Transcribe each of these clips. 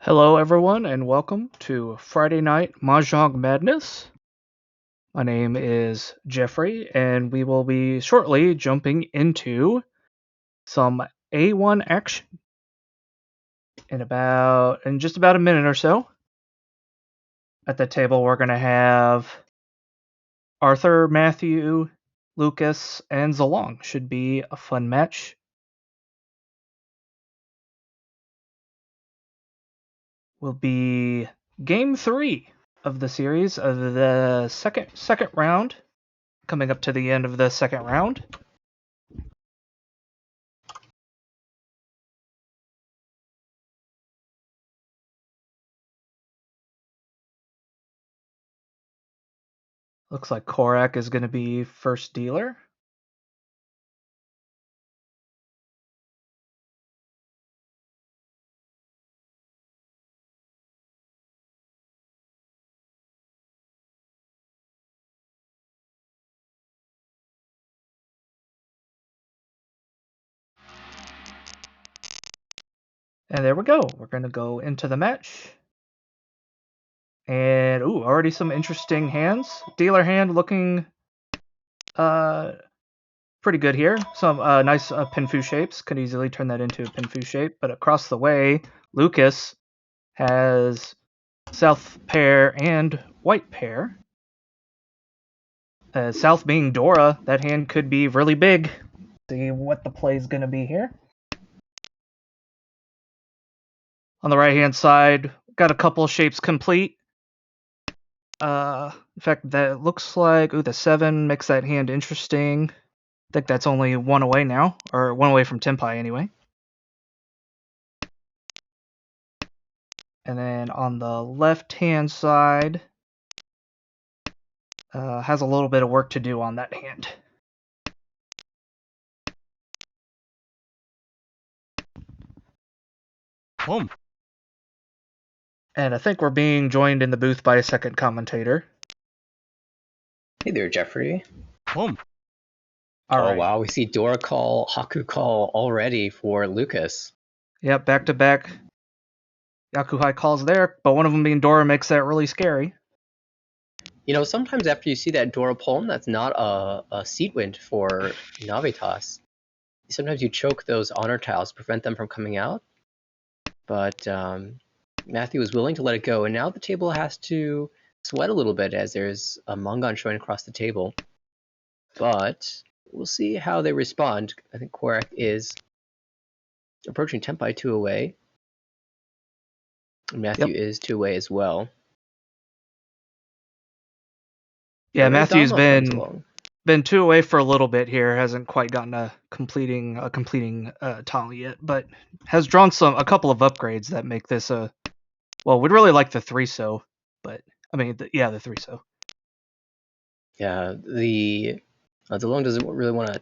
Hello, everyone, and welcome to Friday Night Mahjong Madness. My name is Jeffrey, and we will be shortly jumping into some A1 action in just about a minute or so. At the table, we're going to have Arthur, Matthew, Lucas, and Zalong. Should be a fun match. Will be game 3 of the series of the second round. Coming up to the end of the second round. Looks like Korak is going to be first dealer. And there we go. We're going to go into the match. And, already some interesting hands. Dealer hand looking pretty good here. Some nice pinfu shapes. Could easily turn that into a pinfu shape. But across the way, Lucas has South pair and white pair. South being Dora, that hand could be really big. See what the play is going to be here. On the right-hand side, got a couple shapes complete. In fact, that looks like, the 7 makes that hand interesting. I think that's only one away now, or one away from Tenpai anyway. And then on the left-hand side, has a little bit of work to do on that hand. Boom. And I think we're being joined in the booth by a second commentator. Hey there, Jeffrey. Boom. All right. Wow, we see Dora call, Haku call already for Lucas. Yep, back-to-back Yakuhai calls there, but one of them being Dora makes that really scary. You know, sometimes after you see that Dora palm, that's not a seed wind for Navitas. Sometimes you choke those honor tiles to prevent them from coming out. But Matthew was willing to let it go, and now the table has to sweat a little bit as there's a Mongon showing across the table. But we'll see how they respond. I think Korak is approaching Tenpai 2 away. Matthew is 2 away as well. Yeah, Matthew's been 2 away for a little bit here. Hasn't quite gotten a completing tally yet, but has drawn a couple of upgrades that make this a. Well, we'd really like the 3-so, but I mean, the 3-so. Yeah, the Long doesn't really want to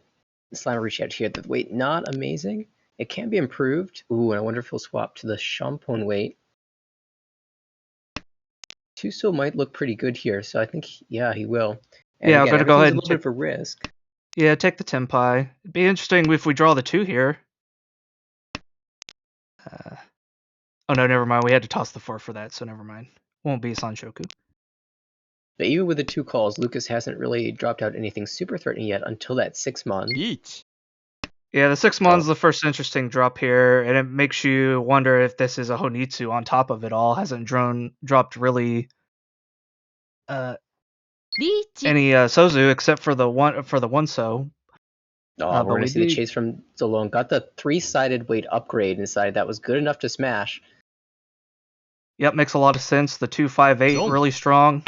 slam a reach out here. The weight not amazing. It can be improved. Ooh, and I wonder if he'll swap to the Shampoo weight. 2-so might look pretty good here, so I think he will. And yeah, again, I'm gonna go ahead a and little bit of a risk. Yeah, take the Tenpai. It'd be interesting if we draw the 2 here. Oh no, never mind. We had to toss the 4 for that, so never mind. Won't be a Sanshoku. But even with the 2 calls, Lucas hasn't really dropped out anything super threatening yet until that 6-mon. Each. Yeah, the 6-mon's the first interesting drop here, and it makes you wonder if this is a Honitsu on top of it all. Hasn't dropped really any Sozu except for the 1-so. We're going to see the chase from Zalong. Got the 3-sided weight upgrade inside. That was good enough to smash. Yep, makes a lot of sense. The 2-5-8 really strong.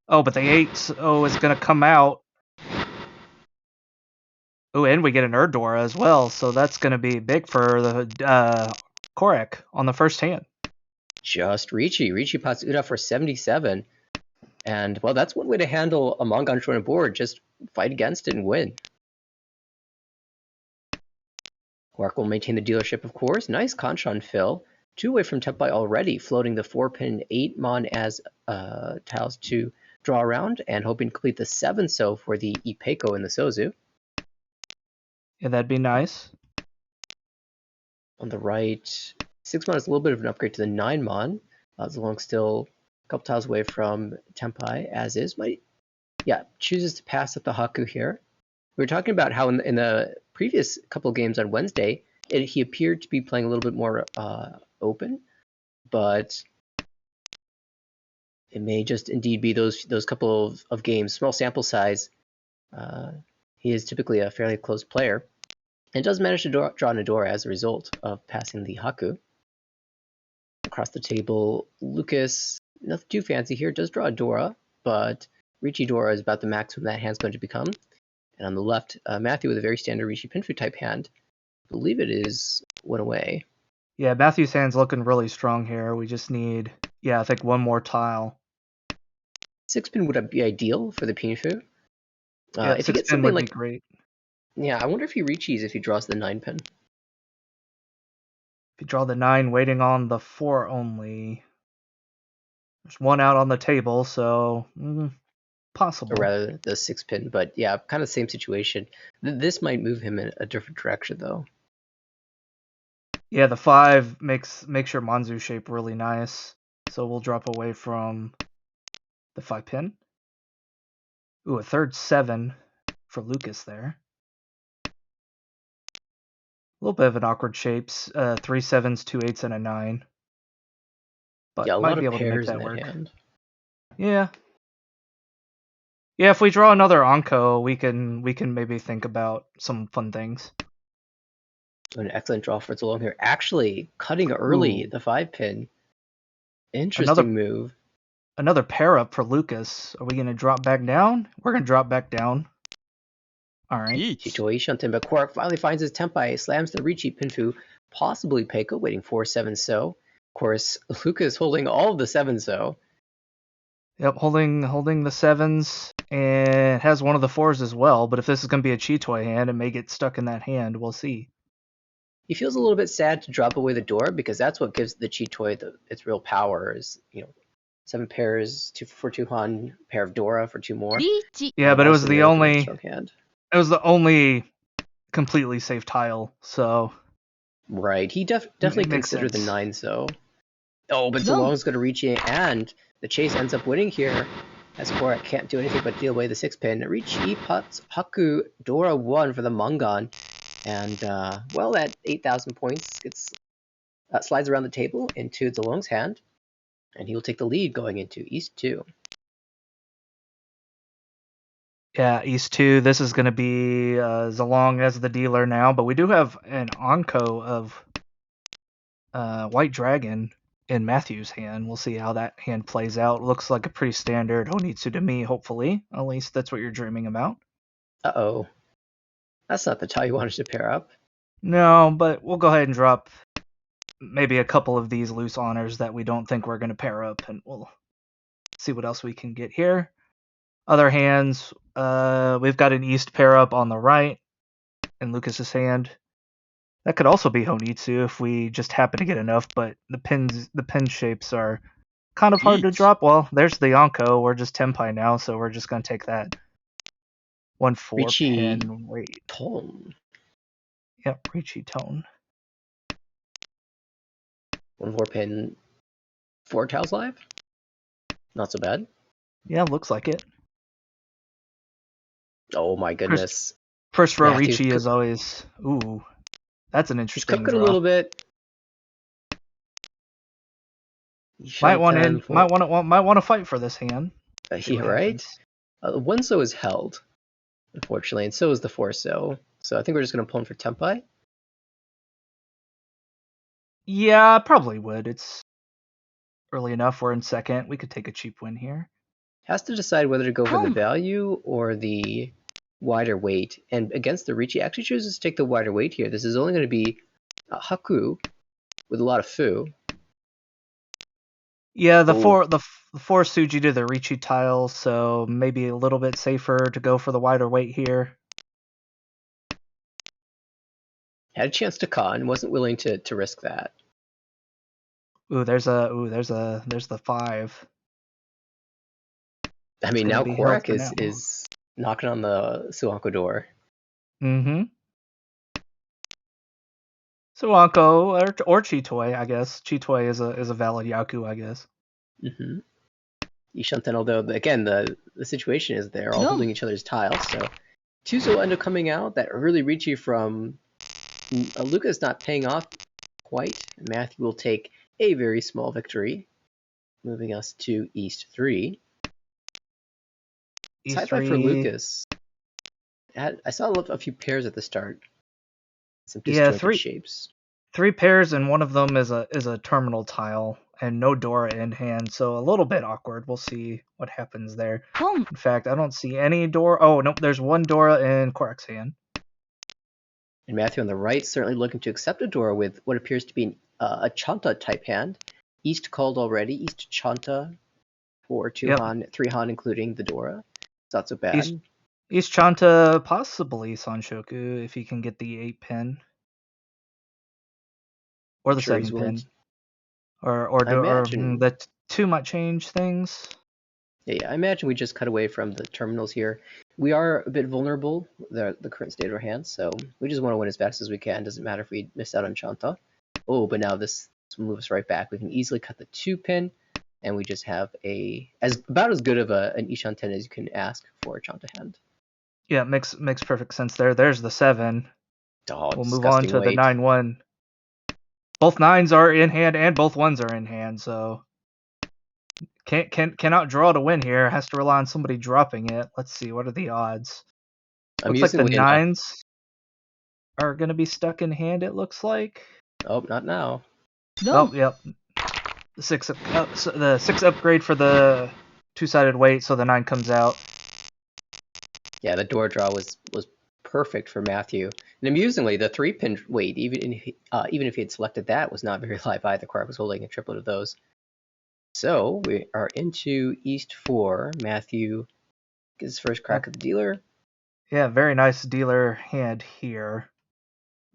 Oh, but the 8-so is going to come out. Oh, and we get an Erdora as well, so that's going to be big for the Korak on the first hand. Just Richie pots Uda for 77. And, well, that's one way to handle a Mongon showing board. Just fight against it and win. Korak will maintain the dealership, of course. Nice Kanshan fill. 2 away from Tenpai already, floating the 4-pin 8-mon as tiles to draw around, and hoping to complete the 7-so for the Ipeko and the Sozu. Yeah, that'd be nice. On the right, 6 mon is a little bit of an upgrade to the 9 mon. Zolong still a couple tiles away from Tempai, as is. Chooses to pass up the Haku here. We were talking about how in the previous couple games on Wednesday, he appeared to be playing a little bit more open, but it may just indeed be those couple of games, small sample size. He is typically a fairly close player, and does manage to draw Nadora as a result of passing the Haku. Across the table, Lucas, nothing too fancy here, does draw a Dora, but Ricci Dora is about the maximum that hand's going to become. And on the left, Matthew with a very standard Ricci Pinfu type hand. I believe it is went away. Yeah, Matthew's hand's looking really strong here. We just need, I think one more tile. 6-pin would be ideal for the Pinfu. If he gets 6-pin something would like, be great. Yeah, I wonder if he Ricci's if he draws the 9-pin. If you draw the 9, waiting on the 4 only. There's one out on the table, so possible. Or rather, the 6-pin. But yeah, kind of the same situation. This might move him in a different direction, though. Yeah, the 5 makes your Manzu shape really nice. So we'll drop away from the 5-pin. Ooh, a third 7 for Lucas there. A little bit of an awkward shapes. 3 7s, 2 8s, and a 9. But Yeah, a might lot be of able to make pairs that in that work. hand. Yeah. Yeah, if we draw another Anko, we can maybe think about some fun things. An excellent draw for Zolong here. Actually, cutting early the 5-pin. Interesting move. Another pair up for Lucas. Are we going to drop back down? We're going to drop back down. All right. But Quark finally finds his Tempai, slams the Ricci Pinfu, possibly Peiko, waiting for 7-so. Of course, Lucas holding all of the 7-so. Yep, holding the 7s, and has one of the 4s as well. But if this is going to be a Chitoy hand, it may get stuck in that hand. We'll see. He feels a little bit sad to drop away the door, because that's what gives the Chitoy its real power, is, 7 pairs for 2 Han, pair of Dora for 2 more. Yeah, but it was the only strong hand. It was the only completely safe tile, so Right, he definitely considered the 9-so. Oh, but Zolong's going to reach in, and the chase ends up winning here, as Korak can't do anything but deal away the 6-pin. Ricci puts Haku Dora 1 for the Mangan, and at 8,000 points, slides around the table into Zolong's hand, and he will take the lead going into East 2. Yeah, East 2. This is going to be Zolong as the dealer now, but we do have an Anko of White Dragon in Matthew's hand. We'll see how that hand plays out. Looks like a pretty standard Honitsu to me, hopefully. At least that's what you're dreaming about. Uh-oh. That's not the tile you wanted to pair up. No, but we'll go ahead and drop maybe a couple of these loose honors that we don't think we're going to pair up, and we'll see what else we can get here. Other hands, we've got an East pair up on the right in Lucas's hand. That could also be Honitsu if we just happen to get enough, but the pin shapes are kind of hard to drop. Well, there's the Anko. We're just Tempai now, so we're just going to take that. 1-4 pin. Wait. Tone. Yep, Ricci tone. 1-4 pin. 4 tiles live? Not so bad. Yeah, looks like it. Oh my goodness. First row Ricci is always... Ooh. That's an interesting draw. Cook it a little bit. Might want to fight for this hand. Yeah, right? 1-so is held, unfortunately, and so is the 4-so. So I think we're just going to pull in for Tempai. Yeah, probably would. It's early enough. We're in second. We could take a cheap win here. Has to decide whether to go for the value or the wider weight. And against the Ricci, actually chooses to take the wider weight here. This is only going to be Haku with a lot of Fu. Yeah, the four Suji to the Ricci tile, so maybe a little bit safer to go for the wider weight here. Had a chance to con, wasn't willing to risk that. There's the 5. I mean, now Korak is knocking on the Suanko door. Mm-hmm. Suanko or Chitoy, I guess. Chitoy is a valid Yaku, I guess. Mm-hmm. Ishanten, although again the situation is they're all holding each other's tiles, so Tuzo will end up coming out. That early Ricci from Lucas not paying off quite. Matthew will take a very small victory, moving us to East 3. East High 5 for 3. Lucas. I saw a few pairs at the start. Some Yeah, disjointed shapes. 3 pairs, and one of them is a terminal tile, and no Dora in hand, so a little bit awkward. We'll see what happens there. In fact, I don't see any Dora. Oh, nope, there's one Dora in Korak's hand. And Matthew on the right, certainly looking to accept a Dora with what appears to be a Chanta type hand. East called already. East Chanta for 2 Han, 3 Han, including the Dora. It's not so bad. East Chanta, possibly Sanshoku, if he can get the 8 pin. Or the 7 pin. Or the 2 might change things. Yeah, I imagine we just cut away from the terminals here. We are a bit vulnerable, the current state of our hands, so we just want to win as fast as we can. Doesn't matter if we miss out on Chanta. Oh, but now this will move us right back. We can easily cut the 2 pin, and we just have about as good of an Ishanten as you can ask for a Chanta hand. Yeah, makes perfect sense there. There's the 7. We'll move on to the 9-1. Both 9s are in hand and both 1s are in hand, so cannot draw to win here. Has to rely on somebody dropping it. Let's see, what are the odds? Looks like the 9s are going to be stuck in hand, it looks like. Oh, not now. No. Oh, yep. The 6 upgrade for the 2-sided weight, so the 9 comes out. Yeah, the door draw was perfect for Matthew. And amusingly, the 3-pin weight, even if he had selected that, was not very live either. Quark was holding a triplet of those. So we are into East 4. Matthew gets his first crack at the dealer. Yeah, very nice dealer hand here.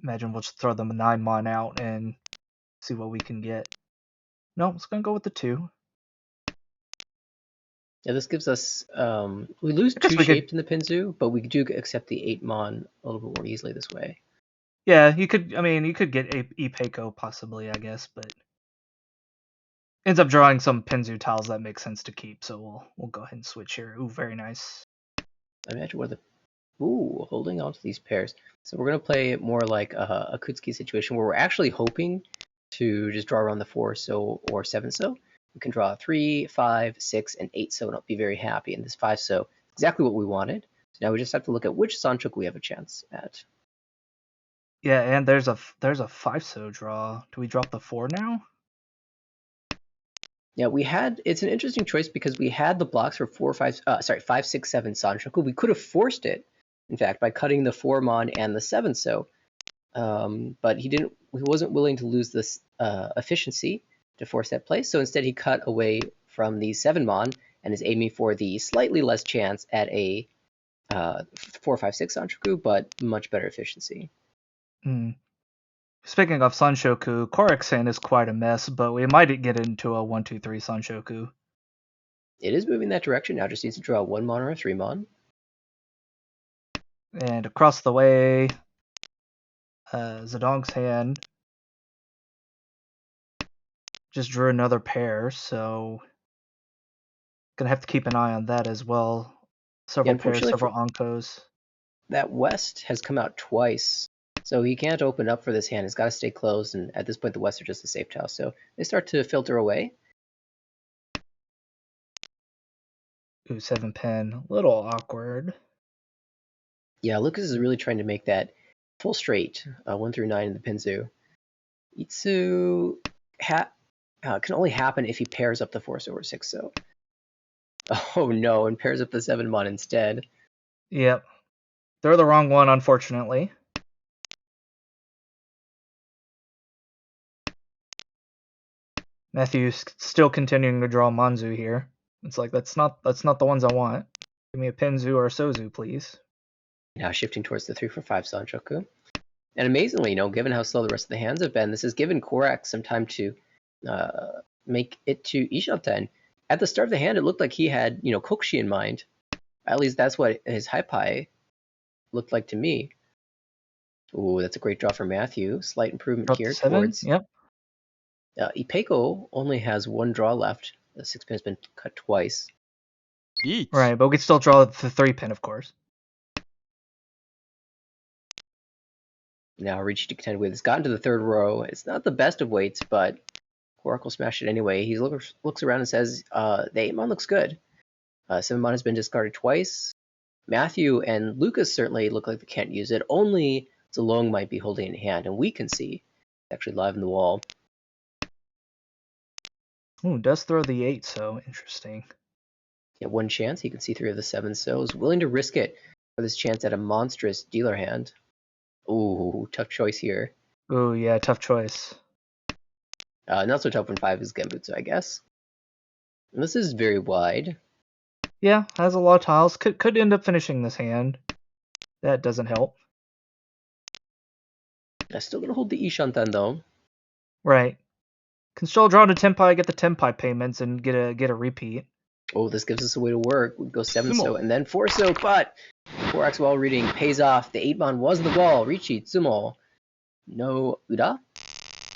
Imagine we'll just throw the 9-mon out and see what we can get. No, it's going to go with the 2. Yeah, this gives us... we lose 2 shapes in the Pinzu, but we do accept the 8-mon a little bit more easily this way. Yeah, you could get Ipeco possibly, I guess, but ends up drawing some Pinzu tiles that make sense to keep, so we'll go ahead and switch here. Ooh, very nice. I imagine where the... Ooh, holding on to these pairs. So we're going to play it more like a Kutsuki situation where we're actually hoping to just draw around the 4-so or 7-so. We can draw 3, 5, 6, and 8-so, and I'll be very happy. And this 5-so, exactly what we wanted. So now we just have to look at which Sanchoku we have a chance at. Yeah, and there's a 5-so draw. Do we drop the 4 now? Yeah, it's an interesting choice because we had the blocks for 5, 6, 7 Sanchoku. We could have forced it, in fact, by cutting the 4-mon and the 7-so. But he wasn't willing to lose this efficiency to force that play, so instead he cut away from the 7-mon and is aiming for the slightly less chance at a 4, 5, 6 Sanchoku, but much better efficiency. Speaking of Sanshoku, Korak's-san is quite a mess, but we might get into a 1, 2, 3 Sanshoku. It is moving that direction now, just needs to draw a 1-mon or a 3-mon. And across the way, Zedong's hand just drew another pair, so gonna have to keep an eye on that as well. Several pairs, several Onkos. That West has come out twice, so he can't open up for this hand. He's got to stay closed, and at this point the West are just a safe tile, so they start to filter away. Ooh, 7 pin. A little awkward. Yeah, Lucas is really trying to make that full straight, 1 through 9 in the Pinzu. Itsu can only happen if he pairs up the 4-so or 6-so. Oh no, and pairs up the 7-mon instead. Yep. They're the wrong one, unfortunately. Matthew's still continuing to draw Manzu here. It's like, that's not the ones I want. Give me a Pinzu or a Sozu, please. Now shifting towards the 3 for 5 Sanchoku. And amazingly, given how slow the rest of the hands have been, this has given Korak some time to make it to Ishanten. At the start of the hand, it looked like he had, Kokushi in mind. At least that's what his Haipai looked like to me. Ooh, that's a great draw for Matthew. Slight improvement Drop to here 7. towards... Yep. Ipeko only has 1 draw left. The 6-pin has been cut twice. Right, but we can still draw the 3-pin, of course. Now Ricci to contend with. It's gotten to the 3rd row. It's not the best of weights, but Korak will smash it anyway. He looks around and says, the 8-mon looks good. 7-mon has been discarded twice. Matthew and Lucas certainly look like they can't use it. Only Zalong might be holding it in hand, and we can see actually live in the wall. Ooh, does throw the 8, so interesting. Yeah, 1 chance. He can see 3 of the 7, so is willing to risk it for this chance at a monstrous dealer hand. Ooh, tough choice here. Ooh, yeah, tough choice. Not so tough when 5 is Genbutsu, I guess. And this is very wide. Yeah, has a lot of tiles. Could end up finishing this hand. That doesn't help. I'm still going to hold the Ishantan, though. Right. Can still draw to Tenpai, get the Tenpai payments, and get a repeat. Oh, this gives us a way to work. We go 7 Sumo. so and then 4 so, but Korak's wall reading pays off. The 8-mon was the wall. Ricci, Tsumo. No Uda,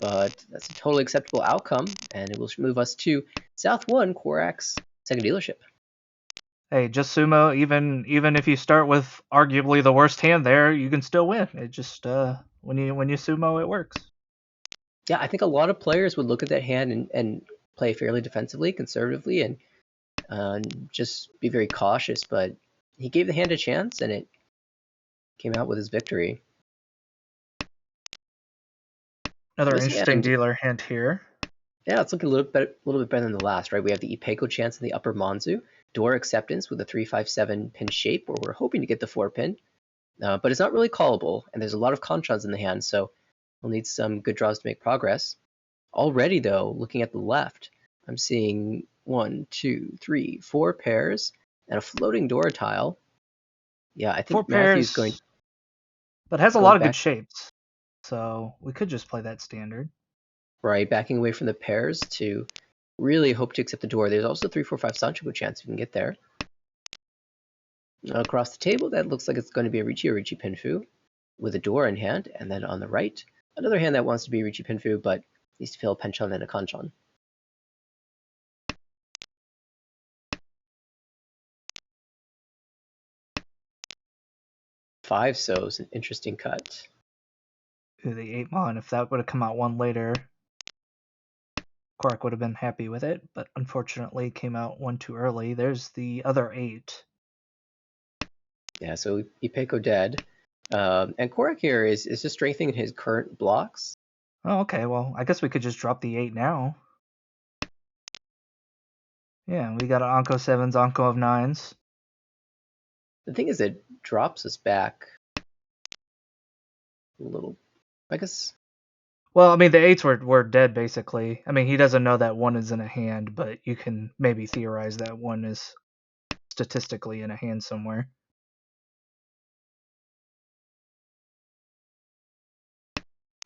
but that's a totally acceptable outcome, and it will move us to South 1, Korak's second dealership. Hey, just sumo. Even if you start with arguably the worst hand there, you can still win. It just when you sumo, it works. Yeah, I think a lot of players would look at that hand and play fairly defensively, conservatively, and just be very cautious. But he gave the hand a chance, and it came out with his victory. Another This interesting hand, dealer hand here. Yeah, it's looking a little bit better than the last, right? We have the Ipeko chance in the upper Monzu, door acceptance with a 3-5-7 pin shape, where we're hoping to get the 4-pin, but it's not really callable, and there's a lot of conchons in the hand, so we'll need some good draws to make progress. Already, though, looking at the left, I'm seeing 1, 2, 3, 4 pairs and a floating door tile. Yeah, I think 4 Matthew's pairs, but has a going lot of back, good shapes. So we could just play that standard. right, backing away from the pairs to really hope to accept the door. There's also 3, 4, 5 Sanchoku chance if we can get there. Across the table, that looks like it's going to be a Ricci or Ricci Pinfu with a door in hand, and then on the right, another hand that wants to be Ricci Pinfu but needs to fill a Penchon and a Kanchon. 5 so is an interesting cut. Ooh, the 8-mon. If that would have come out 1 later, Korak would have been happy with it, but unfortunately came out 1 too early. There's the other 8. Yeah, so Ipeko dead. And Korak here is just strengthening his current blocks. Oh, okay. Well, I guess we could just drop the 8 now. Yeah, we got an Anko 7s, Anko of 9s. The thing is, it drops us back a little, I guess. Well, I mean, the 8s were dead, basically. I mean, he doesn't know that 1 is in a hand, but you can maybe theorize that 1 is statistically in a hand somewhere.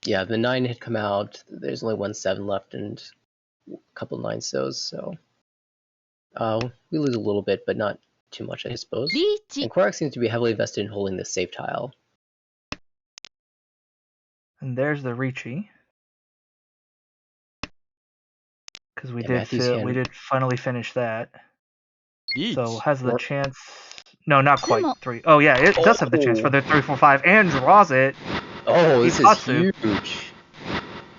Yeah, the 9 had come out. There's only 1 7 left and a couple 9 so's, so we lose a little bit, but not too much, I suppose. And Korak seems to be heavily invested in holding this safe tile. And there's the Ricci. Because we did finally finish that. So has the chance. No, not quite 3. Oh yeah, it does have the chance for the 3, 4, 5, and draws it. Oh, this is huge.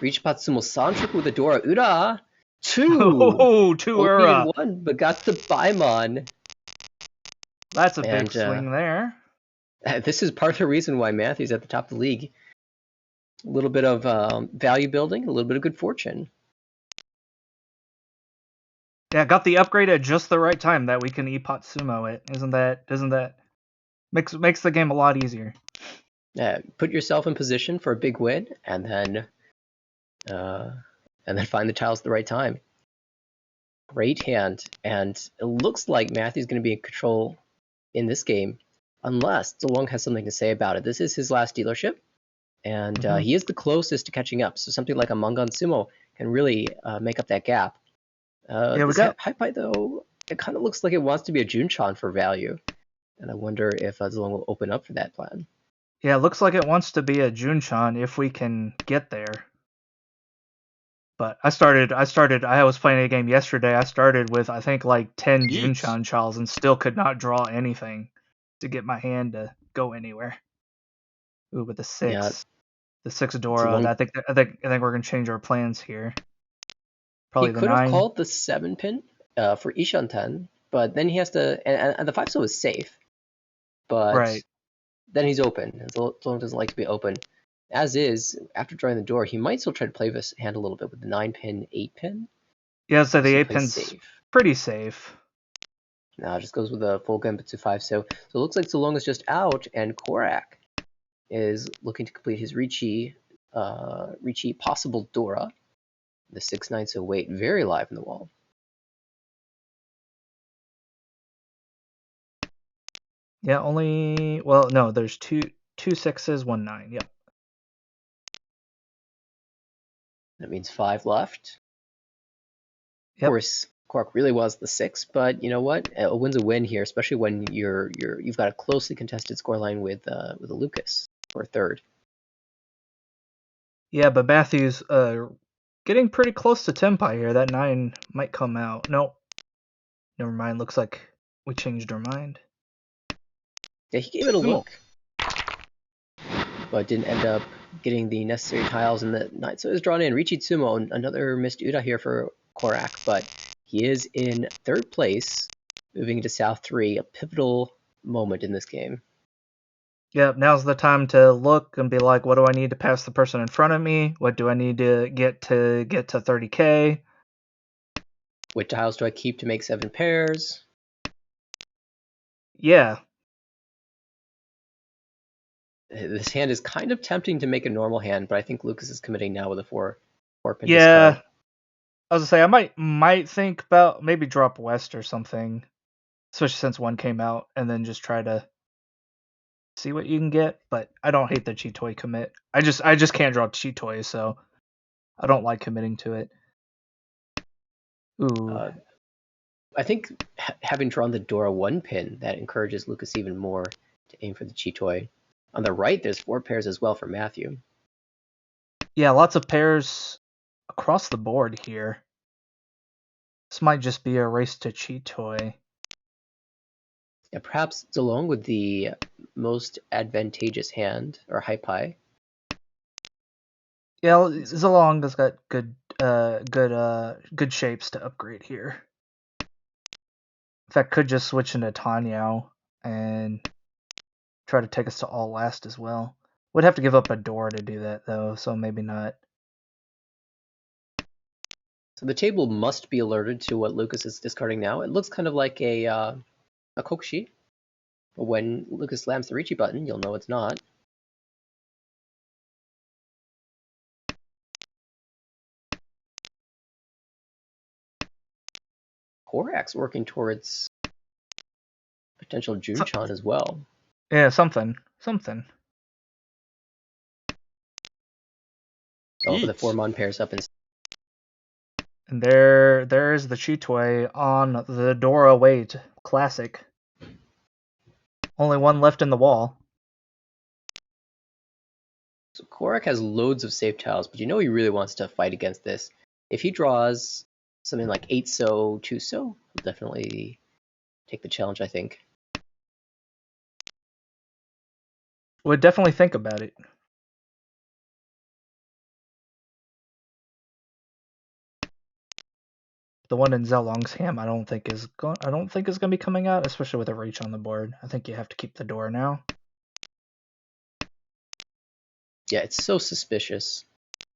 Ricci Patsumo Sanchoku with the Dora Ura. 2. Oh, 2 Only Ura. needed 1, but got the Baimon. That's a big swing there. This is part of the reason why Matthew's at the top of the league. A little bit of value building, a little bit of good fortune. Yeah, got the upgrade at just the right time that we can Ipot Sumo it. Doesn't that makes the game a lot easier? Put yourself in position for a big win, and then find the tiles at the right time. Great hand, and it looks like Matthew's going to be in control in this game, unless DeLong has something to say about it. This is his last dealership, and he is the closest to catching up. So something like a Mangan Sumo can really make up that gap. Yeah, we got Hypai, though, it kind of looks like it wants to be a Junchan for value, and I wonder if DeLong will open up for that plan. Yeah, it looks like it wants to be a Junchan if we can get there. But I was playing a game yesterday. I started with, I think, like 10 Junchan Chals and still could not draw anything to get my hand to go anywhere. Ooh, with the Yeah, 6. The 6 it's a Dora. long. I think we're gonna change our plans here. He Probably the could have 9. called the 7 pin for Ishanten, but then he has to. And the 5 so is safe, but Right. then he's open. And Zolong doesn't like to be open. As is, after drawing the door, he might still try to play this hand a little bit with the 9 pin, 8 pin. Yeah, so the So 8 plays pin's safe. pretty safe. Now it just goes with a full Genbutsu 5. So it looks like Zolong is just out, and Korak is looking to complete his Richi possible Dora. The 6/9 so wait very live in the wall. Yeah, only, well, no, there's two 6s, 1 9. Yep. That means 5 left. Of Yep. course, Quark really was the 6, but you know what? A win's a win here, especially when you've got a closely contested scoreline with a Lucas for third. Yeah, but Matthew's getting pretty close to Tempai here. That 9 might come out. Nope. Never mind. Looks like we changed our mind. Yeah, he gave it a Sumo. look, but didn't end up getting the necessary tiles in the 9. So it was drawn in. Richitsumo, another missed Uda here for Korak, but he is in third place, moving into South 3, a pivotal moment in this game. Yep, now's the time to look and be like, what do I need to pass the person in front of me? What do I need to get to 30k? Which tiles do I keep to make 7 pairs? Yeah. This hand is kind of tempting to make a normal hand, but I think Lucas is committing now with a 4 pin Yeah. discard. I was gonna say I might think about maybe drop West or something, especially since 1 came out, and then just try to see what you can get. But I don't hate the cheat toy commit. I just can't draw cheat toys, so I don't like committing to it. Ooh. I think having drawn the Dora 1 pin, that encourages Lucas even more to aim for the Chitoy. On the right, there's 4 pairs as well for Matthew. Yeah, lots of pairs across the board here. This might just be a race to cheat toy. Yeah, perhaps Zolong with the most advantageous hand, or Haipai. Yeah, Zolong has got good shapes to upgrade here. In fact, could just switch into Tanyao and try to take us to all last as well. Would have to give up a door to do that though, so maybe not. So the table must be alerted to what Lucas is discarding now. It looks kind of like a Kokushi, but when Lucas slams the Richi button, you'll know it's not. Korak's working towards potential Junchan as well. Yeah, something. Oh, but the 4-mon pairs up and And there's the Chitoy on the Dora Wait Classic. Only 1 left in the wall. so Korak has loads of safe tiles, but you know he really wants to fight against this. If he draws something like 8 so, 2 so, he'll definitely take the challenge, I think. Would definitely think about it. The one in Zolong's ham, I don't think is gonna be coming out, especially with a reach on the board. I think you have to keep the door now. Yeah, it's so suspicious.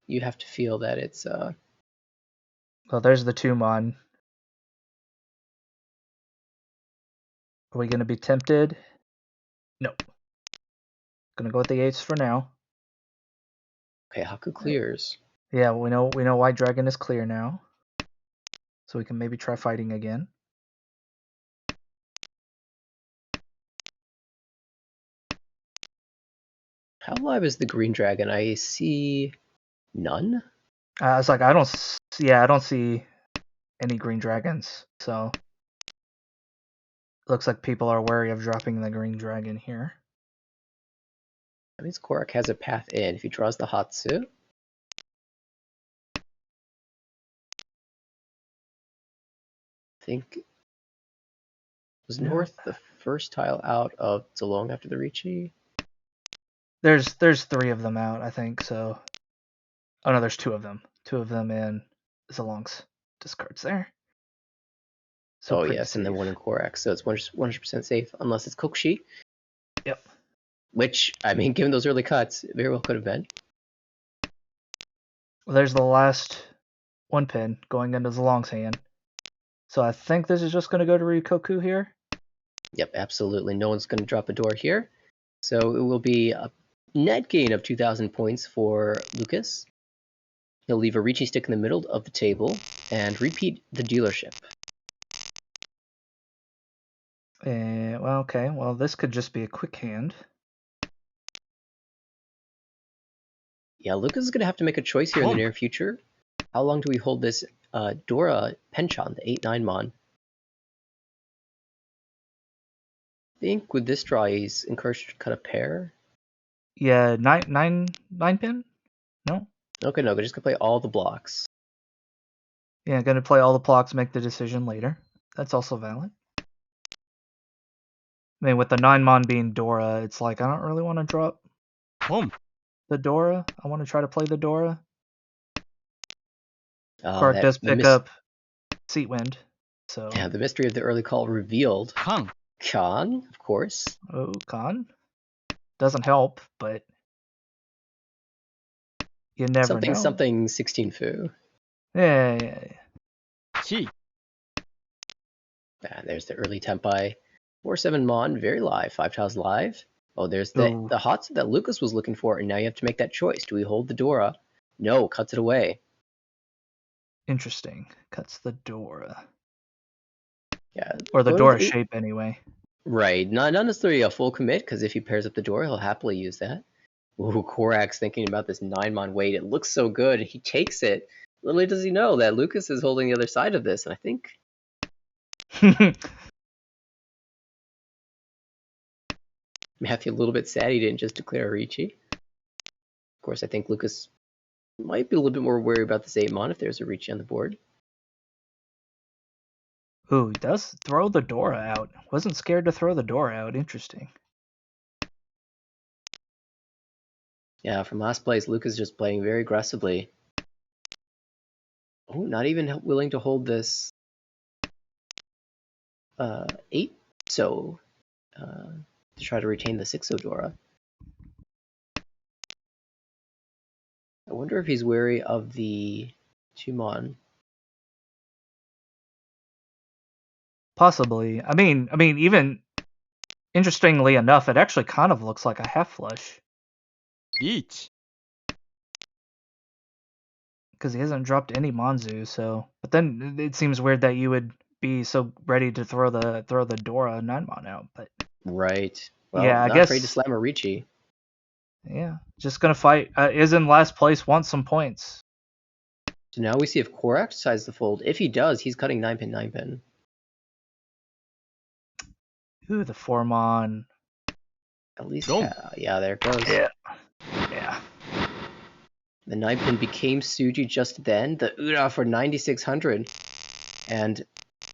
You have to feel that it's Well, there's the 2-mon. Are we gonna be tempted? Nope. Gonna go with the 8s for now. okay, Haku clears. Yeah, we know White Dragon is clear now. So we can maybe try fighting again. How live is the green dragon? I see none. It's like I don't see any green dragons, so looks like people are wary of dropping the green dragon here. That means Korak has a path in. If he draws the Hatsu, I think was North the first tile out of Zolong after the Ricci? There's 3 of them out, I think. So, oh no, there's 2 of them. 2 of them in Zolong's discards there. So yes, safe. and then 1 in Korak, so it's 100% safe unless it's Kokshi. Yep. Which, I mean, given those early cuts, it very well could have been. Well, there's the last 1 pin going into Zolong's hand. So I think this is just going to go to Rikoku here. Yep, absolutely. No one's going to drop a door here. So it will be a net gain of 2,000 points for Lucas. He'll leave a Ricci stick in the middle of the table and repeat the dealership. Well, okay. Well, this could just be a quick hand. Yeah, Lucas is going to have to make a choice here in the near future. How long do we hold this Dora Penchant, the 8-9 Mon? I think with this draw, he's encouraged to cut a pair. Yeah, 9 pin? No? Okay, no, but just going to play all the blocks. Yeah, going to play all the blocks, make the decision later. That's also valid. I mean, with the 9 Mon being Dora, it's like, I don't really want to drop the Dora. I want to try to play the Dora. Korak does pick up Seat Wind. So. Yeah, the mystery of the early call revealed. Khan, of course. Oh, Khan. Doesn't help, but you never know. Something 16 Fu. Yeah. There's the early Tempai. 4-7 Mon, very live. 5 tiles live. Oh, there's the Hatsu that Lucas was looking for, and now you have to make that choice. Do we hold the Dora? No, cuts it away. Interesting. Cuts the Dora. Yeah. Or the Dora shape, anyway. Right. Not necessarily a full commit, because if he pairs up the Dora, he'll happily use that. Ooh, Korak's thinking about this 9-Mon wait. It looks so good. He takes it. Little does he know that Lucas is holding the other side of this, and I think... Matthew a little bit sad he didn't just declare a Ricci. Of course, I think Lucas might be a little bit more worried about this 8-Mon if there's a Ricci on the board. Ooh, he does throw the Dora out. Wasn't scared to throw the Dora out. Interesting. Yeah, from last place, Lucas just playing very aggressively. Oh, not even willing to hold this 8 so to try to retain the 6 Dora. I wonder if he's wary of the 2-Mon. Possibly. I mean, even interestingly enough, it actually kind of looks like a half flush. Each. Because he hasn't dropped any Monzu, so. But then it seems weird that you would be so ready to throw the Dora 9-Mon out, but. Right. Well, yeah, I not guess. afraid to slam a Ricci. Yeah, just gonna fight. Is in last place, wants some points. So now we see if Korak decides to fold. If he does, he's cutting 9-pin, 9-pin. Ooh, the 4-Mon. At least, yeah, there it goes. Yeah. The 9-pin became Suji just then. The Ura for 9,600. And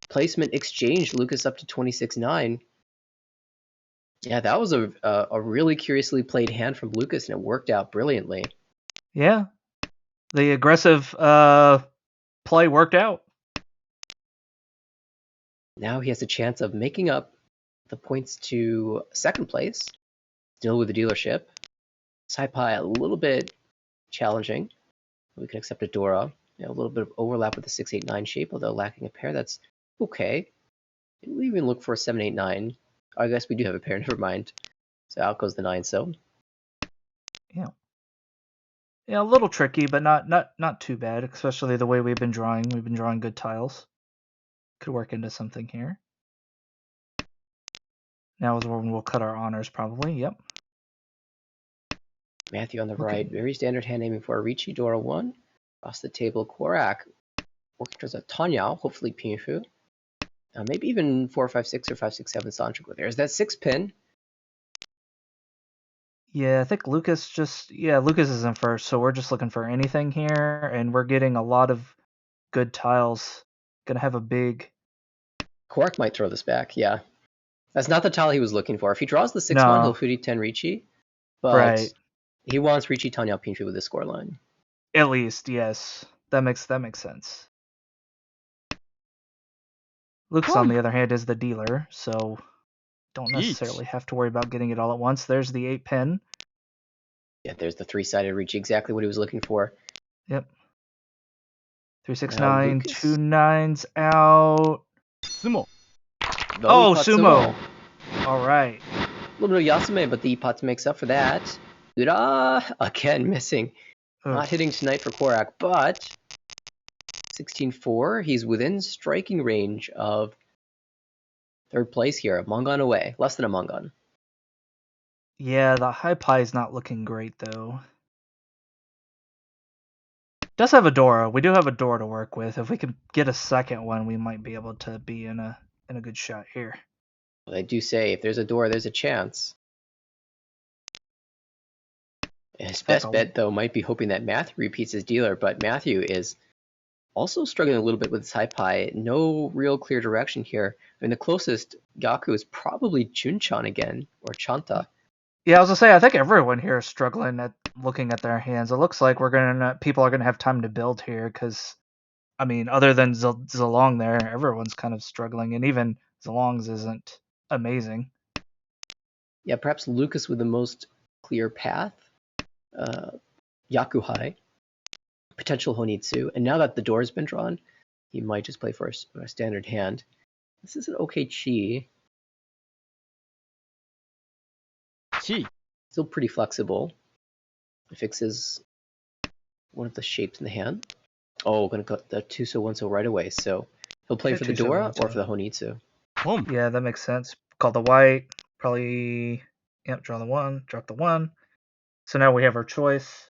placement exchanged Lucas up to 26-9. Yeah, that was a really curiously played hand from Lucas, and it worked out brilliantly. Yeah. The aggressive play worked out. Now he has a chance of making up the points to second place, still with the dealership. Saipai a little bit challenging. We can accept a Dora. A little bit of overlap with the 6-8-9 shape, although lacking a pair. That's okay. We even look for a 7-8-9. I guess we do have a pair, never mind. So out goes the 9, so. Yeah. Yeah, a little tricky, but not too bad, especially the way we've been drawing. We've been drawing good tiles. Could work into something here. Now is when we'll cut our honors, probably. Yep. Matthew on the right. Very standard hand aiming for a Ricci, Dora 1. Across the table, Korak. Working towards a Tanya, hopefully Pinfu. Maybe even 4-5-6 or 5-6-7 Santric. There's that 6-pin. Yeah, I think Lucas Lucas is in first, so we're just looking for anything here, and we're getting a lot of good tiles. Gonna have a big... Korak might throw this back, yeah. That's not the tile he was looking for. If he draws the 6-1, he'll No, Furi 10 Ricci, but right. he wants Ricci Tanya Pinchu with the scoreline. At least, yes. That makes sense. Lucas, on the other hand, is the dealer, so don't necessarily 1 have to worry about getting it all at once. There's the 8 pin. Yeah, there's the 3-sided Ricci, exactly what he was looking for. Yep. 3, 6, Now 9, Lucas. 2 9s out. 相撲 No, Oh, Ippat sumo. All right. A little bit of Yasume, but the Ippat makes up for that. Ura! Again, missing. Ugh. Not hitting tonight for Korak, but 16-4. He's within striking range of third place here. A Mongon away. Less than a Mongon. Yeah, the high pie is not looking great, though. Does have a Dora. We do have a Dora to work with. If we could get a second one, we might be able to be in a good shot here. Well, they do say if there's a door, there's a chance. His best bet, though, might be hoping that Matthew repeats his dealer, but Matthew is also struggling a little bit with his high pie. No real clear direction here. I mean, the closest Gaku is probably Junchan again, or Chanta. Yeah, I was gonna say, I think everyone here is struggling at looking at their hands. It looks like people are gonna have time to build here, because, I mean, other than Zalong there, everyone's kind of struggling, and even Zalong's isn't amazing. Yeah, perhaps Lucas with the most clear path. Yakuhai, potential Honitsu, and now that the door's been drawn, he might just play for a standard hand. This is an okay chi. chi Still pretty flexible. It fixes one of the shapes in the hand. Oh, gonna cut the 2-so 1-so right away. So he'll play for the Dora or for the Honitsu. pump Yeah, that makes sense. Call the white. Probably, yep, draw the 1, drop the 1. So now we have our choice,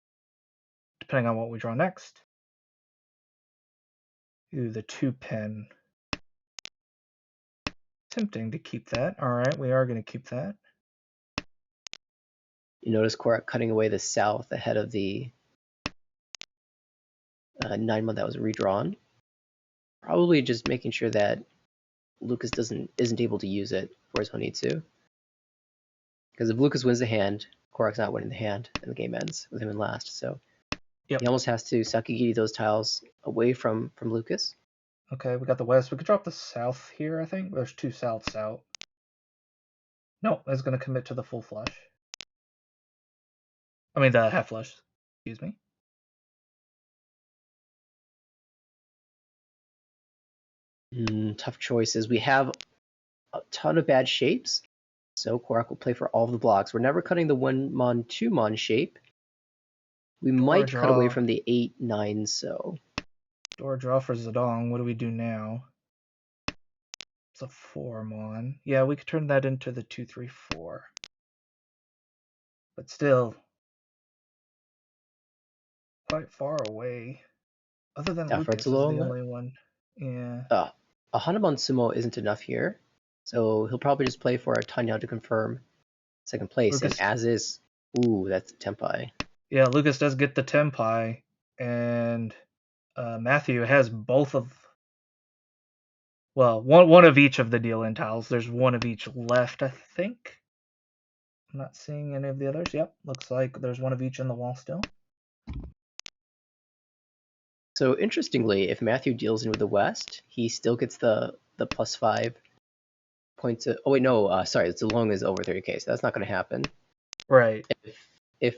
depending on what we draw next. Ooh, the 2 pin. Tempting to keep that. Alright, we are going to keep that. You notice Korak cutting away the south ahead of the 9-1 that was redrawn. Probably just making sure that Lucas isn't able to use it for his Honitsu. Because if Lucas wins the hand, Korak's not winning the hand, and the game ends with him in last. So Yep. he almost has to Sakigiri those tiles away from Lucas. Okay, we got the west. We could drop the south here, I think. There's 2 souths out. No, it's going to commit to the full flush. I mean, the half flush. Excuse me. Tough choices. We have a ton of bad shapes, so Korak will play for all of the blocks. We're never cutting the 1-mon, 2-mon shape. We might cut away from the 8-9 so. Door draw for Zedong. What do we do now? It's a 4-mon. Yeah, we could turn that into the 2-3-4. But still, quite far away. Other than Lucas is the only one. Yeah. A Hanamon Sumo isn't enough here, so he'll probably just play for a Tanya to confirm second place. Lucas, and as is, ooh, that's Tempai. Yeah, Lucas does get the Tempai, and Matthew has both of, well, one of each of the deal-in tiles. There's one of each left, I think. I'm not seeing any of the others. Yep, looks like there's one of each in the wall still. So interestingly, if Matthew deals in with the West, he still gets the +5 points. Oh wait, no, sorry, it's Zalong is over 30k, so that's not going to happen. Right. If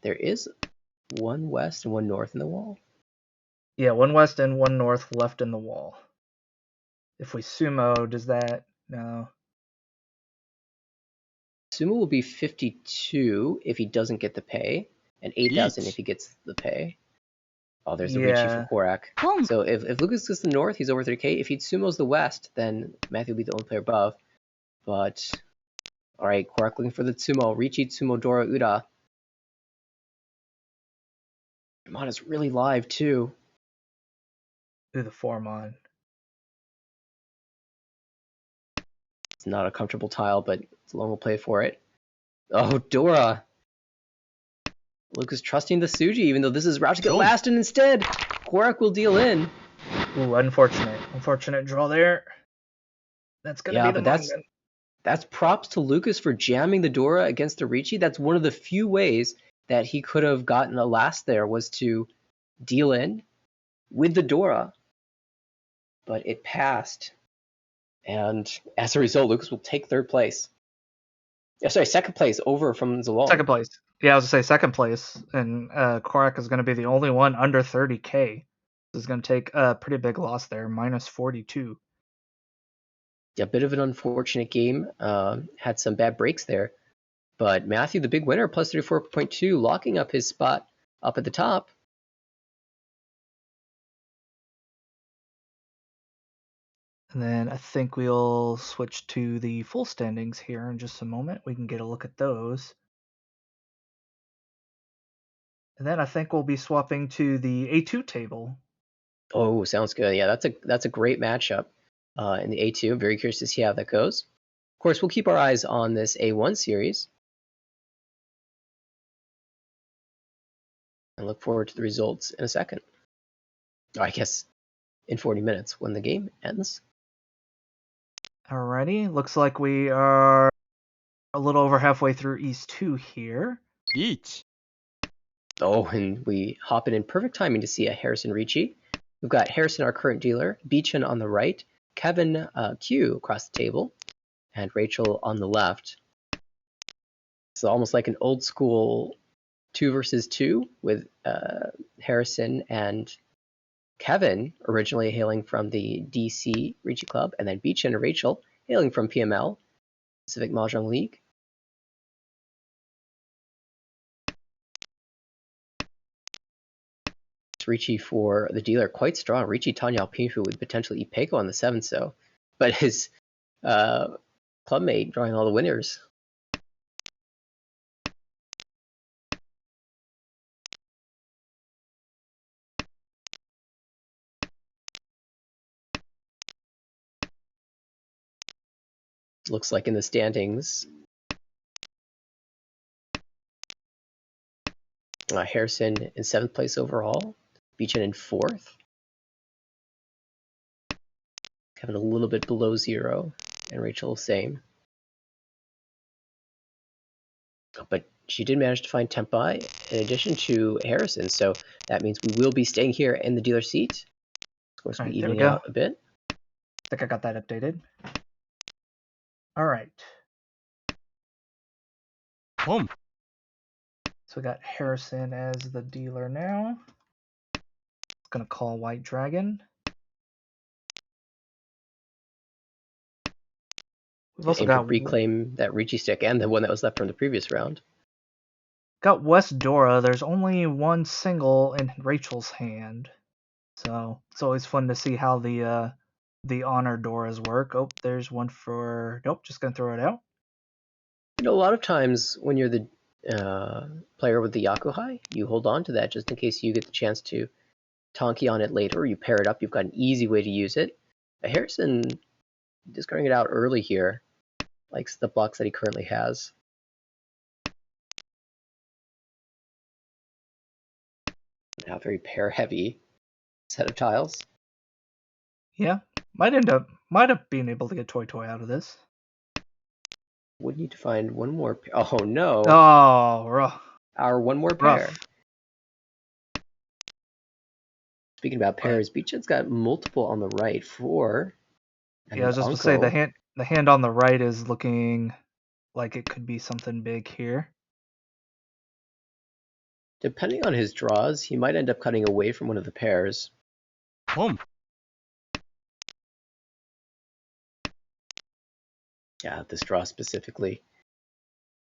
there is one West and one North in the wall. Yeah, one West and one North left in the wall. If we sumo, does that... No. Sumo will be 52 if he doesn't get the pay, and 8,000 if he gets the pay. Oh, there's the Ricci for Korak. So if Lucas gets the North, he's over 30k. If he sumos the West, then Matthew will be the only player above. But, alright, Korak looking for the Tsumo. Ricci, Tsumo, Dora, Ura. Mon is really live, too. Do the 4-mon. It's not a comfortable tile, but Zalong will play for it. Oh, Dora. Lucas trusting the Suji, even though this is about to get last, and instead, Korak will deal in. Ooh, unfortunate draw there. That's gonna be the moment. That's props to Lucas for jamming the Dora against the Ricci. That's one of the few ways that he could have gotten a last there, was to deal in with the Dora. But it passed. And as a result, Lucas will take third place. Sorry, second place over from Zalong. Second place. Yeah, I was gonna say second place, and Korak is gonna be the only one under 30K. This is gonna take a pretty big loss there, minus 42. A bit of an unfortunate game. Had some bad breaks there. But Matthew, the big winner, plus 34.2, locking up his spot up at the top. And then I think we'll switch to the full standings here in just a moment. We can get a look at those. And then I think we'll be swapping to the A2 table. Oh, sounds good. Yeah, that's a great matchup in the A2. I'm very curious to see how that goes. Of course, we'll keep our eyes on this A1 series and look forward to the results in a second. Or I guess in 40 minutes when the game ends. Alrighty, looks like we are a little over halfway through East 2 here. Each. Oh, and we hop in perfect timing to see a Harrison Ricci. We've got Harrison, our current dealer, Beechin on the right, Kevin Q across the table, and Rachel on the left. So almost like an old school 2 versus 2 with Harrison and Kevin originally hailing from the DC Ricci Club, and then Beechin and Rachel hailing from PML, Pacific Mahjong League. Ricci for the dealer, quite strong. Ricci Tanya Pinfu with potentially Ipeko on the 7th, so. But his clubmate drawing all the winners. Looks like in the standings, Harrison in 7th place overall, Beechin in 4th. Kevin a little bit below 0, and Rachel same. But she did manage to find Tempai in addition to Harrison, so that means we will be staying here in the dealer seat. Of course, we'll be evening out a bit. I think I got that updated. All right. Boom. So we got Harrison as the dealer now. Gonna call White Dragon. We've also got reclaim that Ricci stick and the one that was left from the previous round. Got West Dora. There's only one single in Rachel's hand, so it's always fun to see how the honor Doras work. Oh, there's one for. Nope, just gonna throw it out. You know, a lot of times when you're the player with the Yakuhai, you hold on to that just in case you get the chance to Tonki on it later, or you pair it up. You've got an easy way to use it. Harrison discarding it out early here, likes the blocks that he currently has. Now very pair heavy set of tiles. Yeah, might have been able to get Toy out of this. Would need to find one more pair. Oh no! Oh, rough. Our one more pair. Speaking about pairs, Beechin's got multiple on the right. 4. Yeah, I was just going to say the hand on the right is looking like it could be something big here. Depending on his draws, he might end up cutting away from one of the pairs. Boom. Yeah, this draw specifically.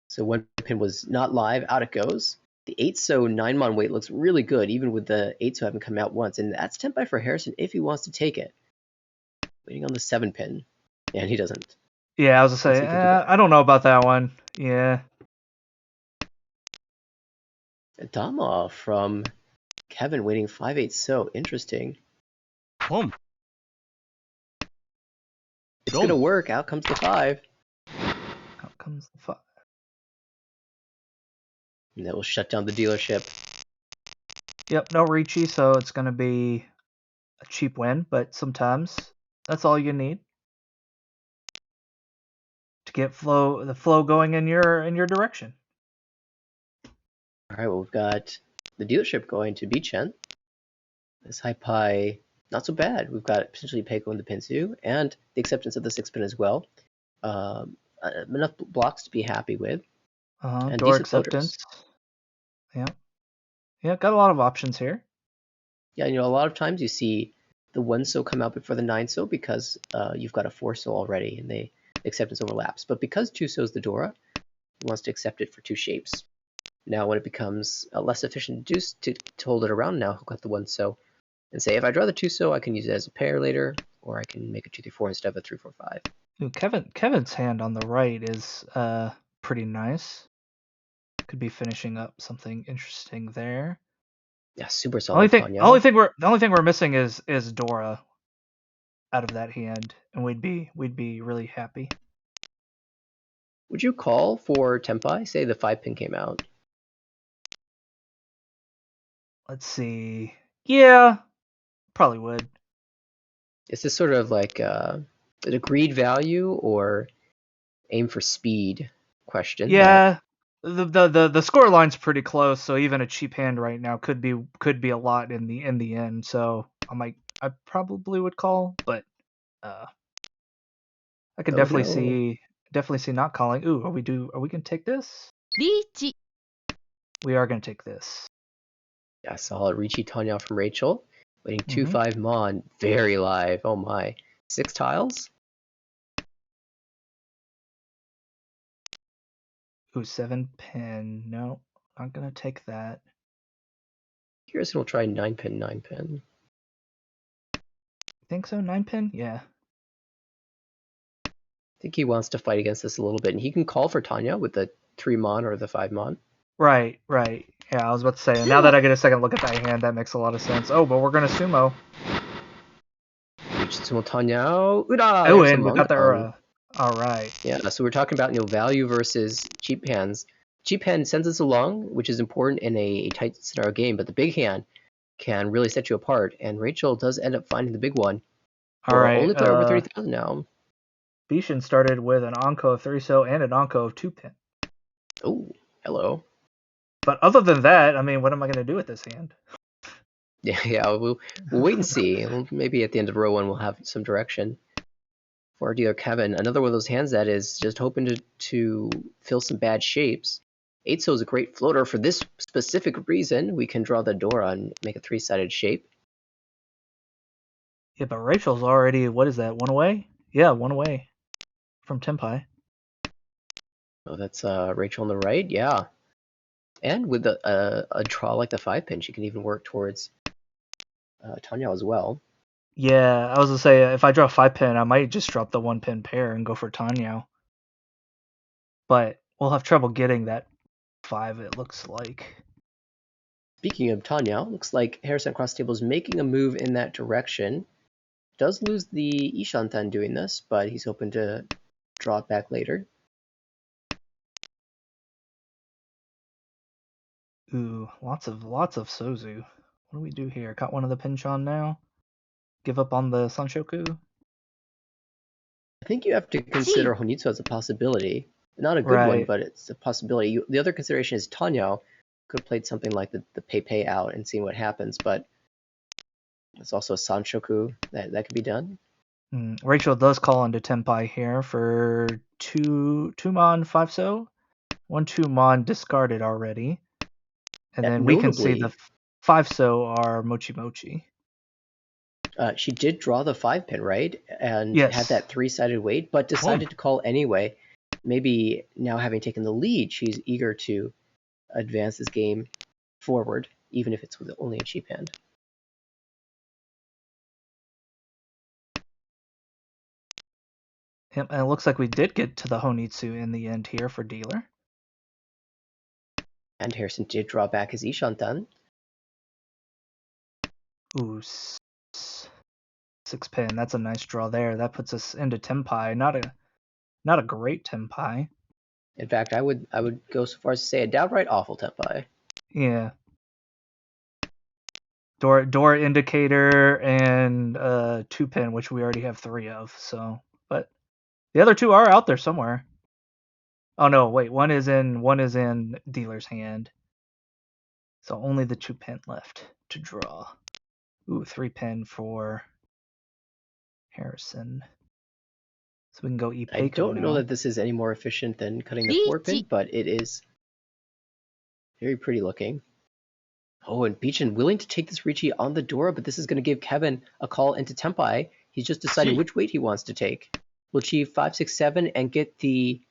So one pin was not live, out it goes. The 8-so 9-mon weight looks really good, even with the 8-so having come out once, and that's Tempai for Harrison if he wants to take it. Waiting on the 7-pin, and he doesn't. Yeah, I was going to say, I don't know about that one. Yeah. Dama from Kevin waiting 5-8-so, interesting. Boom. It's going to work, out comes the 5. Out comes the 5. And that will shut down the dealership. Yep, no Ricci, so it's going to be a cheap win, but sometimes that's all you need to get the flow going in your direction. All right, well, we've got the dealership going to Beachend. This high pie, not so bad. We've got potentially Peiko and the Pinsu, and the acceptance of the 6-pin as well. Enough blocks to be happy with. And Door decent acceptance. floaters. Yeah, got a lot of options here. Yeah, a lot of times you see the 1-so come out before the 9-so because you've got a 4-so already, and the acceptance overlaps. But because 2-so is the Dora, he wants to accept it for 2 shapes. Now, when it becomes less efficient to hold it around, now he'll got the 1-so and say, if I draw the 2-so, I can use it as a pair later, or I can make a 2-3-4 instead of a 3-4-5. Ooh, Kevin's hand on the right is pretty nice. Could be finishing up something interesting there. Yeah, super solid. The only thing we're missing is Dora out of that hand, and we'd be really happy. Would you call for Tenpai? Say the 5-pin came out. Let's see. Yeah, probably would. Is this sort of like an agreed value or aim for speed question? Yeah, the score line's pretty close, so even a cheap hand right now could be a lot in the end. So I probably would call, but I can definitely see not calling. Ooh, are we gonna take this? Ricci. We are gonna take this. Yeah, solid. Ricci Tanya from Rachel. Waiting 2-5 Mon. Very live. Oh my. 6 tiles? Ooh, 7-pin. No, not gonna take that. Here's we'll try 9-pin, 9-pin. Think so? 9-pin? Yeah. I think he wants to fight against this a little bit, and he can call for Tanya with the 3 Mon or the 5 Mon. Right. Yeah, I was about to say, now that I get a second look at that hand, that makes a lot of sense. Oh, but we're gonna sumo. Sumo Tanya. Ura! Oh, and we got the Ura. All right. Yeah, so we're talking about value versus cheap hands. Cheap hand sends us along, which is important in a tight scenario game, but the big hand can really set you apart. And Rachel does end up finding the big one. All right. Only play over 30,000 now. Bishan started with an Onko of 3-so and an Onko of 2-pin. Oh, hello. But other than that, I mean, what am I going to do with this hand? Yeah, we'll wait and see. Maybe at the end of row 1 we'll have some direction. For our dealer Kevin, another one of those hands that is just hoping to fill some bad shapes. 8-so is a great floater for this specific reason. We can draw the Dora and make a 3-sided shape. Yeah, but Rachel's already, what is that, 1 away? Yeah, 1 away from Tenpai. Oh, that's Rachel on the right, yeah. And with a draw like the 5-pin, she can even work towards Tanya as well. Yeah, I was going to say, if I draw 5-pin, I might just drop the 1-pin pair and go for Tanya. But we'll have trouble getting that 5, it looks like. Speaking of Tanya, looks like Harrison Cross Table is making a move in that direction. Does lose the Ishantan doing this, but he's hoping to draw it back later. Ooh, lots of Sozu. What do we do here? Got one of the Pinchon now? Give up on the Sanshoku? I think you have to consider Honitsu as a possibility. Not a good one, but it's a possibility. The other consideration is Tanya could have played something like the Pei out and seen what happens, but it's also a Sanshoku that could be done. Rachel does call into Tenpai here for 2 Mon 5-so. 1 2 Mon discarded already. And then we can see the 5-so are Mochi Mochi. She did draw the 5-pin, right? And yes. had that 3-sided weight, but decided to call anyway. Maybe now having taken the lead, she's eager to advance this game forward, even if it's with only a cheap hand. Yep, and it looks like we did get to the Honitsu in the end here for dealer. And Harrison did draw back his Ishantan. Ooh, 6-pin. That's a nice draw there. That puts us into Tenpai. Not a great Tenpai. In fact, I would go so far as to say a downright awful tenpai. Yeah. Door indicator and 2-pin, which we already have 3 of. So, but the other 2 are out there somewhere. Oh no, wait, one is in dealer's hand. So only the 2-pin left to draw. Ooh, 3-pin for Harrison. So we can go I Ipeco don't know now. that this is any more efficient than cutting the 4-pin, but it is very pretty looking. Oh, and Beechin willing to take this Ricci on the Dora, but this is going to give Kevin a call into Tenpai. He's just deciding which weight he wants to take. Will achieve 5, 6, 7 and get the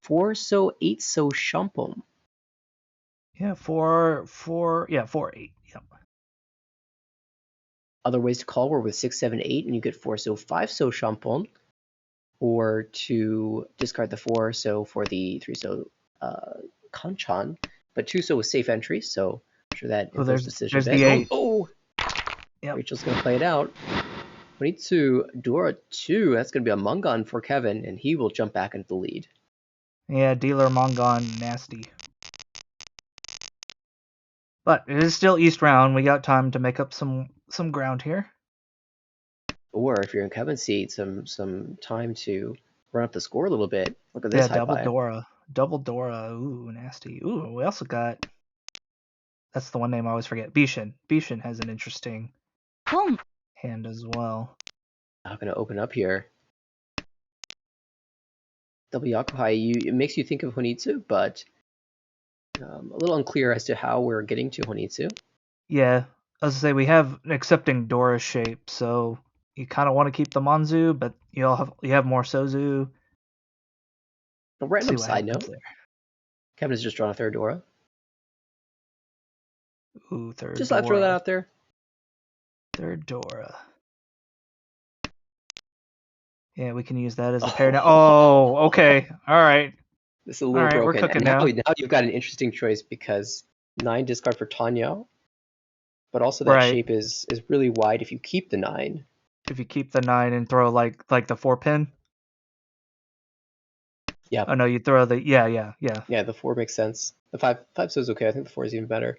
4 so 8 so Shampoo. Yeah, 4, 8. Yep. Other ways to call were with 6, 7, 8, and you get 4 so 5 so Shampoo, or to discard the 4 so for the 3 so Kanchan, but 2 so with safe entry, so I'm sure that influenced the decision. There's the 8. Oh! Yep. Rachel's going to play it out. Honitsu Dora 2, that's going to be a Mungon for Kevin, and he will jump back into the lead. Yeah, dealer Mongon nasty. But it is still East round. We got time to make up some ground here. Or if you're in Kevin's seat, some time to run up the score a little bit. Look at this high double five. Dora. Double Dora. Ooh, nasty. Ooh, we also got... That's the one name I always forget. Beechin. Beechin has an interesting hand as well. I'm going to open up here. Double Yakuhai, it makes you think of Honitsu, but a little unclear as to how we're getting to Honitsu. Yeah, as I say, we have an accepting Dora shape, so you kind of want to keep the Monzu, but you have more Sozu. A random side note, Kevin has just drawn a third Dora. Ooh, third just Dora. Just throw that out there. Third Dora. Yeah, we can use that as a pair now. Oh, okay. All right. This is a little broken. We're cooking and now you've got an interesting choice because 9 discard for Tanya, but also that shape is really wide if you keep the 9. If you keep the 9 and throw like the 4-pin? Yeah. Oh no, you throw the yeah. Yeah, the 4 makes sense. The 5 so is okay. I think the 4 is even better.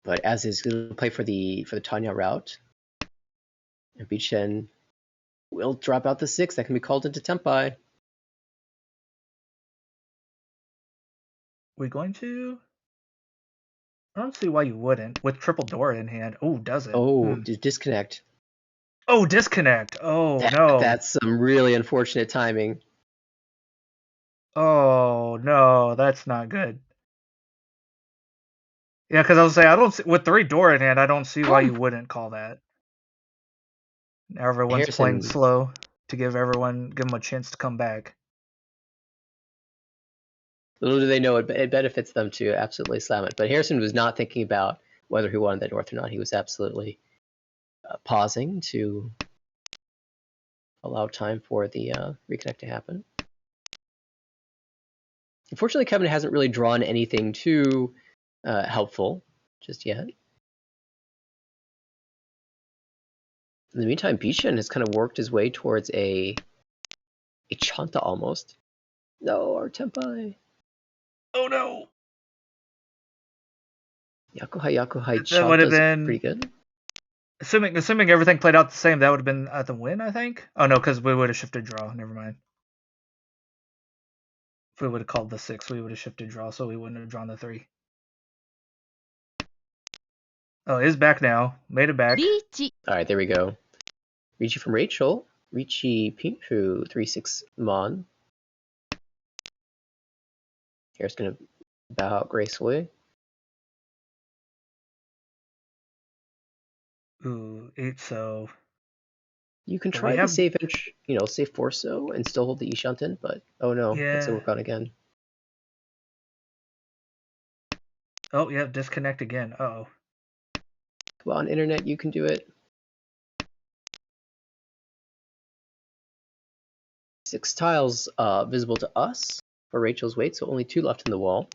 But as is going to play for the Tanya route, and Beechin will drop out the 6 that can be called into Tenpai. We going to? I don't see why you wouldn't with triple Dora in hand. Oh, does it? Oh, disconnect. Oh, disconnect. Oh, no. That's some really unfortunate timing. Oh, no, that's not good. Yeah, because I was saying, I don't see, with 3 Dora in hand, I don't see why you wouldn't call that. Everyone's playing slow to give them a chance to come back. Little do they know it benefits them to absolutely slam it. But Harrison was not thinking about whether he wanted that north or not. He was absolutely pausing to allow time for the reconnect to happen. Unfortunately, Kevin hasn't really drawn anything too helpful just yet. In the meantime, Beechin has kind of worked his way towards a Chanta almost. No, our Tenpai. Oh no! Yakuhai That would have Chanta's been pretty good. Assuming everything played out the same, that would have been at the win, I think. Oh no, because we would have shifted draw. Never mind. If we would have called the 6, we would have shifted draw, so we wouldn't have drawn the 3. Oh, it is back now. Made it back. All right, there we go. Ricci from Rachel. Ricci Pinfu 3-6 Mon. Here's gonna bow out gracefully. Ooh, 8 so. You can try to save save 4 so and still hold the Ishanten, but oh no, it's a work on again. Oh yeah, disconnect again. Uh-oh. Come on, internet, you can do it. 6 tiles visible to us for Rachel's weight, so only 2 left in the wall.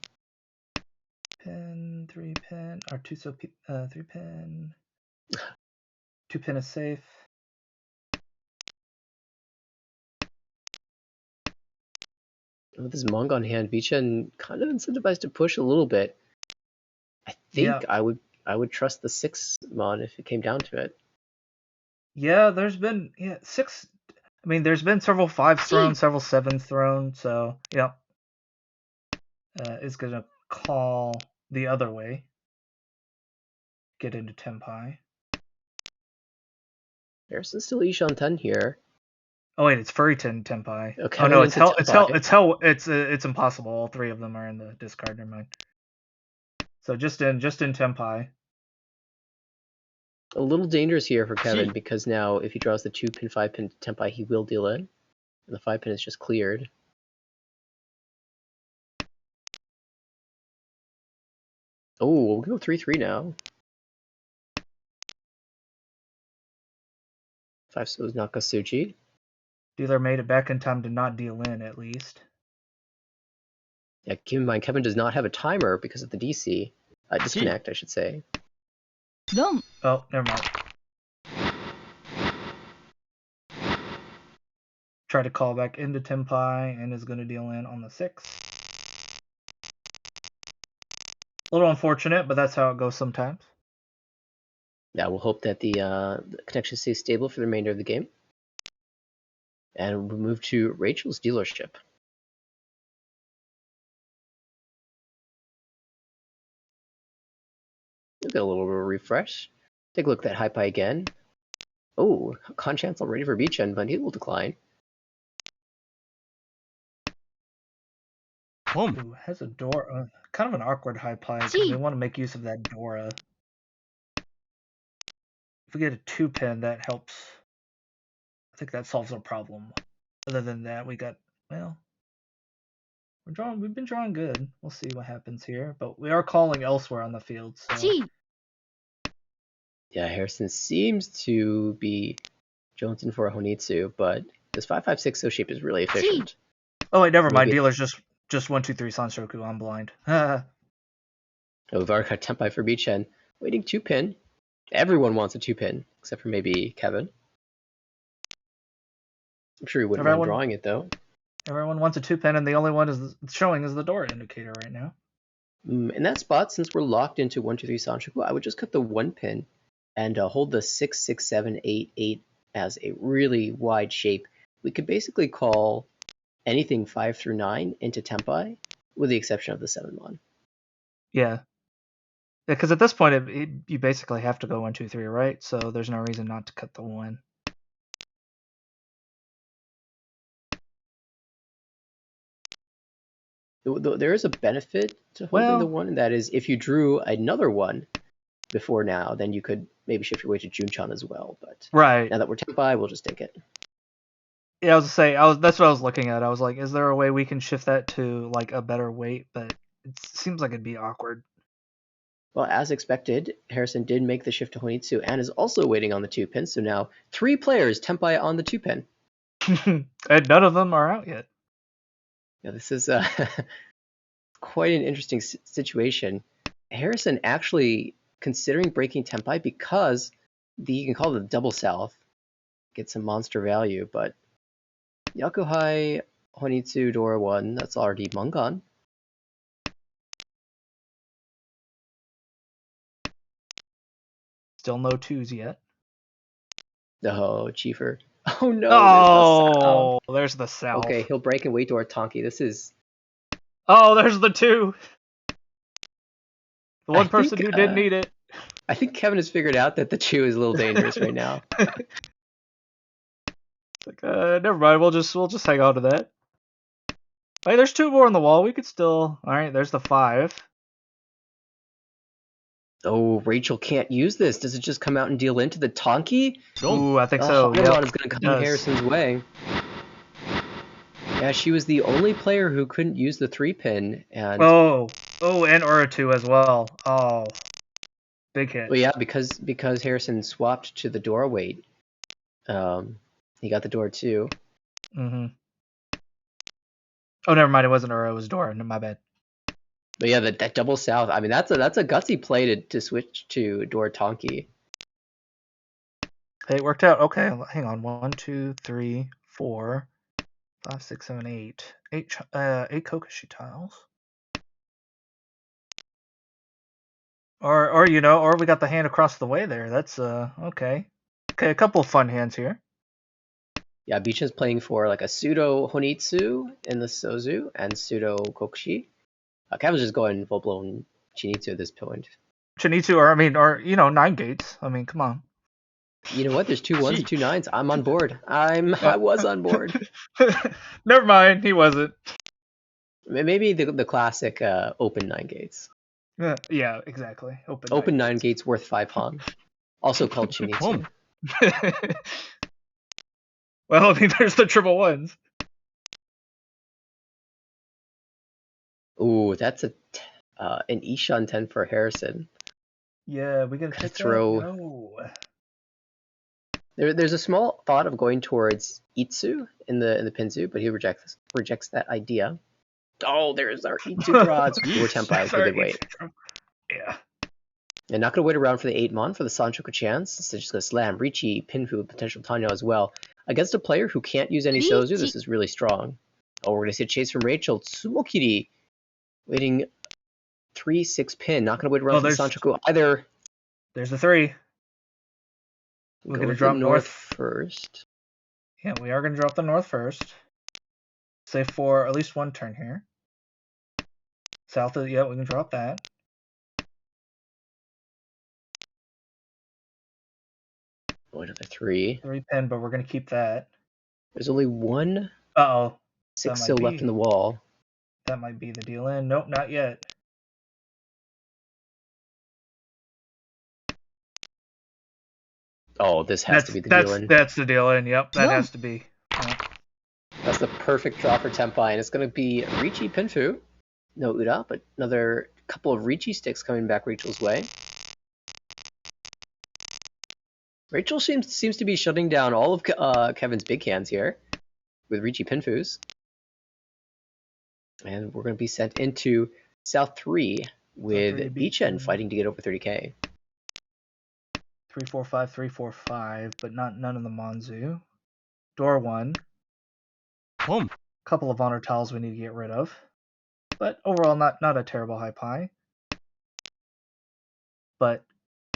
Pin, 3-pin, or 2 so 3-pin. 2-pin is safe. With his Monk on hand, Vichen kind of incentivized to push a little bit. I think I would trust the 6 Mon if it came down to it. Yeah, there's been 6. I mean, there's been several 5s thrown, several 7s thrown. So yeah, it's gonna call the other way. Get into Tenpai. Harrison's still Ish on 10 here. Oh wait, it's Furryton Tenpai. Okay, Oh no, it's hell. It's impossible. All 3 of them are in the discard. Never mind. So just in Tenpai. A little dangerous here for Kevin because now if he draws the 2-pin, 5-pin Tenpai, he will deal in. And the 5-pin is just cleared. Oh, we'll go 3-3 now. 5 so Nakasuchi. Dealer made it back in time to not deal in, at least. Yeah, keep in mind, Kevin does not have a timer because of the DC. Disconnect, I should say. Oh, never mind. Try to call back into Tenpai and is going to deal in on the 6. A little unfortunate, but that's how it goes sometimes. Yeah, we'll hope that the connection stays stable for the remainder of the game. And we'll move to Rachel's dealership. We'll get a little bit of a refresh. Take a look at that high pie again. Oh, con chance already for Beechen, but he will decline. Ooh, has a door. Kind of an awkward high pie because we want to make use of that Dora. If we get a 2-pin, that helps. I think that solves our problem. Other than that, we've been drawing good. We'll see what happens here, but we are calling elsewhere on the field. So. Yeah, Harrison seems to be jonesing for a Honitsu, but this 5-5-6 so shape is really efficient. Oh wait, never mind. Dealer's just 1, 2, 3 Sanshoku. I'm blind. Oh, we've already got Tenpai for Beechen. Waiting 2-pin. Everyone wants a 2-pin, except for maybe Kevin. I'm sure he wouldn't mind drawing it, though. Everyone wants a 2-pin, and the only one is showing is the Dora indicator right now. In that spot, since we're locked into 1, 2, 3 Sanshoku, I would just cut the 1-pin and hold the 6, 6, 7, 8, 8 as a really wide shape. We could basically call anything 5 through 9 into Tenpai, with the exception of the 7-mon. Yeah. Because at this point, you basically have to go 1, 2, 3, right? So there's no reason not to cut the 1. There is a benefit to holding the 1, and that is if you drew another 1 before now, then you could maybe shift your way to Junchan as well. But right now that we're Tenpai, we'll just take it. Yeah, I was to say, that's what I was looking at. I was like, is there a way we can shift that to like a better weight? But it seems like it'd be awkward. Well, as expected, Harrison did make the shift to Honitsu and is also waiting on the 2-pin. So now 3 players Tenpai on the 2-pin. And none of them are out yet. Yeah, this is quite an interesting situation. Harrison actually considering breaking Tenpai because you can call it the double south, get some monster value, but Yakuhai, Honitsu, Dora 1, that's already Mungan. Still no 2s yet. Oh, Chiefer. Oh no, there's the south. Okay, he'll break and wait Dora Tonki. This is... Oh, there's the 2! The one person who did need it. I think Kevin has figured out that the 2 is a little dangerous right now. Like, never mind. We'll just hang on to that. Hey, there's 2 more on the wall. We could still. All right, there's the 5. Oh, Rachel can't use this. Does it just come out and deal into the Tonki? Ooh, I think so. Yep, is going to come Harrison's way. Yeah, she was the only player who couldn't use the 3-pin. And and Ura2 as well. Oh, big hit. Well, yeah, because Harrison swapped to the Dora weight. He got the Dora too. Mm-hmm. Oh, never mind. It wasn't Ura. It was Dora. No, my bad. But yeah, that double south. I mean, that's a gutsy play to switch to Dora Tonki. Hey, it worked out. Okay, hang on. 1, 2, 3, 4. 5, 6, 7, 8. 8 Kokoshi tiles. Or we got the hand across the way there. That's okay. Okay, a couple of fun hands here. Yeah, Beechin's playing for like a pseudo Honitsu in the Sozu and pseudo Kokushi. Kevin's just going full blown Chinitsu at this point. Chinitsu, or 9 gates. I mean, come on. You know what? There's 2 1s and 2 9s. I'm on board. I was on board. Never mind, he wasn't. Maybe the classic open 9 gates. Yeah, exactly. Open 9 gates worth 5 Han. Also called Chinitsu. Well, I mean, there's the triple ones. Ooh, that's an Ishan 10 for Harrison. Yeah, we gotta check throw. that? No. There's a small thought of going towards Itsu in the Pinzu, but he rejects that idea. Oh, there's our Itsu draws. We're Tempai is a good wait. Yeah. And not going to wait around for the 8-mon for the Sanchoku chance. Instead, just going to slam Richi, Pinfu, with potential Tanyo as well. Against a player who can't use any Sozu, this is really strong. Oh, we're going to see a chase from Rachel. Tsumokiri waiting 3-6 pin. Not going to wait around for the Sanchoku either. There's the 3. We're going to drop north first. Yeah, we are going to drop the north first. Say for at least one turn here. South of, yeah, we can drop that. Oh, another 3. 3 pin, but we're going to keep that. There's only one. 6 still left in the wall. That might be the deal in. Nope, not yet. Oh, this has to be the deal in. That's the deal in, yep. That has to be. Yep. That's the perfect draw for Tempai, and it's going to be Richi Pinfu. No Uda, but another couple of Richi sticks coming back Rachel's way. Rachel seems to be shutting down all of Kevin's big hands here with Richi Pinfus. And we're going to be sent into South 3 with Beechen fighting to get over 30k. 3-4-5, 3-4-5, but none of the Monzu. Door 1. Couple of honor tiles we need to get rid of. But overall, not a terrible high pie. But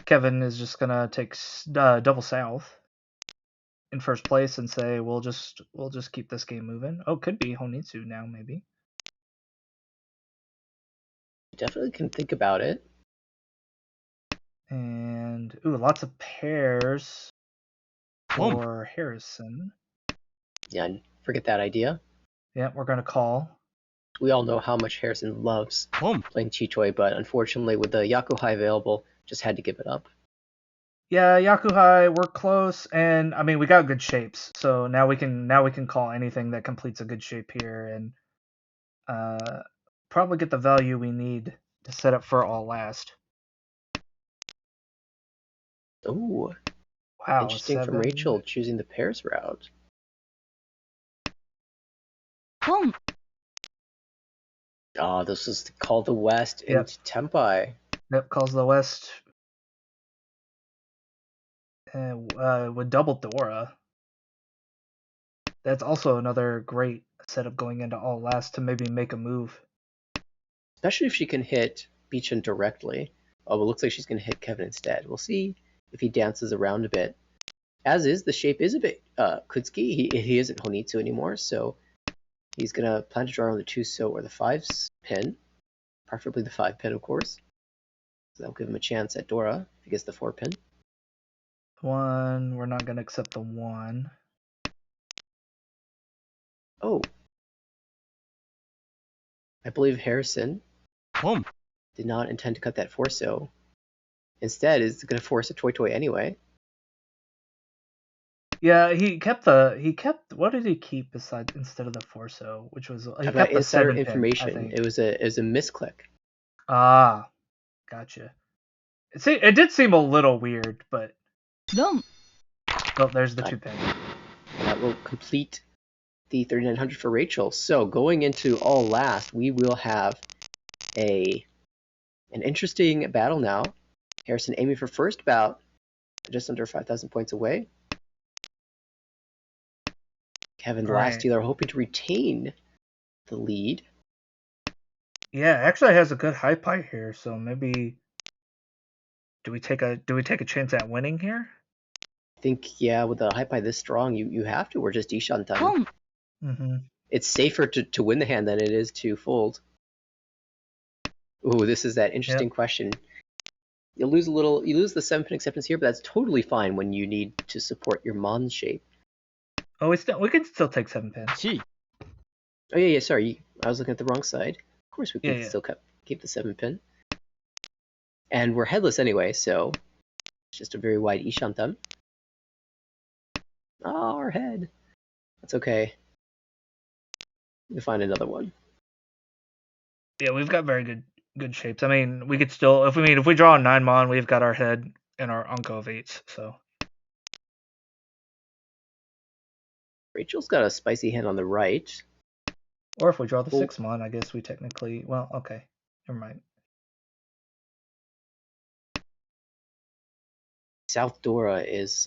Kevin is just gonna take double south in first place and say we'll just keep this game moving. Oh, could be Honitsu now maybe. Definitely can think about it. And lots of pairs for Harrison. Yeah, forget that idea. Yeah, we're gonna call. We all know how much Harrison loves playing Chichoi, but unfortunately with the Yakuhai available, just had to give it up. Yeah, Yakuhai, we're close, and I mean we got good shapes, so now we can call anything that completes a good shape here, and probably get the value we need to set up for all last. Ooh, wow! Interesting from Rachel choosing the pairs route. Oh, this is called the West into Tempai. Yep, calls the West. With double Dora. That's also another great setup going into all last to maybe make a move. Especially if she can hit Beechin directly. Oh, but it looks like she's going to hit Kevin instead. We'll see if he dances around a bit. As is, the shape is a bit Kutsuki. He isn't Honitsu anymore, so he's going to plan to draw on the 2-so or the 5 pin. Preferably the 5 pin, of course. So that'll give him a chance at Dora if he gets the 4 pin. 1, we're not going to accept the 1. Oh. I believe Harrison did not intend to cut that 4-so. Instead, is going to force a Toy anyway. Yeah, he kept what did he keep instead of the 4-so, which was he kept the insider 7 information. Pin, I think. It was a misclick. Ah, gotcha. It did seem a little weird, but oh, there's the 2 pin. That will complete the 3900 for Rachel. So going into all last, we will have an interesting battle now. Harrison aiming for first bout, just under 5,000 points away. Kevin, the All last right. dealer, hoping to retain the lead. Yeah, actually has a good high pie here, so maybe do we take a chance at winning here? I think, yeah, with a high pie this strong, you have to. We're just Ishantan. Pump. Mm-hmm. It's safer to win the hand than it is to fold. Ooh, this is that interesting question. You lose the 7-pin acceptance here, but that's totally fine when you need to support your Mon shape. Oh, we can still take 7-pin. G. Oh yeah, sorry, I was looking at the wrong side. Of course we can Yeah. still keep the 7-pin. And we're headless anyway, so it's just a very wide Ishantan. Oh, our head. That's okay. We'll find another one. Yeah, we've got very good shapes. I mean, we could still if we draw a 9 mon, we've got our head and our Unco of 8s, so. Rachel's got a spicy hand on the right. Or if we draw the Well, 6 mon, I guess we technically okay. Never mind. South Dora is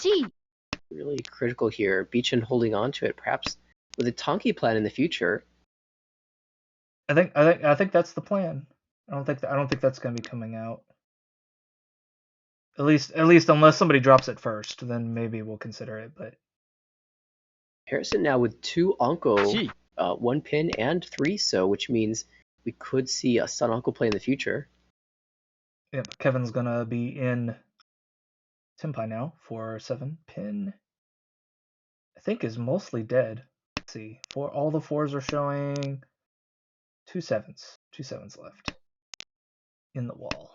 G. really critical here. Beechin holding on to it, perhaps with a Tonki plan in the future. I think that's the plan. I don't think that's going to be coming out. At least unless somebody drops it first, then maybe we'll consider it, but Harrison now with 2 Unco, G. 1 pin and 3 so, which means we could see a Sun Uncle play in the future. yep, Kevin's going to be in Senpai now for 7-pin. I think is mostly dead. Let's see. All the 4s are showing 2 7s. 2 7s left in the wall.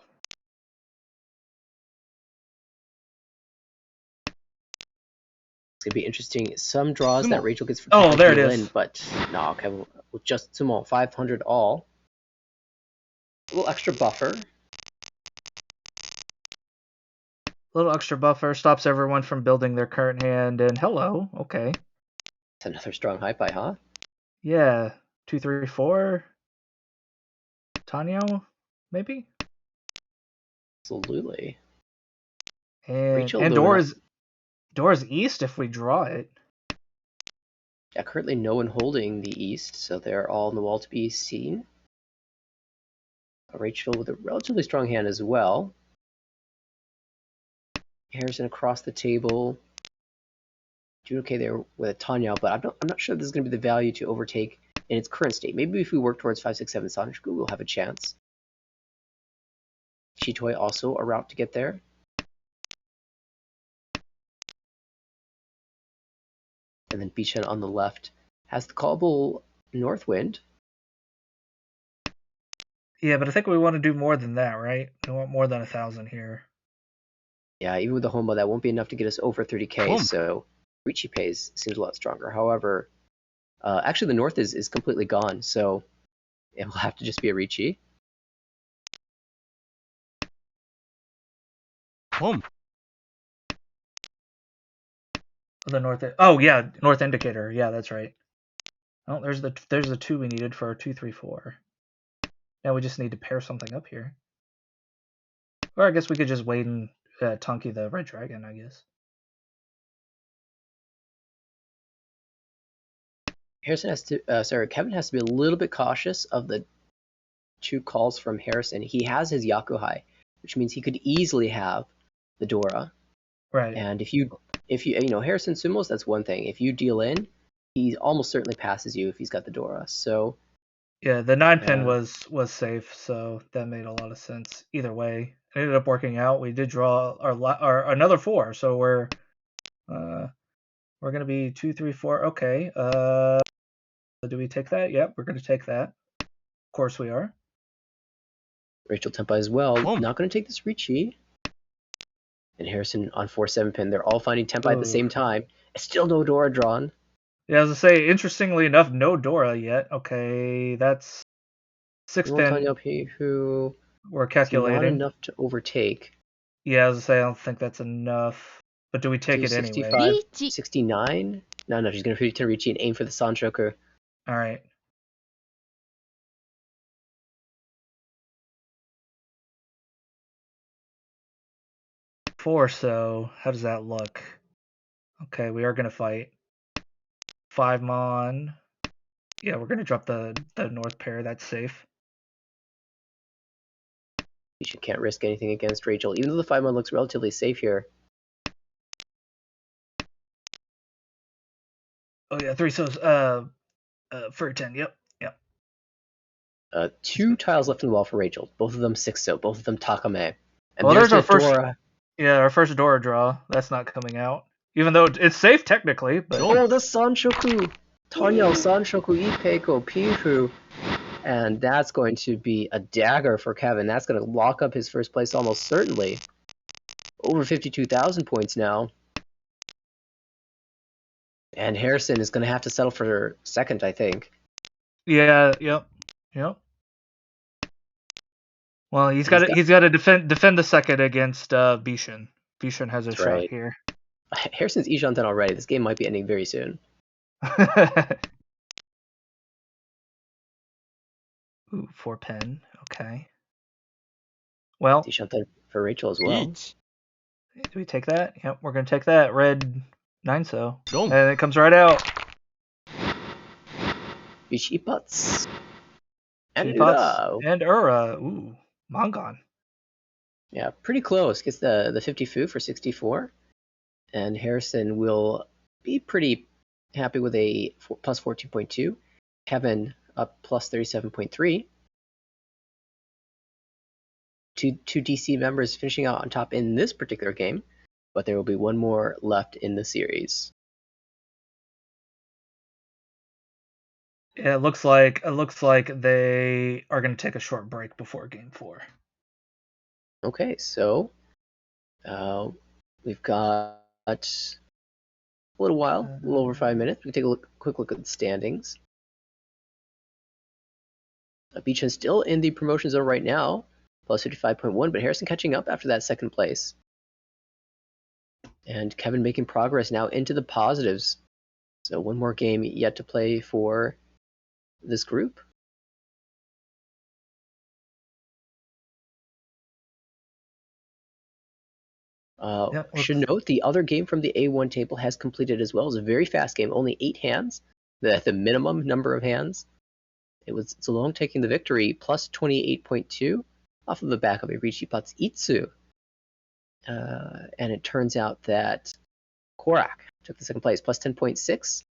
It's gonna be interesting. Some draws that Rachel gets for there it deal is. in, but no, Kevin with just Sumo 500 all. A little extra buffer. A little extra buffer stops everyone from building their current hand, and hello, okay. It's another strong high pie, huh? Yeah, 2 3 4. Tanyo, maybe. Absolutely. And Rachel though, Dora's east if we draw it. yeah, currently no one holding the east, so they're all on the wall to be seen. Rachel with a relatively strong hand as well. Harrison across the table. Doing okay there with a Tanya, but I'm not sure this is going to be the value to overtake in its current state. Maybe if we work towards 567 Sanjiku, we'll have a chance. Chitoi also a route to get there. And then Bishan on the left has the callable Northwind. Yeah, but I think we want to do more than that, right? We want more than 1,000 here. Yeah, even with the Homba, that won't be enough to get us over 30k, Pump. so Ricci pays seems a lot stronger. However, actually the North is completely gone, so it will have to just be a Ricci. Pump. The north. Oh yeah, north indicator. Yeah, that's right. Oh, there's the 2 we needed for our 2 3 4. Now we just need to pair something up here. Or I guess we could just wait and Tonki the red dragon, I guess. Kevin has to be a little bit cautious of the 2 calls from Harrison. He has his Yakuhai, which means he could easily have the Dora. Right. And if you Harrison Sumos, that's one thing. If you deal in, he almost certainly passes you if he's got the Dora. So yeah, the 9-pin was safe, so that made a lot of sense. Either way, it ended up working out. We did draw our another 4, so we're gonna be 2 3 4. Okay. Do we take that? Yep, we're gonna take that. Of course we are. Rachel Tempa as well. Boom. Not going to take this Ricci. And Harrison on 4-7-pin. They're all finding Tempa at the same time. Still no Dora drawn. Yeah, as I say, interestingly enough, no Dora yet. Okay, that's 6-pin. Who We're calculating. not enough to overtake. Yeah, as I say, I don't think that's enough. But do we take it anyway? 69? No, she's going to return Ricci and aim for the Sanchoku. All right. Four, so how does that look? Okay, we are going to fight. 5 mon. Yeah, we're gonna drop the north pair. That's safe. You can't risk anything against Rachel, even though the 5 mon looks relatively safe here. Oh yeah, 3 so's for a 10. Yep. 2 tiles left in the wall for Rachel. Both of them 6-so, both of them Takame. And Well, there's our the Dora. Yeah, our first Dora draw. That's not coming out. Even though it's safe technically, but... Oh, the Sanshoku! Tonyo Sanshoku Ipeko Pihu. And that's going to be a dagger for Kevin. That's going to lock up his first place almost certainly. Over 52,000 points now. And Harrison is going to have to settle for second, I think. Yeah, yep. Well, he's got to defend the second against Bishan. Bishan has a shot here. Harrison's Ishan done already. This game might be ending very soon. Ooh, 4 pen. Okay. Well, Ishan for Rachel as well. Do we take that? Yep, we're gonna take that. Red 9-so. And it comes right out. Bishipats. And Ura. Ooh, Mongon. Yeah, pretty close. Gets the 50 Fu for 64. And Harrison will be pretty happy with a plus 14.2. Kevin up plus 37.3. Two DC members finishing out on top in this particular game, but there will be one more left in the series. Yeah, it looks like they are going to take a short break before Game 4. Okay, so we've got a little while, a little over 5 minutes. We can take a quick look at the standings. Beach is still in the promotion zone right now, plus 55.1, but Harrison catching up after that second place. And Kevin making progress now into the positives. So one more game yet to play for this group. Should note the other game from the A1 table has completed as well. It's a very fast game, only 8 hands, the minimum number of hands. It was Zolong taking the victory, plus 28.2, off of the back of a Richipat's Itsu. And it turns out that Korak took the second place, plus 10.6.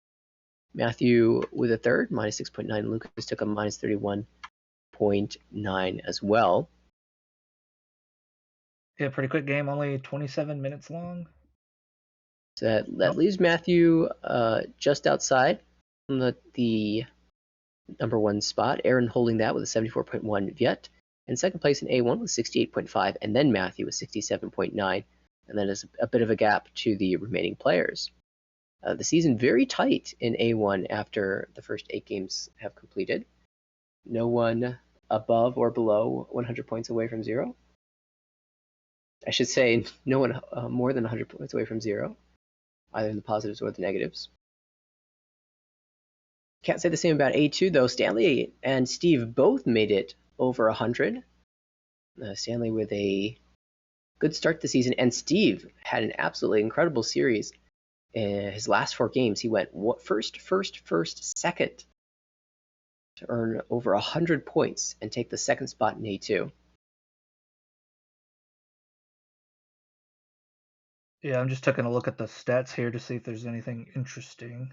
Matthew with a third, minus 6.9. Lucas took a minus 31.9 as well. Yeah, pretty quick game, only 27 minutes long. So that leaves Matthew just outside from the number 1 spot. Aaron holding that with a 74.1 Viet. And second place in A1 with 68.5, and then Matthew with 67.9. And then there's a bit of a gap to the remaining players. The season very tight in A1 after the first 8 games have completed. No one above or below 100 points away from 0. I should say no one more than 100 points away from 0, either in the positives or the negatives. Can't say the same about A2, though. Stanley and Steve both made it over 100. Stanley with a good start to the season, and Steve had an absolutely incredible series. In his last 4 games, he went first, second to earn over 100 points and take the second spot in A2. Yeah, I'm just taking a look at the stats here to see if there's anything interesting.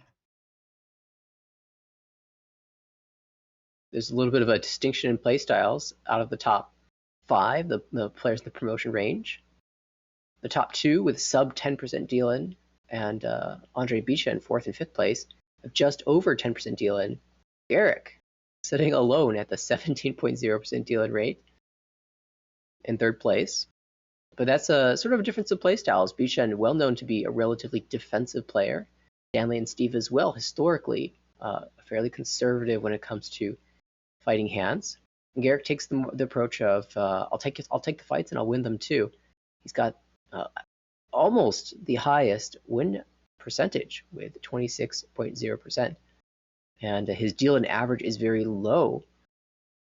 There's a little bit of a distinction in playstyles out of the top 5, the players in the promotion range. The top 2 with sub 10% deal-in, and Andre Bisha in 4th and 5th place, have just over 10% deal-in. Eric sitting alone at the 17.0% deal-in rate in 3rd place. But that's a sort of a difference of playstyles. Bishan, well known to be a relatively defensive player. Stanley and Steve as well, historically fairly conservative when it comes to fighting hands. And Garrick takes the approach of I'll take the fights and I'll win them too. He's got almost the highest win percentage with 26.0%, and his deal-in average is very low.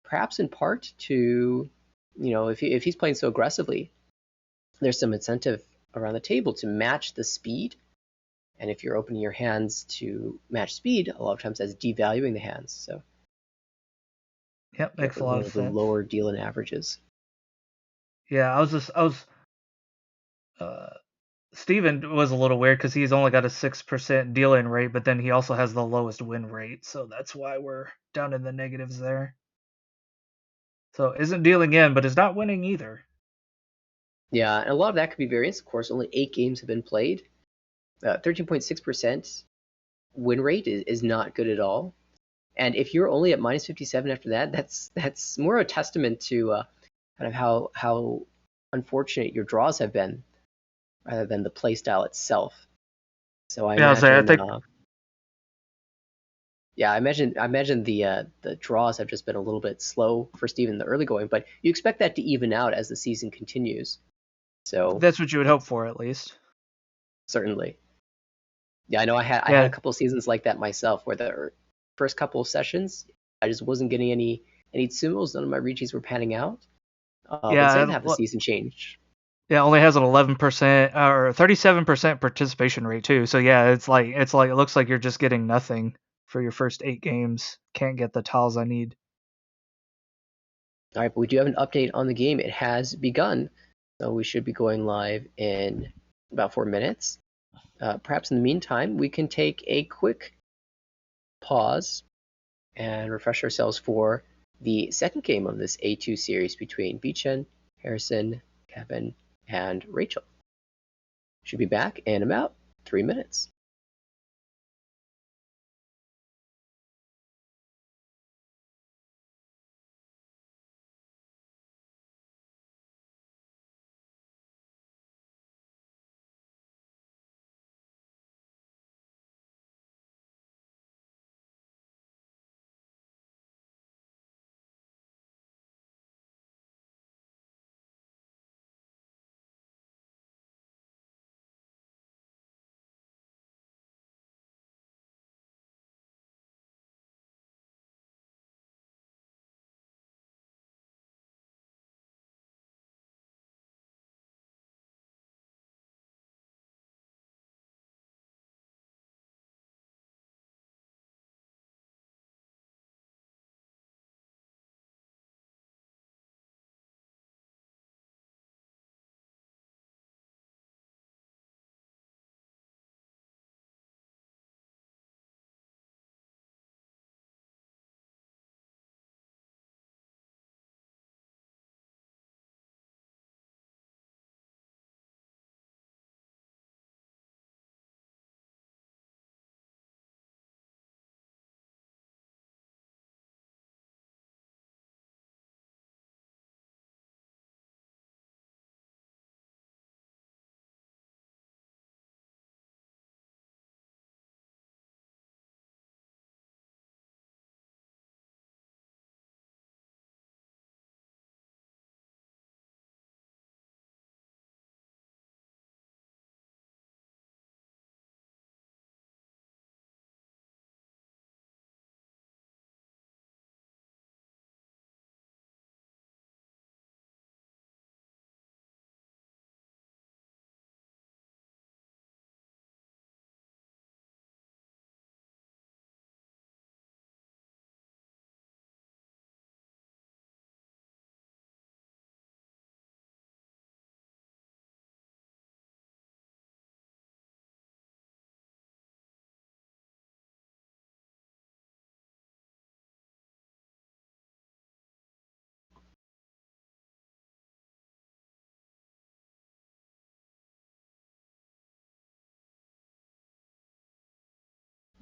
Perhaps in part to if he's playing so aggressively, there's some incentive around the table to match the speed And if you're opening your hands to match speed, a lot of times that's devaluing the hands. So Yep, makes a lot of the sense. lower deal-in averages. Yeah, Steven was a little weird because he's only got a 6% deal-in rate, but then he also has the lowest win rate, so that's why we're down in the negatives there. So isn't dealing in, but is not winning either. Yeah, and a lot of that could be variance. Of course, only 8 games have been played. 13.6% win rate is not good at all. And if you're only at minus 57 after that, that's more a testament to kind of how unfortunate your draws have been, rather than the play style itself. So I imagine, I imagine the draws have just been a little bit slow for Steven in the early going, but you expect that to even out as the season continues. So that's what you would hope for, at least. Certainly. Yeah, I know I had a couple of seasons like that myself, where the first couple of sessions I just wasn't getting any tsumos. None of my Richis were panning out. But second half of the season changed. Yeah, it only has an 11% or 37% participation rate too. So yeah, it's like it looks like you're just getting nothing for your first 8 games. Can't get the tiles I need. All right, but we do have an update on the game. It has begun, so we should be going live in about 4 minutes. Perhaps in the meantime, we can take a quick pause and refresh ourselves for the second game of this A2 series between Bichen, Harrison, Kevin, and Rachel. Should be back in about 3 minutes.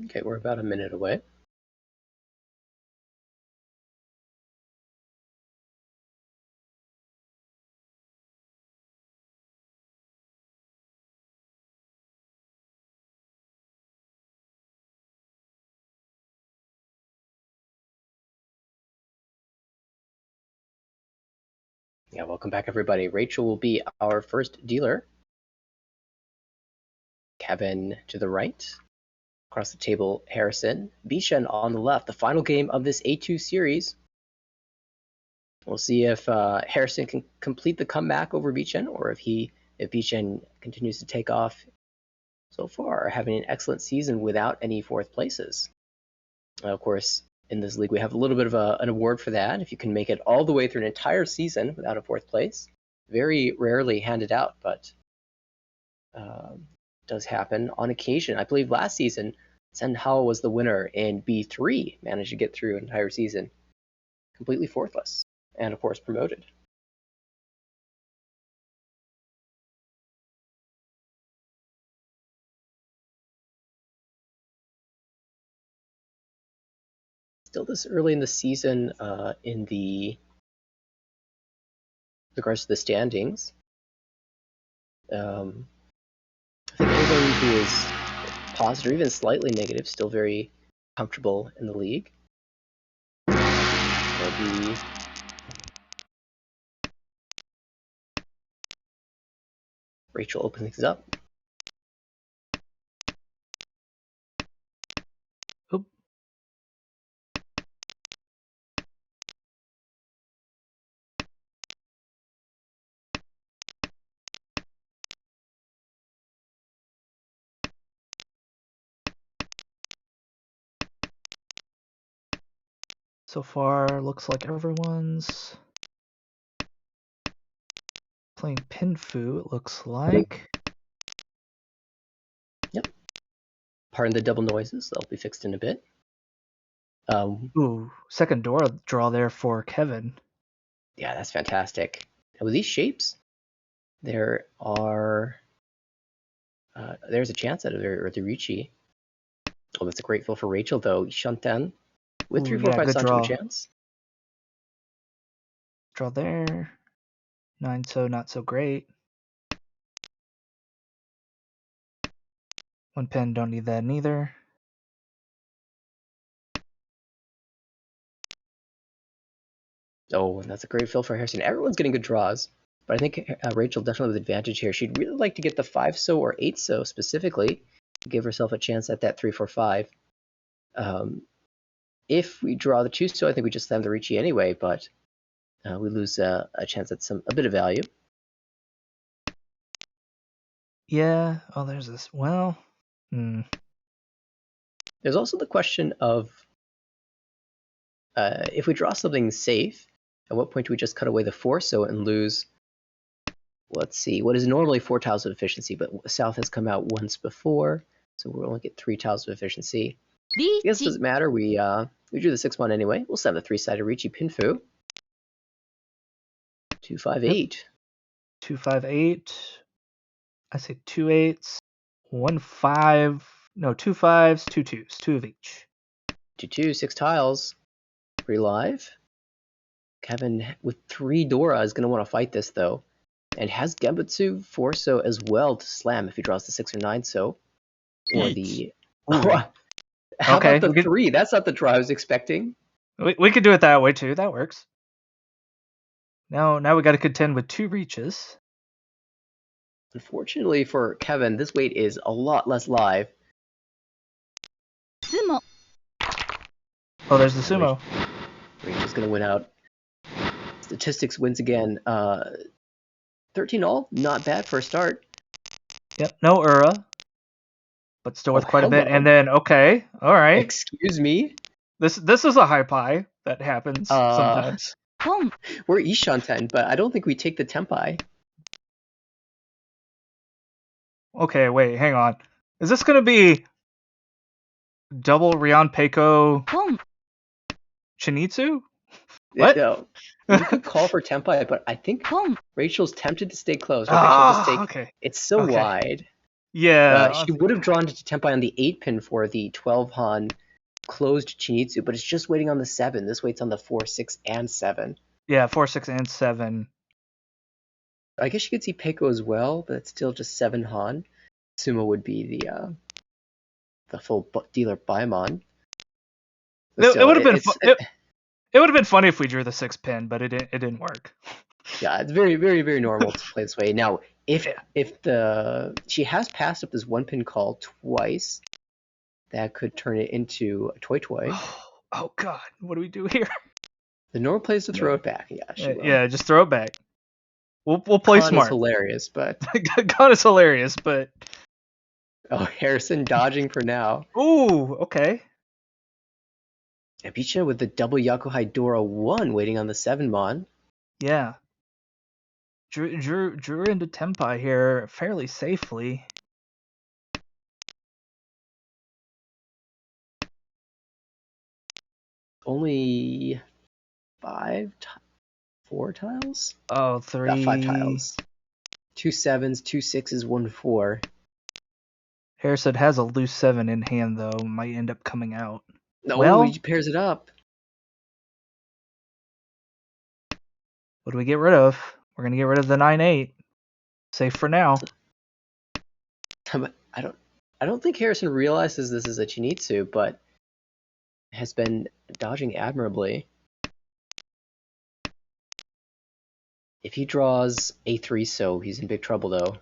Okay, we're about a minute away. Yeah, welcome back, everybody. Rachel will be our first dealer. Kevin to the right. Across the table, Harrison. Bishan on the left. The final game of this A2 series. We'll see if Harrison can complete the comeback over Bishan, or if Bishan continues to take off so far, having an excellent season without any fourth places. Of course, in this league, we have a little bit of an award for that. If you can make it all the way through an entire season without a fourth place, very rarely handed out, but does happen on occasion. I believe last season, Sen Hao was the winner in B3, managed to get through an entire season completely fourthless, and of course promoted. Still this early in the season, in the regards to the standings, I think everybody who is positive, or even slightly negative, still very comfortable in the league. That'll be Rachel opening things up. Oop. So far, looks like everyone's playing Pin Fu, it looks like. Yep. Pardon the double noises, they'll be fixed in a bit. Ooh, second draw there for Kevin. Yeah, that's fantastic. And with these shapes, there are there's a chance out of the Ricci. Oh, that's a great fill for Rachel though. Shanten with 3, 4, 5 good Sancho draw. chance. Draw there. 9 so not so great. 1 pin, don't need that neither. Oh, and that's a great fill for Harrison. Everyone's getting good draws, but I think Rachel definitely with advantage here. She'd really like to get the 5 so or 8 so specifically, to give herself a chance at that 3, 4, 5. If we draw the 2 so, I think we just slam the Ricci anyway, but we lose a chance at a bit of value. Yeah. Oh, there's this. Well. There's also the question of if we draw something safe, at what point do we just cut away the 4 so and lose, let's see, what is normally 4 tiles of efficiency, but South has come out once before, so we'll only get 3 tiles of efficiency. I guess it doesn't matter, we drew the 6-1 anyway. We'll send the 3-sided Ricci Pinfu. 2, 5, 8. 2, 5, 8. I say 2 8s, 1 5. No, 2 5s, 2 2s, 2 of each. 2 2, 6 tiles. 3 live. Kevin with 3 Dora is going to want to fight this though, and has Gembutsu 4 so as well to slam if he draws the 6 or 9 so, or the. How Okay, about the 3? That's not the draw I was expecting. We could do it that way too. That works. Now we got to contend with 2 reaches. Unfortunately for Kevin, this weight is a lot less live. Sumo. Oh, there's the sumo. Rachel's going to win out. Statistics wins again. 13 all, not bad for a start. Yep, no Ura, but still worth quite a bit. Hello. And then, okay, all right. Excuse me? This is a high pie that happens sometimes. We're Ishanten, but I don't think we take the Tempai. Okay, wait, hang on. Is this going to be double Rion Peiko Chinitsu? What? No. You could call for Tempai, but I think Rachel's tempted to stay close. Okay. It's so wide. Yeah. She would have drawn to Tempai on the 8 pin for the 12 Han closed Chinitsu, but it's just waiting on the 7. This waits on the 4, 6, and 7. Yeah, 4, 6, and 7. I guess you could see Peiko as well, but it's still just 7 Han. Sumo would be the full dealer Baimon. It would have been it would have been funny if we drew the 6 pin, but it didn't work. Yeah, it's very, very, very normal to play this way. Now, if she has passed up this 1 pin call twice, that could turn it into a toy. Oh God, what do we do here? The normal play is to throw it back. Yeah, she will. Yeah, just throw it back. We'll play Con smart. is hilarious, but God is hilarious, but Oh, Harrison dodging for now. Ooh, okay. Abicha with the double Yakuhai Dora 1 waiting on the 7 Mon. Yeah. Drew into Tempai here fairly safely. Only 4 tiles? Oh, Got 3. 5 tiles. 2 7s, 2 6s, 1 4. Harrison has a loose 7 in hand, though. Might end up coming out. No, Well, he pairs it up. what do we get rid of? We're going to get rid of the 9-8. Safe for now. I don't think Harrison realizes this is a Chinitsu, but has been dodging admirably. If he draws A3, so he's in big trouble, though.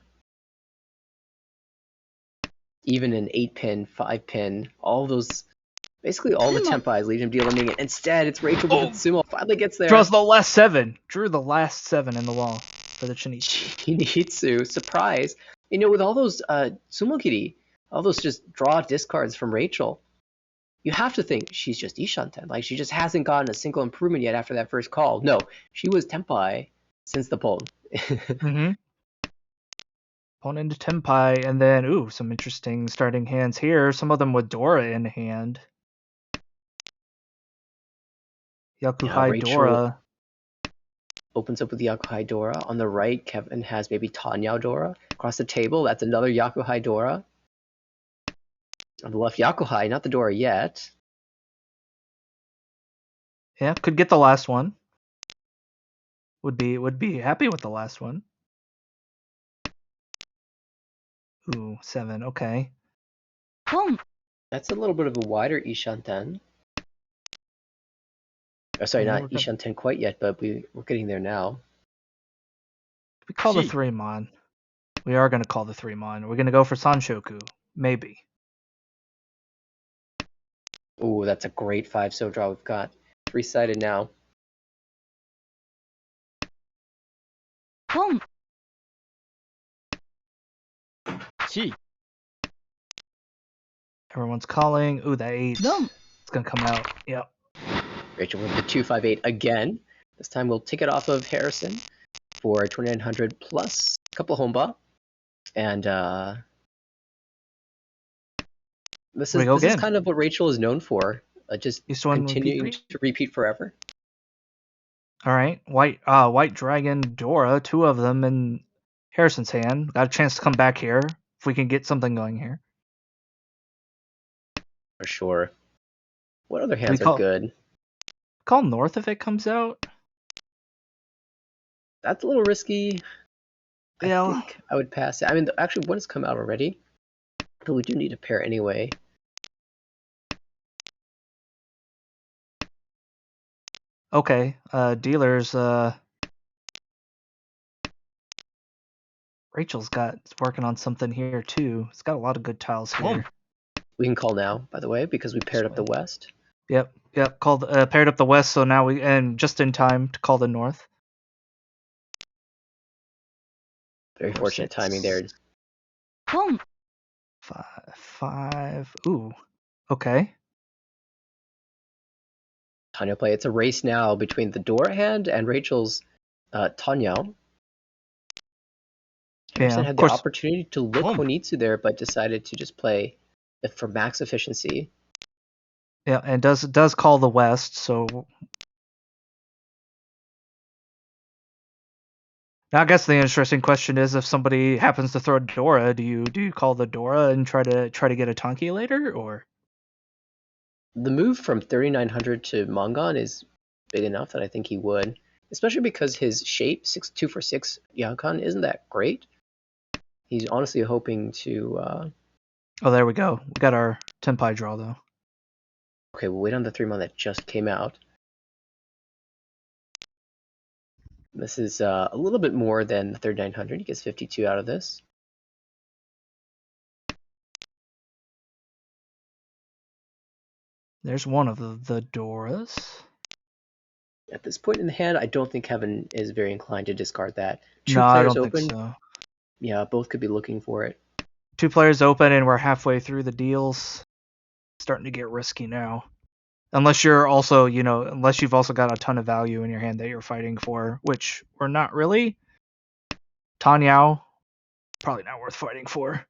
Even an 8-pin, 5-pin, all those, basically all the Tempais lead him to eliminating it. Instead, it's Rachel with Sumo finally gets there. Draws the last 7. Drew the last 7 in the wall for the Chinitsu. Chinitsu, surprise. You know, with all those Sumo Kitty, all those just draw discards from Rachel, you have to think she's just Ishanten. Like, she just hasn't gotten a single improvement yet after that first call. No, she was Tempai since the poll. Mm-hmm. Opponent into Tempai, and then, ooh, some interesting starting hands here. Some of them with Dora in hand. Yakuhai Dora. Opens up with Yakuhai Dora. On the right, Kevin has maybe Tanyao Dora. Across the table, that's another Yakuhai Dora. On the left, Yakuhai, not the Dora yet. Yeah, could get the last one. Would be happy with the last one. Ooh, 7, okay. Boom. That's a little bit of a wider Ishanten. Oh, sorry, Yeah, not Ishanten quite yet, but we're getting there now. We call the 3 Mon. We are going to call the 3 Mon. We're going to go for Sanshoku. Maybe. Ooh, that's a great 5-so draw we've got. 3-sided now. Boom. Everyone's calling. Ooh, that 8. Boom. It's going to come out. Yep. Rachel with the 258 again. This time we'll take it off of Harrison for 2900 plus a couple homba. And this is kind of what Rachel is known for. Just continuing to repeat forever. All right, white dragon Dora, 2 of them in Harrison's hand. Got a chance to come back here if we can get something going here. For sure. What other hands are good? Call North if it comes out. That's a little risky. Yeah. I think I would pass it. I mean, actually, one has come out already, but we do need a pair anyway. Okay, dealers. Rachel's working on something here too. It's got a lot of good tiles here. We can call now, by the way, because we paired up the west. Yep. Called paired up the west, so now and just in time to call the north. Very fortunate timing there. Boom. 5. Ooh. Okay. Tanya play. It's a race now between the Dora hand and Rachel's Tanya. Harrison had the opportunity to look Honitsu there, but decided to just play for max efficiency. Yeah, and does call the west, so now I guess the interesting question is if somebody happens to throw Dora, do you call the Dora and try to get a Tonki later, or? The move from 3900 to Mongon is big enough that I think he would, especially because his shape 2 for 6 Yakan isn't that great. He's honestly hoping to. Oh, there we go. We got our Tenpai draw though. Okay, we'll wait on the 3 Mon that just came out. This is a little bit more than the 3900. He gets 52 out of this. There's one of the Doras. At this point in the hand, I don't think Kevin is very inclined to discard that. No, I don't think so. Yeah, both could be looking for it. 2 players open, and we're halfway through the deals. Starting to get risky now. Unless you're also, unless you've also got a ton of value in your hand that you're fighting for, which we're not really. Tanyao, probably not worth fighting for.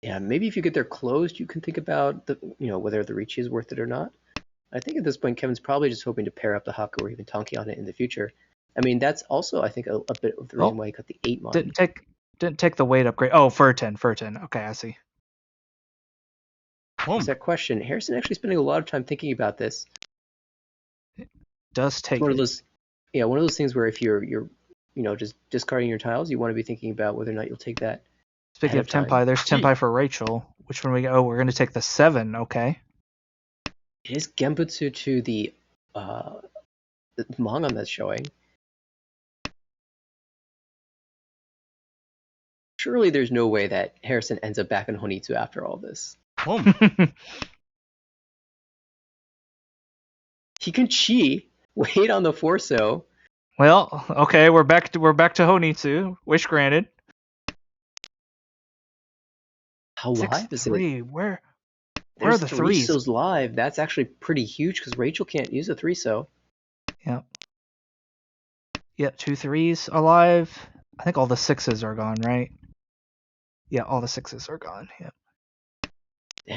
Yeah, maybe if you get there closed, you can think about whether the Ricci is worth it or not. I think at this point, Kevin's probably just hoping to pair up the Haku or even Tonki on it in the future. I mean, that's also, I think, a bit of the reason why he got the 8 money. Didn't take the weight upgrade. Oh, Furton. Okay, I see. There's that question. Harrison actually spending a lot of time thinking about this. Does take one of those, one of those things where if you're just discarding your tiles, you want to be thinking about whether or not you'll take that. Speaking of Tenpai, there's Tenpai for Rachel. Which one we go? Oh, we're going to take the 7. Okay. It is Genbutsu to the manga that's showing. Surely there's no way that Harrison ends up back in Honitsu after all this. He can chi. Wait on the Forso. Well, okay, we're back to Honitsu. Wish granted. How live is it? Where are the 3s? Threesos live. That's actually pretty huge because Rachel can't use a 3-so. Yep. Yep, 2 3s alive. I think all the 6s are gone, right? Yeah, all the 6s are gone. Yep.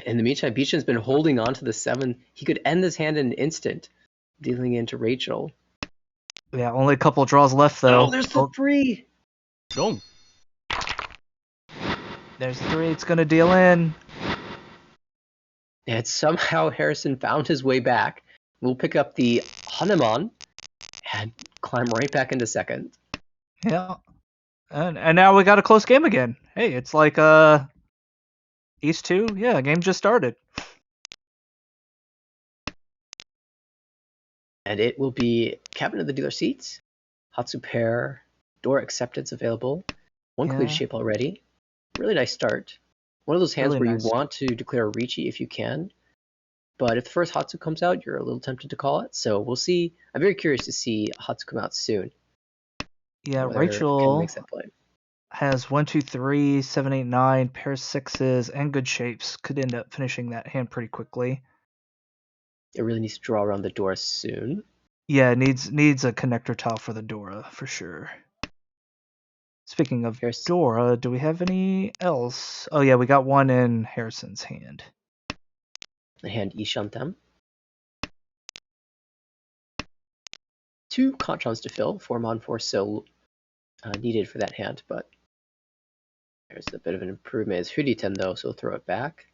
In the meantime, Beecham's been holding on to the 7. He could end this hand in an instant, dealing into Rachel. Yeah, only a couple draws left though. Oh, there's the 3. Don't. There's 3. It's gonna deal in. And somehow Harrison found his way back. We'll pick up the Hanuman and climb right back into second. Yeah. And now we got a close game again. Hey, it's like East 2. Yeah, game just started. And it will be Cabinet of the Dealer seats, Hatsu pair, door acceptance available, one completed shape already. Really nice start. One of those hands where you want to declare a Ricci if you can, but if the first Hatsu comes out, you're a little tempted to call it. So we'll see. I'm very curious to see Hatsu come out soon. Yeah, Rachel has 1, 2, 3, 7, 8, 9, pair 6s, and good shapes. Could end up finishing that hand pretty quickly. It really needs to draw around the Dora soon. Yeah, needs a connector tile for the Dora for sure. Speaking of Dora, do we have any else? Oh yeah, we got one in Harrison's hand. The hand Ishantem. 2 Controns to fill, 4 Mon, 4 Sil needed for that hand, but there's a bit of an improvement. It's Furiten though, so we'll throw it back.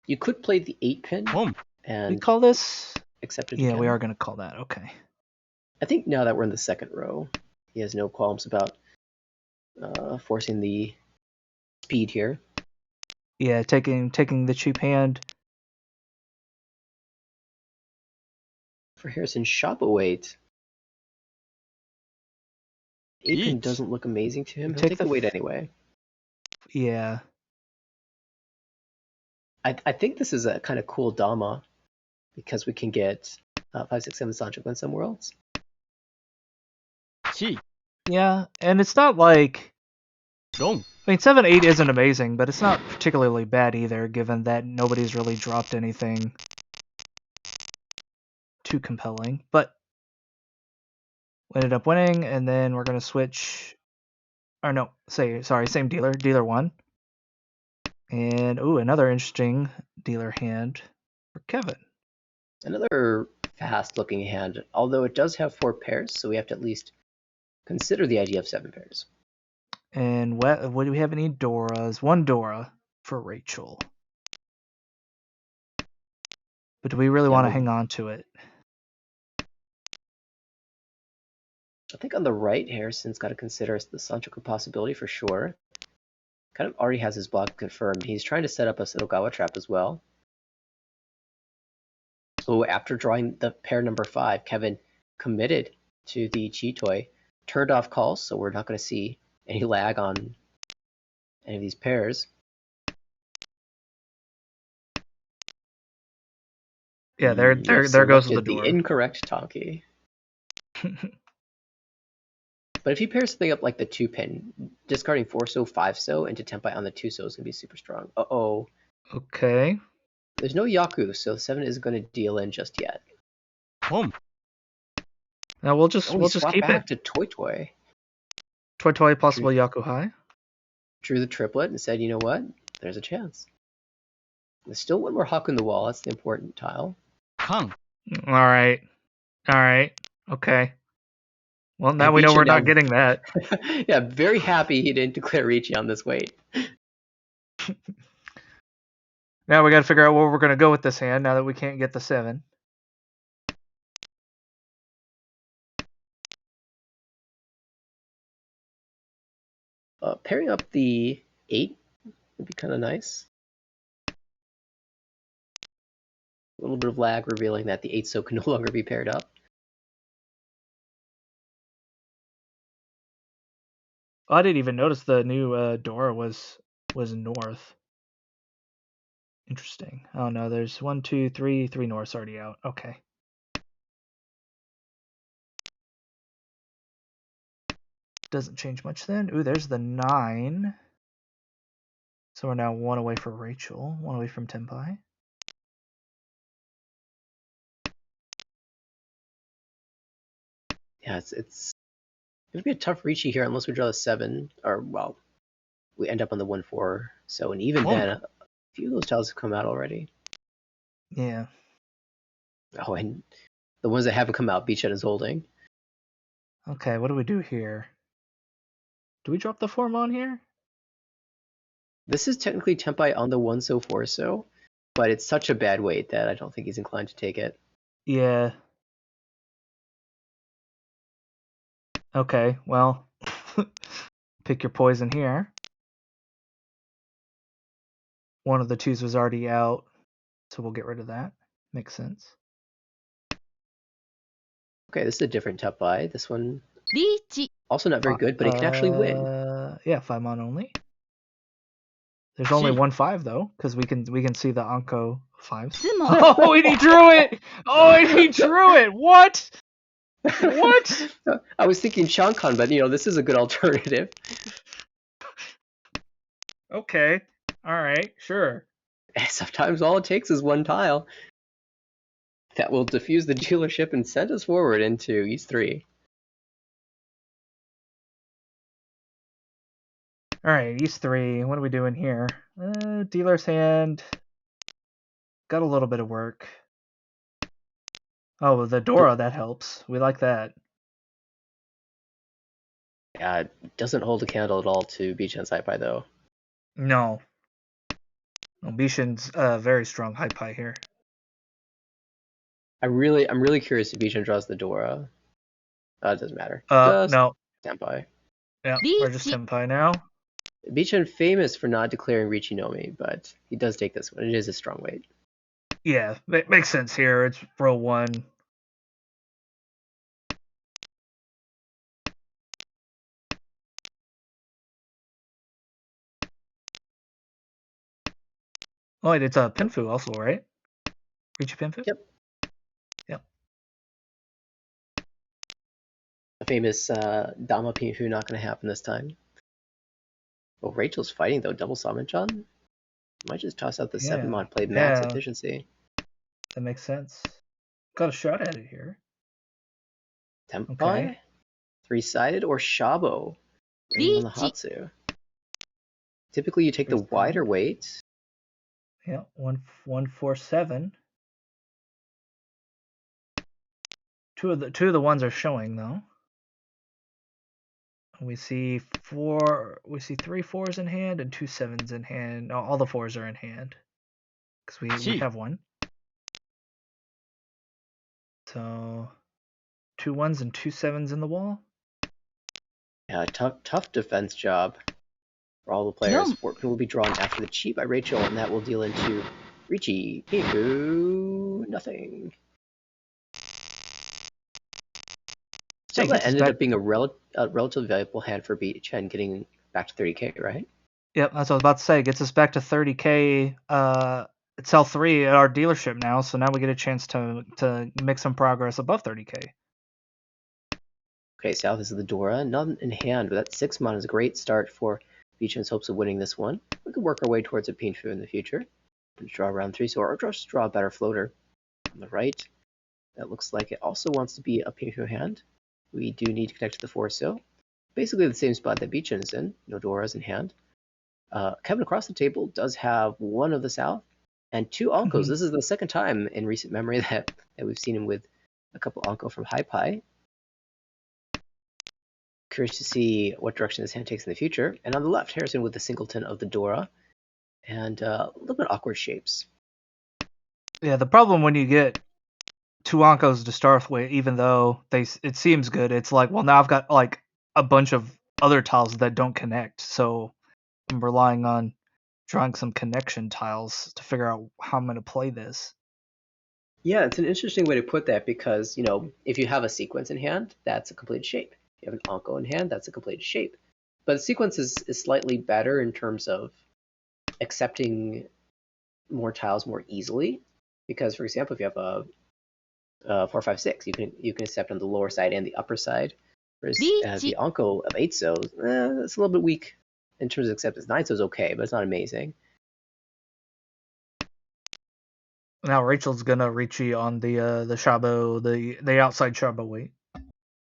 You could play the 8-pin and we call this accept it. Yeah, we are going to call that. Okay. I think now that we're in the second row, he has no qualms about forcing the speed here. Yeah, taking the cheap hand. For Harrison, shop weight. 8-pin doesn't look amazing to him. He'll take the weight anyway. Yeah. I think this is a kind of cool Dama because we can get 5, 6, 7 Sancho in somewhere else. Yeah, and it's not like... I mean, 7, 8 isn't amazing, but it's not particularly bad either, given that nobody's really dropped anything too compelling. But we ended up winning, and then we're going to switch... Or no, same dealer. Dealer 1. And, another interesting dealer hand for Kevin. Another fast-looking hand, although it does have 4 pairs, so we have to at least consider the idea of 7 pairs. And what do we have any Doras? 1 Dora for Rachel. But do we really want to hang on to it? I think on the right, Harrison's got to consider the Sanchoku possibility for sure. Kind of already has his block confirmed. He's trying to set up a Sedogawa trap as well. So after drawing the pair number 5, Kevin committed to the Chi-Toy, turned off calls, so we're not going to see any lag on any of these pairs. Yeah, there goes the door. The incorrect Tonki. But if you pair something up like the 2-pin, discarding 4-so, 5-so, into Tempai on the 2-so is going to be super strong. Uh-oh. Okay. There's no Yaku, so 7 isn't going to deal in just yet. Boom. Now we'll just Swap keep back it. to Toy Toy. Toy Toy, possible Yaku High. Drew the triplet and said, you know what? There's a chance. There's still one more Haku in the wall. That's the important tile. Kang. All right. Okay. Well, now And we know Beechen we're now- not getting that. Yeah, very happy he didn't declare Ricci on this weight. Now we got to figure out where we're going to go with this hand now that we can't get the 7. Pairing up the 8 would be kind of nice. A little bit of lag revealing that the 8-so can no longer be paired up. Oh, I didn't even notice the new Dora was north. Interesting. Oh no, there's 1, 2, 3 norths already out. Okay. Doesn't change much then. Ooh, there's the 9. So we're now 1 away for Rachel, 1 away from Tempai. Yeah, it's going to be a tough Ricci here unless we draw the 7, or, well, we end up on the 1-4. So, and even then, a few of those tiles have come out already. Yeah. Oh, and the ones that haven't come out, Beachhead is holding. Okay, what do we do here? Do we drop the Formon here? This is technically Tempai on the 1-so, 4-so, but it's such a bad weight that I don't think he's inclined to take it. Yeah. Okay, well, pick your poison here. One of the 2s was already out, so we'll get rid of that. Makes sense. Okay, this is a different Tempai. This one Reach. also not very good, but it can actually win. Yeah, 5-mon only. There's only 1-5 though, because we can see the Anko 5s. Sumo. Oh, and he drew it! Oh, and he drew it! What? What? I was thinking Shankan, but this is a good alternative. Okay. Alright, sure. Sometimes all it takes is one tile. That will diffuse the dealership and send us forward into East 3. Alright, East 3. What are we doing here? Dealer's hand. Got a little bit of work. Oh, the Dora, that helps. We like that. Yeah, it doesn't hold a candle at all to Beachan Sci-Fi, though. No. Well, Bishan's very strong high pie here. I'm really curious if Beachan draws the Dora. It doesn't matter. Just No. Tempai. Yeah, we're just Tempai now. Beachan famous for not declaring Ricci Nomi, but he does take this one. It is a strong weight. Yeah, makes sense here. It's row 1. Oh, wait, it's a Pinfu also, right? Ricci Pinfu? Yep. Yep. The famous Dama Pinfu not going to happen this time. Oh, Rachel's fighting, though. Double Summon John? Might just toss out the 7-mod, play max efficiency. That makes sense. Got a shot at it here. Tempai? Okay. 3-sided or Shabo? Waiting on the Hatsu. Typically, you take the wider weight. Yeah, 147. Two of the ones are showing though. We see 3 4s in hand and 2 7s in hand. No, all the 4s are in hand because we have one. So 2 1s and 2 7s in the wall. Yeah, tough defense job for all the players. 14 will be drawn after the cheat by Rachel, and that will deal into Ricci. Pinfu, nothing. So that ended up being a relatively valuable hand for Chen, getting back to 30k, right? Yep, that's what I was about to say. It gets us back to 30k. It's L3 at our dealership now, so now we get a chance to make some progress above 30k. Okay, south is the Dora. None in hand, but that 6 mon is a great start for Beecham's hopes of winning this one. We could work our way towards a Pinshu in the future. Draw round 3, so or just draw a better floater. On the right, that looks like it also wants to be a Pinshu hand. We do need to connect to the 4, so basically the same spot that Beecham is in. No Doras in hand. Kevin across the table does have one of the south and 2 Ankos. This is the second time in recent memory that we've seen him with a couple Anko from High Pi. Curious to see what direction this hand takes in the future. And on the left, Harrison with the singleton of the Dora and a little bit awkward shapes. Yeah, the problem when you get 2 Ankos to start with, even though it seems good, it's like, well, now I've got like a bunch of other tiles that don't connect, so I'm relying on drawing some connection tiles to figure out how I'm going to play this. Yeah, it's an interesting way to put that because, you know, if you have a sequence in hand, that's a completed shape. If you have an Anko in hand, that's a completed shape. But the sequence is slightly better in terms of accepting more tiles more easily. Because, for example, if you have a 4, 5, 6, you can accept on the lower side and the upper side. Whereas the Anko of 8 so it's a little bit weak in terms of acceptance. 9 so is okay, but it's not amazing. Now Rachel's gonna reach you on the Shabo, the outside Shabo weight.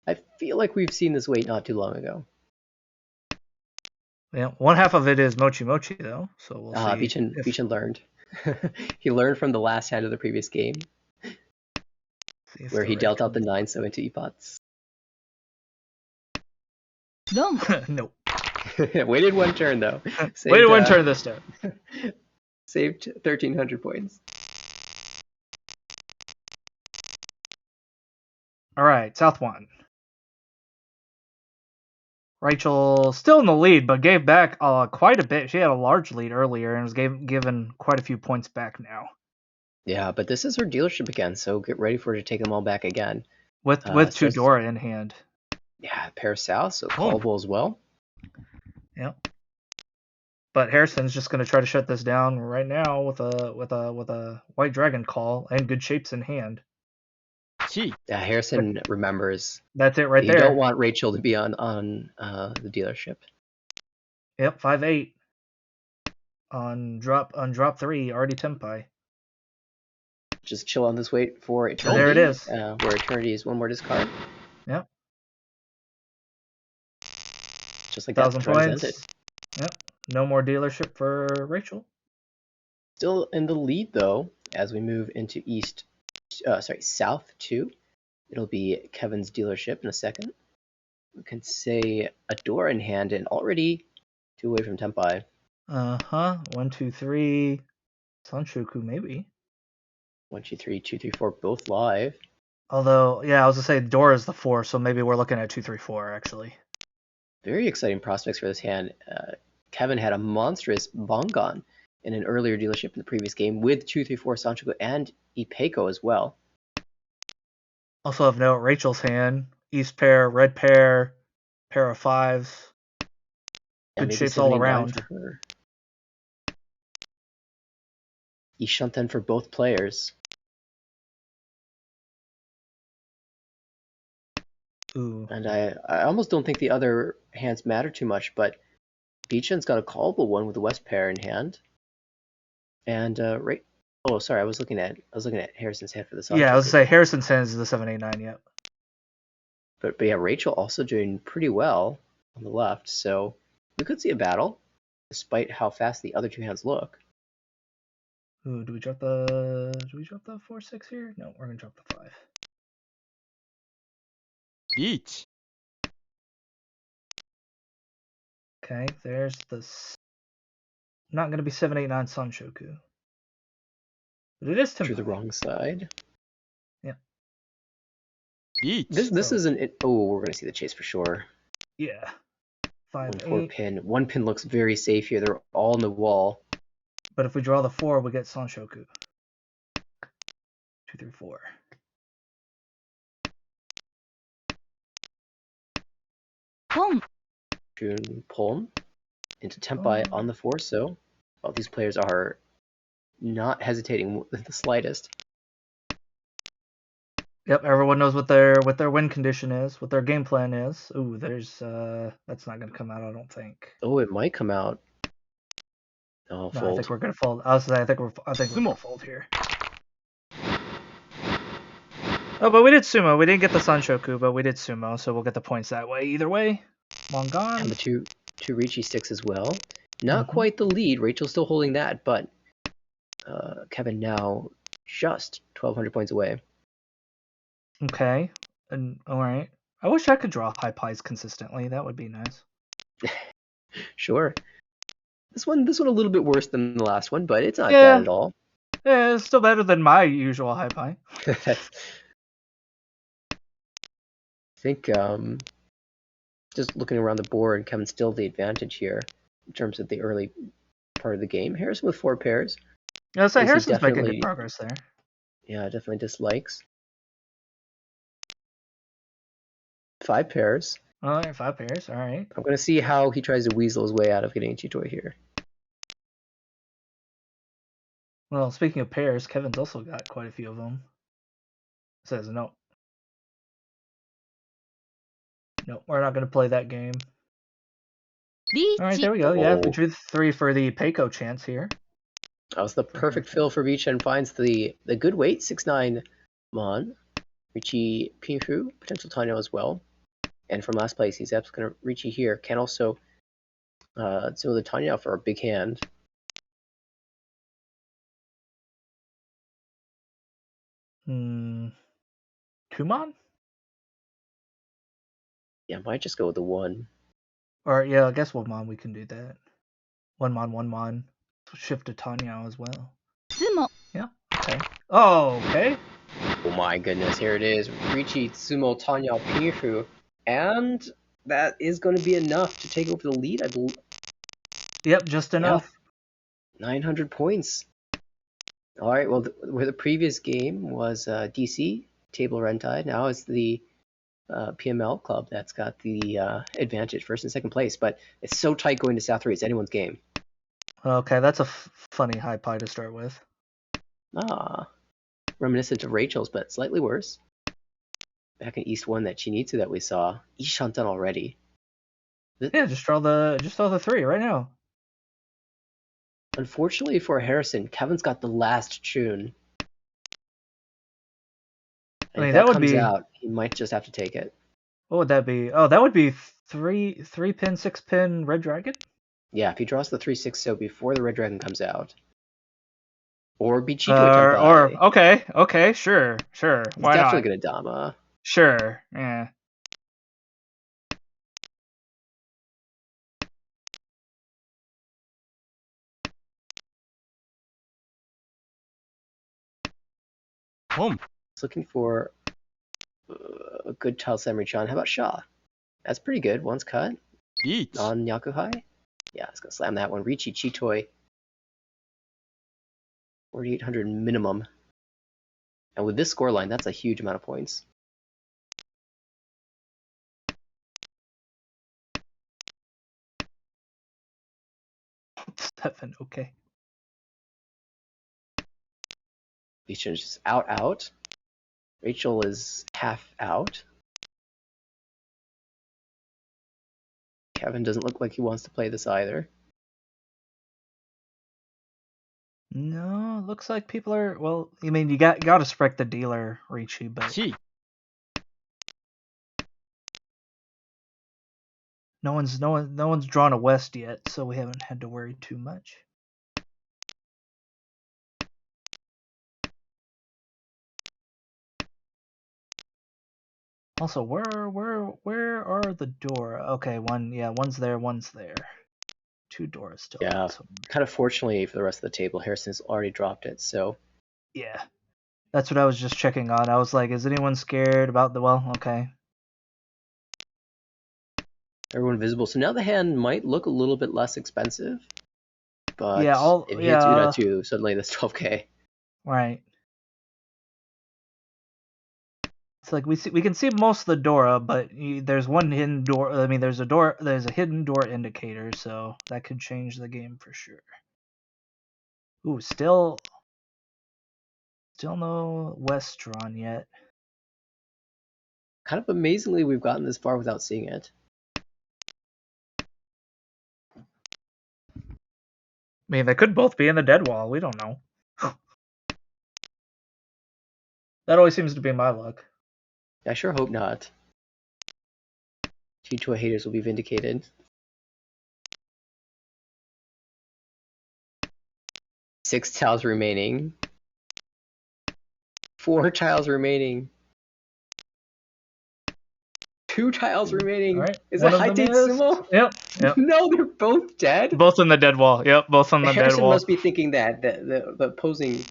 I feel like we've seen this weight not too long ago. Yeah, one half of it is Mochi Mochi though, so we'll see. Beechan learned. He learned from the last hand of the previous game, where he dealt out the 9 so into epots. Nope. Waited 1 turn though. Waited 1 turn this time. Saved 1,300 points. All right, South 1. Rachel still in the lead, but gave back quite a bit. She had a large lead earlier and was given quite a few points back now. Yeah, but this is her dealership again, so get ready for her to take them all back again. With 2 Dora in hand. Yeah, pair south, so callable as well. Yep. But Harrison's just going to try to shut this down right now with a White Dragon call and good shapes in hand. Yeah, Harrison remembers. That's it right there. You don't want Rachel to be on the dealership. Yep, 5-8 on drop 3 already Tempai. Just chill on this wait for Eternity. There it is. Where Eternity is 1 more discard. Yep. Just like that, 1,000 points. Ended. Yep. No more dealership for Rachel. Still in the lead though, as we move into South 2. It'll be Kevin's dealership in a second. We can say a Dora in hand and already 2 away from Tempai. 1, 2, 3. Sanshoku maybe. 1, 2, 3, 2, 3, 4, both live. Although, yeah, I was gonna say Dora is the 4, so maybe we're looking at 2, 3, 4 actually. Very exciting prospects for this hand. Kevin had a monstrous Bongon in an earlier dealership in the previous game with 2, 3, 4 Sanshoku and Ipeiko as well. Also of note, Rachel's hand, East pair, red pair, pair of 5s. Good shapes all around. For her. Ishanten for both players. Ooh. And I almost don't think the other hands matter too much, but Beechan's got a callable one with the West pair in hand. And oh, sorry, I was looking at Harrison's hand for the Sanshoku. Yeah, I was gonna say Harrison's hand is the 7, 8, 9, yep. But yeah, Rachel also doing pretty well on the left, so we could see a battle, despite how fast the other 2 hands look. Ooh, do we drop the 4, 6 here? No, we're gonna drop the 5. Each. Okay, there's the not gonna be 7, 8, 9 Sanshoku. But it is Tempai. To the wrong side. Yeah. Each. This isn't. Oh, we're gonna see the chase for sure. Yeah. 5, 4 pin. 1 pin looks very safe here. They're all in the wall. But if we draw the 4, we get Sanshoku. 2, 3, 4. June Pulm into Tempai on the 4, so well, these players are not hesitating the slightest. Yep, everyone knows what their win condition is, what their game plan is. Ooh, there's that's not gonna come out, I don't think. Oh, it might come out. Oh, No, I think fold. we're gonna fold. I think we're gonna Sumo. fold here. Oh, but we did sumo. We didn't get the Sanshoku, but we did sumo, so we'll get the points that way. Either way, long gone. And the two Ricci sticks as well. Not quite the lead. Rachel's still holding that, but Kevin now just 1,200 points away. Okay, and all right. I wish I could draw high pies consistently. That would be nice. Sure. This one a little bit worse than the last one, but it's not Yeah. bad at all. Yeah, it's still better than my usual high pie. I think just looking around the board, Kevin's still the advantage here in terms of the early part of the game. Harrison with 4 pairs. Yeah, so Is he Harrison's making definitely- good progress there. Yeah, definitely dislikes. 5 pairs. All right, 5 pairs. All right. I'm going to see how he tries to weasel his way out of getting a Chitoy here. Well, speaking of pairs, Kevin's also got quite a few of them. Says no. No, we're not going to play that game. All right, there we go. Yeah, we drew 3 for the Peiko chance here. That was the perfect fill for Beach and finds the good weight, 6'9" Mon. Richie Pinfu, potential Tanya as well. And from last place, he's absolutely going to Richie here. Can also do the Tanya for a big hand. Kumon? Yeah, might just go with the 1. Or, yeah, I guess 1 mon, we can do that. 1 mon, 1 mon. Shift to Tanya as well. Sumo. Yeah, okay. Oh, okay. Oh my goodness, here it is. Richie Tsumo Tanya Pinfu. And that is going to be enough to take over the lead, I believe. Yep, just enough. 900 points. All right, well, where the previous game was DC, Table Rentide, now it's the PML club that's got the advantage, first and second place. But it's so tight going to South 3, it's anyone's game. Okay, that's a funny high pie to start with. Ah, reminiscent of Rachel's, but slightly worse. Back in East 1, that Chinitsu that we saw. Ishantan already. Yeah, just draw the 3 right now. Unfortunately for Harrison, Kevin's got the last tune. And if that would comes out, he might just have to take it. What would that be? Oh, that would be 3 pin, 6 pin Red Dragon? Yeah, if he draws the 3/6 so before the Red Dragon comes out. Or Bichito or okay, sure. Why He's not? definitely gonna Dama. Sure, yeah. He's looking for a good Child Samurai Chan. How about Shaw? That's pretty good. One's cut. On Yakuhai. Yeah, it's gonna slam that one. Richie Chitoy. 4,800 minimum. And with this scoreline, that's a huge amount of points. Seven, okay. Isha's just out. Rachel is half out. Kevin doesn't look like he wants to play this either. No, looks like people are. Well, I mean, you got to spec the dealer, Ricci, but no one's drawn a West yet, so we haven't had to worry too much. Also, where are the Dora? Okay, one's there, one's there. 2 Doras still. Yeah, kind of fortunately for the rest of the table, Harrison's already dropped it, so. Yeah, that's what I was just checking on. I was like, is anyone scared about the? Well, okay. Everyone visible. So now the hand might look a little bit less expensive, but yeah, if he hits Una2, suddenly that's 12k. Right. It's like we can see most of the Dora, but there's one hidden door. I mean, there's a hidden door indicator, so that could change the game for sure. Ooh, still no West drawn yet. Kind of amazingly, we've gotten this far without seeing it. I mean, they could both be in the dead wall. We don't know. That always seems to be my luck. I sure hope not. G2 haters will be vindicated. 6 tiles remaining. 4 tiles remaining. 2 tiles remaining. Right. Is One it of high them date is. sumo? Yep. No, they're both dead. Both in the dead wall. Yep, both on the dead Harrison wall. must be thinking that the opposing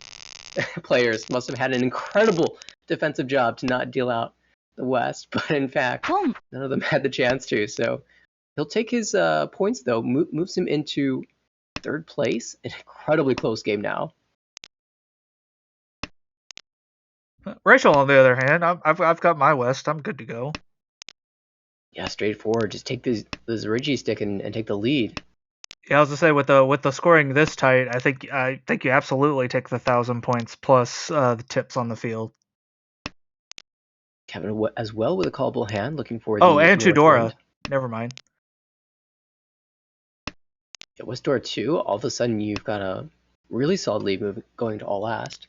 players must have had an incredible defensive job to not deal out the West, but in fact, Boom. none of them had the chance to. So he'll take his points though, moves him into 3rd place. An incredibly close game now. Rachel, on the other hand, I've got my West. I'm good to go. Yeah, straightforward. Just take this Rigi stick and take the lead. Yeah, I was to say with the scoring this tight, I think you absolutely take the 1,000 points plus the tips on the field. Kevin as well with a callable hand, looking for Oh, the and North Tudora. Wind. Never mind. Yeah, West door 2. All of a sudden, you've got a really solid lead going to all last.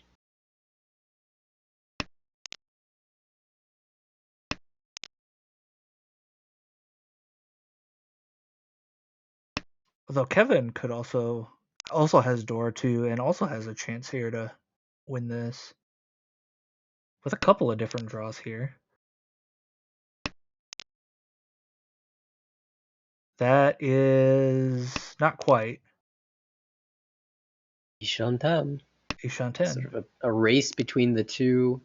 Although Kevin could also has Dora too, and also has a chance here to win this with a couple of different draws here. That is not quite. Ishantam. Ishanten. Sort of a race between the two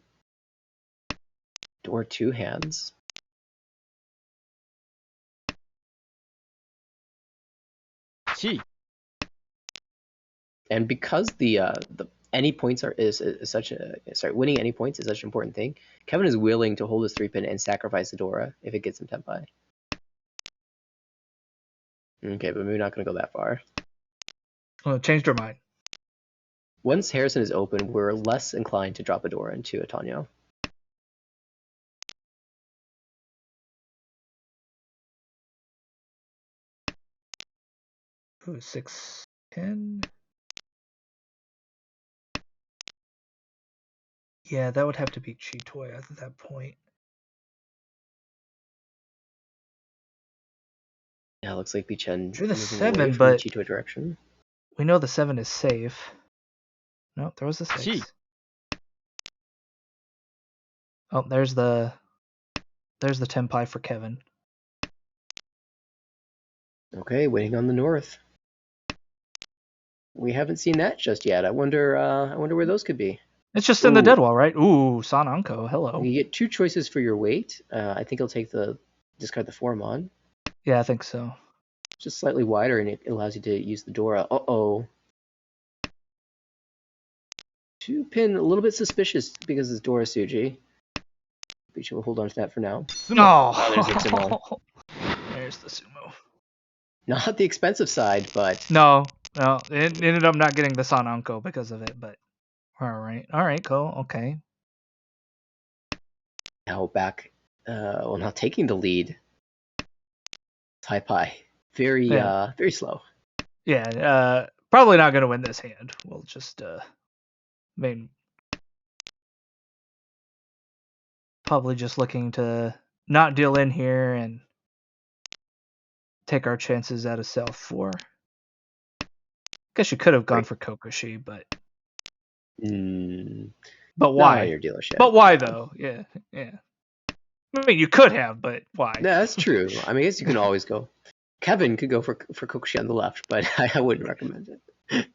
door 2 hands. Chi. And because the any points is such a winning any points is such an important thing, Kevin is willing to hold his 3-pin and sacrifice the Dora if it gets him tempai. Okay, but maybe not going to go that far. Well, changed her mind. Once Harrison is open, we're less inclined to drop a Dora into a Tonyo. Ooh, 6-10. Yeah, that would have to be Chitoy at that point. Yeah, looks like Bichen Drew the moving 7, away from but the Chitoy direction. we know the 7 is safe. No, there was a 6. Chi. Oh, there's the tempai for Kevin. Okay, waiting on the north. We haven't seen that just yet. I wonder where those could be. It's just in the dead wall, right? Ooh, Sananko, hello. You get 2 choices for your weight. I think he'll take discard the Formon. Yeah, I think so. Just slightly wider, and it allows you to use the Dora. Uh-oh. 2-pin, a little bit suspicious because it's Dora Suji. But you will hold on to that for now. No. Oh, there's the sumo. There's the sumo. Not the expensive side, but... No. It ended up not getting the Sananko because of it, but... Alright, cool, okay. Now back, not taking the lead. Taipai. Very slow. Yeah, probably not going to win this hand. We'll just, probably just looking to not deal in here and take our chances out of Self 4. Guess you could have gone for Kokoshi, but... But why? Not your dealership. But why, though? Yeah. I mean, you could have, but why? Yeah, that's true. I mean, I guess you can always go. Kevin could go for Kokoshi on the left, but I wouldn't recommend it.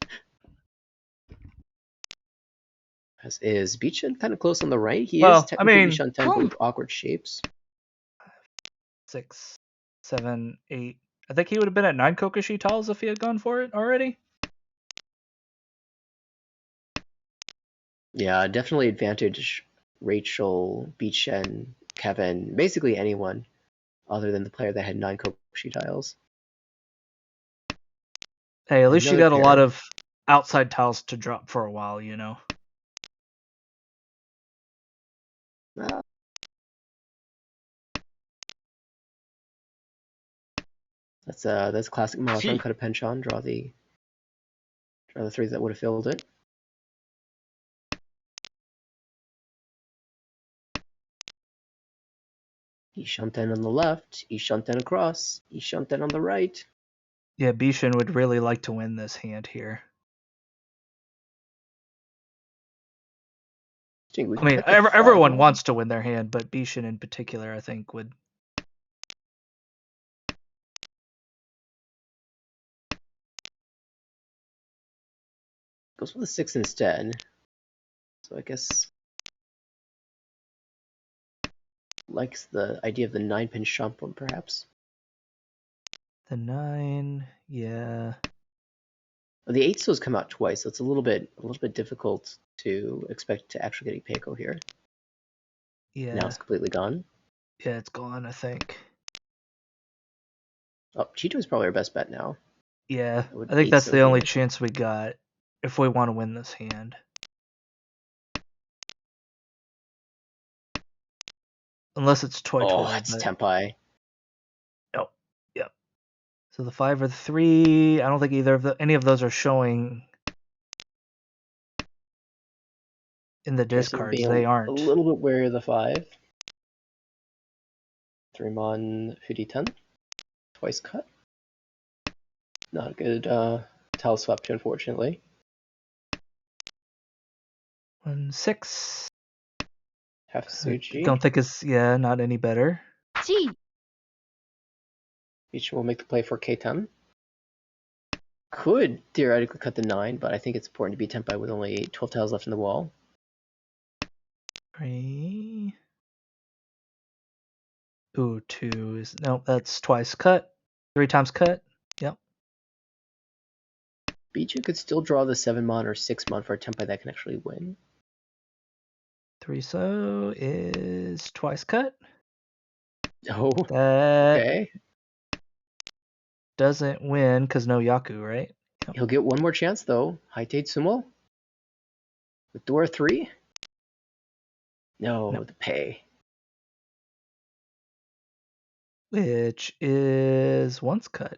As is Beechan kind of close on the right. He is technically Beechan 10 with awkward shapes. 6, 7, 8. I think he would have been at 9 Kokoshi tiles if he had gone for it already. Yeah, definitely advantage Rachel, Beechan, Kevin, basically anyone other than the player that had 9 Kokoshi tiles. Hey, at least you got a lot of outside tiles to drop for a while, you know. That's classic Mahjong. Gee. Cut a penchant, draw the threes that would have filled it. Ishanten on the left, Ishanten across, Ishanten on the right. Yeah, Bishin would really like to win this hand here. I I mean, everyone wants to win their hand, but Bishin in particular, I think, would. Goes with the 6 instead. So I guess likes the idea of the 9-pin shump, perhaps. The 9, yeah. Well, the 8 stills come out twice, so it's a little bit difficult to expect to actually get a Peiko here. Yeah. Now it's completely gone. Yeah, it's gone, I think. Oh, Cheeto is probably our best bet now. Yeah, I think that's the only chance we got if we want to win this hand. Unless it's Toy Twirl. Oh, it's Tenpai. Nope. Yep. So the 5 or the 3, I don't think any of those are showing in the discards. They aren't. A little bit wary of the 5. 3-mon Fu-riday, twice cut. Not a good tile swap to, unfortunately. 1, 6. Half Suji. Don't think it's not any better. Gee. Each will make the play for K10. Could theoretically cut the 9, but I think it's important to be Tenpai with only 12 tiles left in the wall. 3. Ooh, 2 is nope. That's twice cut. 3 times cut. Yep. Bichu could still draw the 7-mon or 6-mon for a Tenpai that can actually win. 3 so is twice cut. Oh, that okay. Doesn't win because no Yaku, right? Yep. He'll get one more chance though. Haite Sumo with Dora 3. No, the pay. Which is once cut.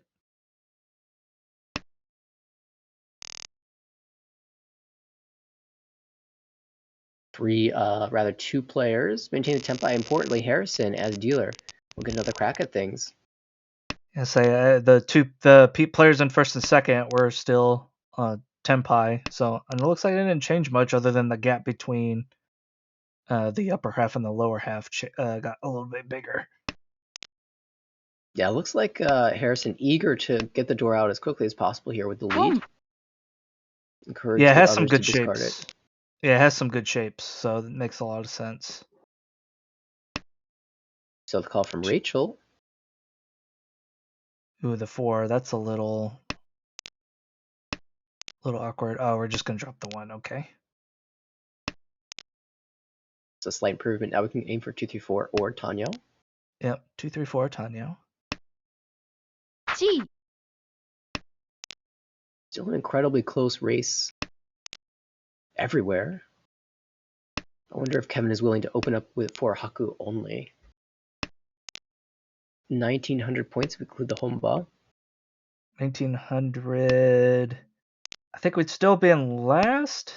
Two players. Maintain the Tenpai. Importantly, Harrison as dealer will get another crack at things. I say the players in first and second were still Tenpai, so and it looks like it didn't change much other than the gap between the upper half and the lower half got a little bit bigger. Yeah, it looks like Harrison eager to get the door out as quickly as possible here with the lead. Encourage it has the some others good to discard shapes. it. Yeah, it has some good shapes, so it makes a lot of sense. So the call from Rachel. Ooh, the 4. That's a little awkward. Oh, we're just gonna drop the 1. Okay. It's a slight improvement. Now we can aim for 2, 3, 4 or Tanyo. Yep, 2, 3, 4 Tanyo. Gee. Still an incredibly close race everywhere. I wonder if Kevin is willing to open up for Haku only. 1,900 points if we include the home ball. 1,900. I think we'd still be in last.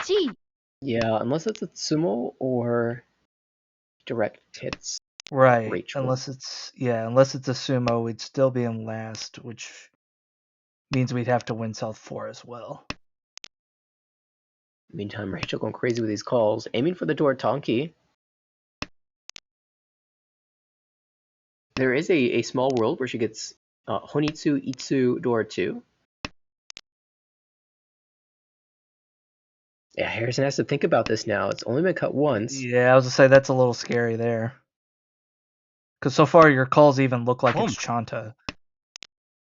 Gee. Yeah, unless it's a sumo or direct hits. Right. Rachel. Unless it's a sumo, we'd still be in last, which means we'd have to win South 4 as well. Meantime, Rachel going crazy with these calls, aiming for the door Tonki. There is a small world where she gets Honitsu, Itsu, door 2. Yeah, Harrison has to think about this now. It's only been cut once. Yeah, I was gonna say that's a little scary there. Because so far your calls even look like it's Chanta.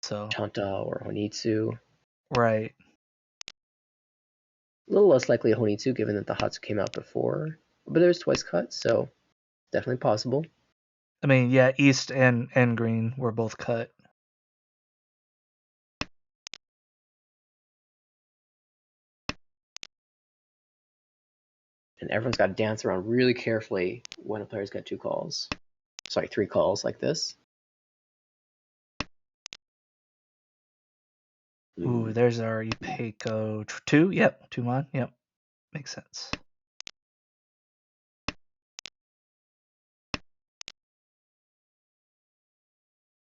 So Chanta or Honitsu. Right. A little less likely a Honitsu given that the Hatsu came out before. But there's twice cut, so definitely possible. I mean, yeah, East and Green were both cut. And everyone's got to dance around really carefully when a player's got 2 calls. Sorry, 3 calls like this. Ooh, there's our Ipeco 2. Yep, 2 mon. Yep, makes sense.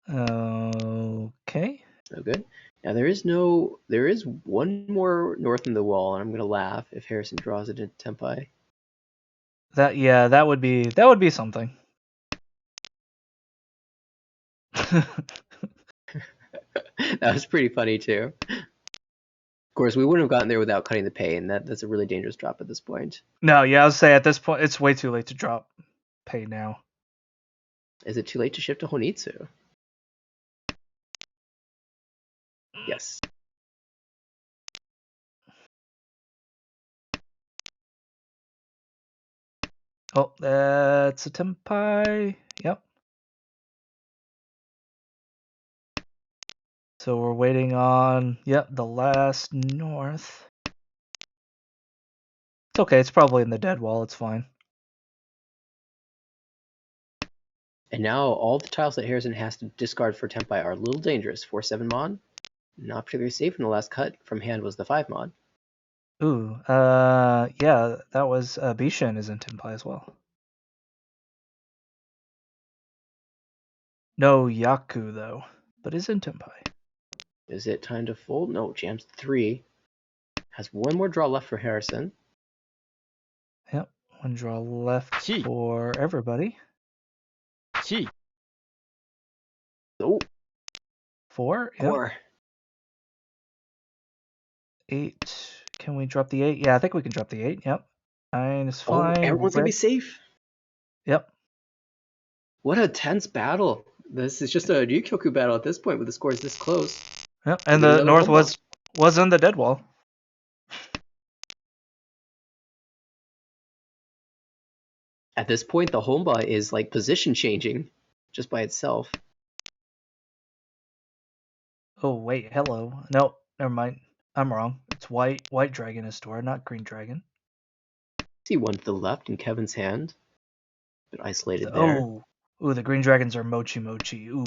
Okay. Oh, good. Now there is one more north in the wall, and I'm gonna laugh if Harrison draws it into Tempai. That would be something. That was pretty funny too. Of course, we wouldn't have gotten there without cutting the pay, and that's a really dangerous drop at this point. No, yeah, I would say at this point it's way too late to drop pay now. Is it too late to shift to Honitsu? Yes. Oh, that's a Tempai. Yep. So we're waiting on, the last north. It's okay, it's probably in the dead wall, it's fine. And now all the tiles that Harrison has to discard for Tempai are a little dangerous. 4/7 Mon, not particularly safe in the last cut from hand was the 5 Mon. Ooh, yeah, that was, Bishan is in Tempai as well. No Yaku, though, but is in Tempai. Is it time to fold? No, jams 3. Has one more draw left for Harrison. Yep, one draw left Chi. for everybody. Chi. Oh, 4, yep. 4. 8. Can we drop the 8? Yeah, I think we can drop the 8, yep. 9 is Oh, fine. everyone's gonna be safe. Yep. What a tense battle. This is just a Ryukyoku battle at this point with the scores this close. Yep, and We'll get the another north home run. was in the dead wall. At this point, the Homba is like position changing just by itself. Oh wait, hello. No, never mind. I'm wrong. It's white dragon is stored, not green dragon. See one to the left in Kevin's hand. Bit isolated there. Oh, ooh, the green dragons are mochi mochi. Ooh.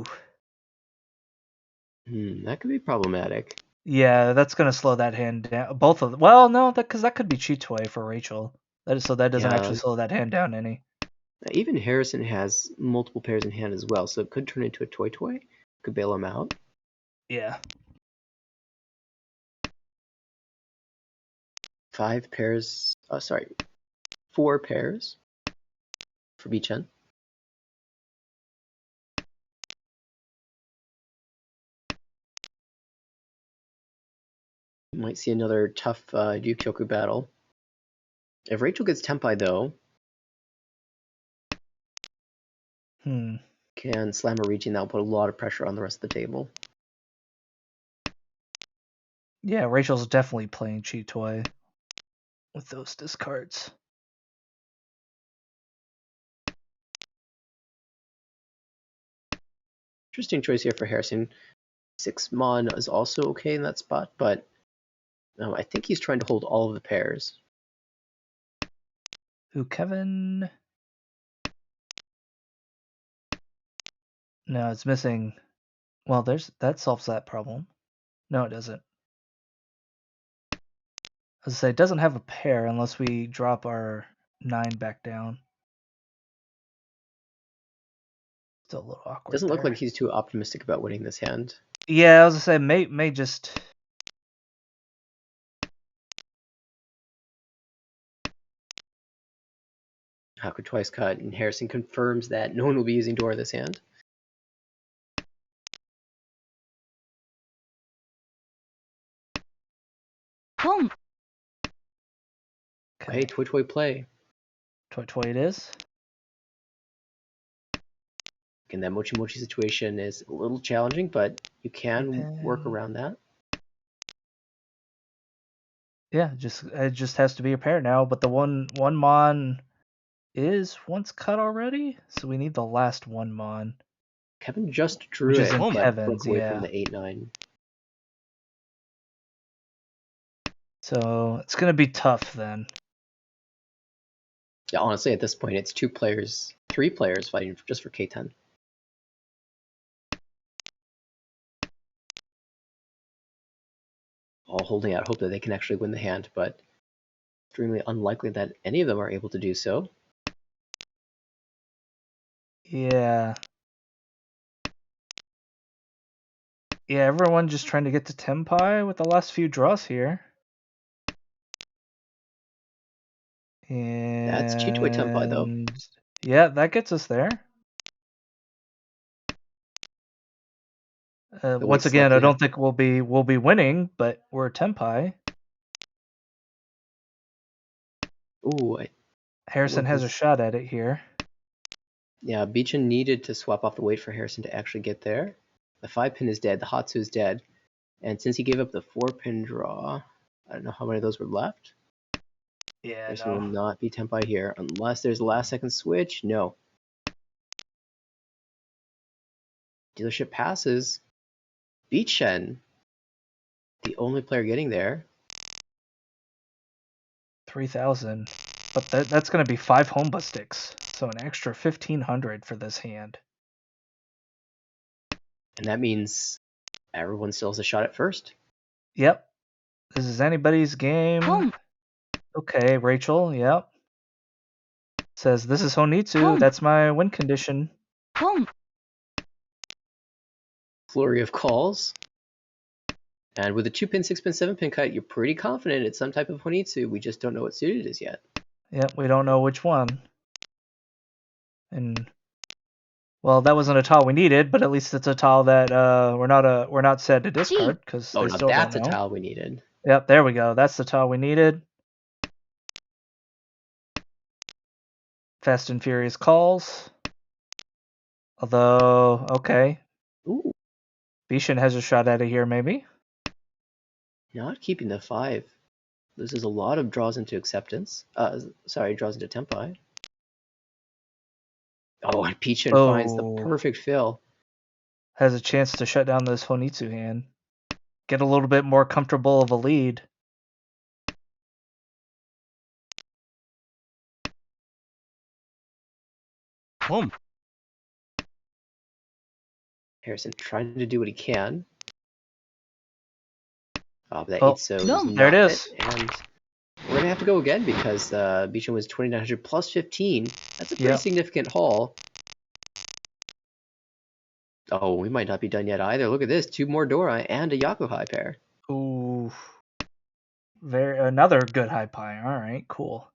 That could be problematic. Yeah, that's gonna slow that hand down. Both of them. Well, no, because that could be Chitoy for Rachel. That doesn't actually slow that hand down any. Even Harrison has multiple pairs in hand as well, so it could turn into a toy toy. Could bail him out. Yeah. 5 pairs. Oh, sorry. 4 pairs for Bichen. You might see another tough Ryukyoku battle. If Rachel gets Tempai, though, can slam a reaching, that'll put a lot of pressure on the rest of the table. Yeah, Rachel's definitely playing Chitoy with those discards. Interesting choice here for Harrison. 6 Mon is also okay in that spot, but I think he's trying to hold all of the pairs. Ooh, Kevin. No, it's missing. Well, that solves that problem. No, it doesn't. As I say, it doesn't have a pair unless we drop our 9 back down. Still a little awkward. Doesn't look there. like he's too optimistic about winning this hand. Yeah, I was gonna say may just. Haku twice cut, and Harrison confirms that no one will be using Dora this hand. Boom. Okay, Toy Toy play. Toy it is. Again, that Mochi Mochi situation is a little challenging, but you can work around that. Yeah, it just has to be a pair now. But the one mon is once cut already, so we need the last one mon. Kevin just drew Which it, is in but Kevin's, broke away yeah. from the 8-9. So it's gonna be tough then. Yeah, honestly, at this point, it's 3 players fighting just for K10. all holding out hope that they can actually win the hand, but extremely unlikely that any of them are able to do so. Yeah. Yeah, everyone just trying to get to Tempai with the last few draws here. And That's Chitoi Tempai, though. yeah, that gets us there. Once again, I don't think we'll be winning, but we're Tempai. Ooh, Harrison has a shot at it here. Yeah, Beechin needed to swap off the weight for Harrison to actually get there. The 5-pin is dead, the Hatsu is dead, and since he gave up the 4-pin draw, I don't know how many of those were left. Yeah, Harrison will not be Tempai here unless there's a last-second switch. No. Dealership passes. Beechin, the only player getting there. 3,000, but that's going to be 5 home bus sticks, so an extra 1,500 for this hand. And that means everyone still has a shot at first. Yep. This is anybody's game. Okay, Rachel, yep. Says, this is Honitsu, that's my win condition. Flurry of calls. And with a 2-pin, 6-pin, 7-pin cut, you're pretty confident it's some type of Honitsu. We just don't know what suit it is yet. Yep, we don't know which one. And well, that wasn't a tile we needed, but at least it's a tile that we're not sad to discard because Oh, they now still that's don't know. a tile we needed. Yep, there we go. That's the tile we needed. Fast and Furious calls. Although, okay. Ooh. Beechin has a shot at it here, maybe. Not keeping the 5. Loses a lot of draws into acceptance. Draws into Tempai. Oh, and Beechin finds the perfect fill. Has a chance to shut down this Honitsu hand. Get a little bit more comfortable of a lead. Harrison trying to do what he can. Oh, but that 8-so is not there it is. And we're going to have to go again because Beechin was 2,900 plus 15. That's a pretty significant haul. Oh, we might not be done yet either. Look at this. 2 more Dora and a Yakuhai pair. Ooh. Another good high pie. All right, cool.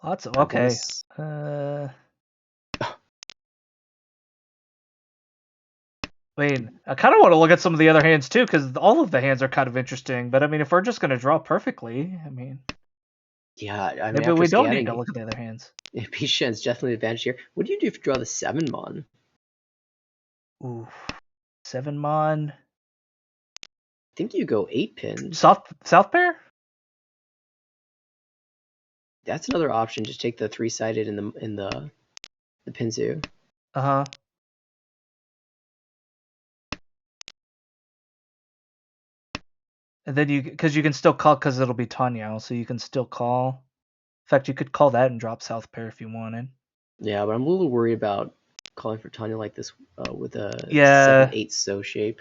Lots of, okay. I mean, I kind of want to look at some of the other hands too, because all of the hands are kind of interesting. But I mean, if we're just going to draw perfectly, I mean, yeah, I mean, maybe we don't need to look at the other hands. Beechin's definitely advantage here. What do you do if you draw the 7-mon? Ooh, 7-mon. I think you go 8-pin. South pair. That's another option. Just take the 3-sided in the Pinzu. And then because you can still call because it'll be Tanyao, so you can still call. In fact, you could call that and drop South pair if you wanted. Yeah, but I'm a little worried about calling for Tanya like this with a 7-8 so shape.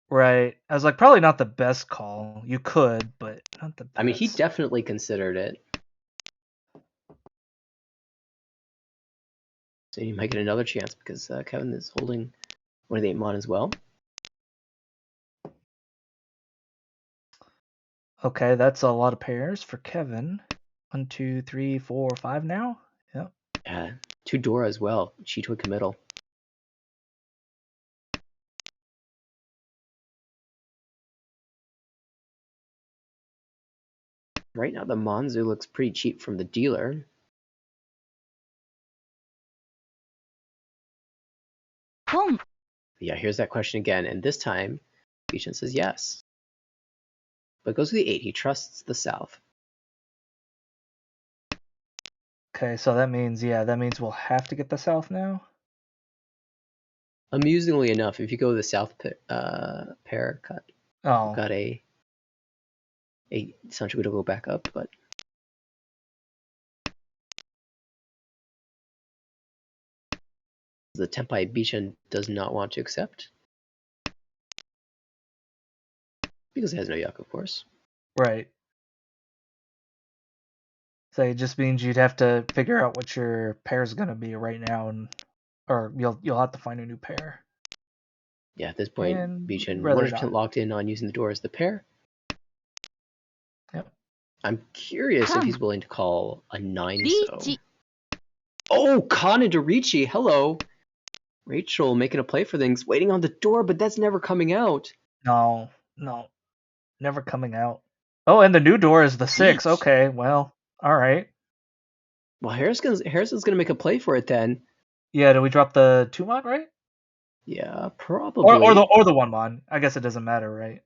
Right. I was like, probably not the best call. You could, but not the best. I mean, he definitely considered it. So you might get another chance because Kevin is holding one of the 8-mon as well. Okay, that's a lot of pairs for Kevin. 1, 2, 3, 4, 5 now. Yep. Yeah, 2 Dora as well. Chitoi committal. Right now, the Monzu looks pretty cheap from the dealer. Yeah, here's that question again, and this time, Beechin says yes. But goes with the 8. He trusts the South. Okay, so that means we'll have to get the South now. Amusingly enough, if you go with the South pair cut, you've got a Sancho will go back up, but the Tempai Beechin does not want to accept. Because it has no yuck, of course. Right. So it just means you'd have to figure out what your pair's gonna be right now, or you'll have to find a new pair. Yeah, at this point, And Beechin rather 100% not. locked in on using the door as the pair. Yep. I'm curious if Come. he's willing to call a 9-so. Richi. Oh, Khan and Dorichi, hello. Rachel making a play for things, waiting on the door, but that's never coming out. No, never coming out. Oh, and the new door is the 6. Yeesh. Okay, well, all right. Well, Harrison's gonna make a play for it then. Yeah, do we drop the 2 mod, right? Yeah, probably. Or the 1 mod. I guess it doesn't matter, right?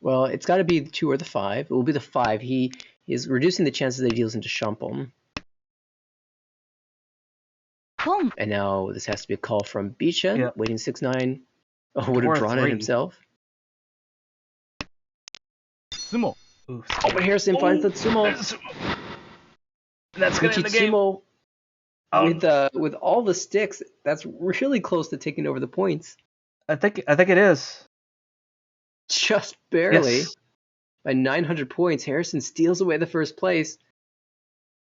Well, it's got to be the 2 or the 5. It will be the 5. He is reducing the chances that he deals into Shumpum. Pum. And now this has to be a call from Beechin, Yep. waiting 6-9. Oh, would have Or drawn it 3. himself. Sumo. Ooh, Oh, but Harrison finds the sumo. there's a sumo. That's gonna end the game. Sumo Oh, with all the sticks, that's really close to taking over the points. I think it is. Just barely. Yes. By 900 points, Harrison steals away the first place.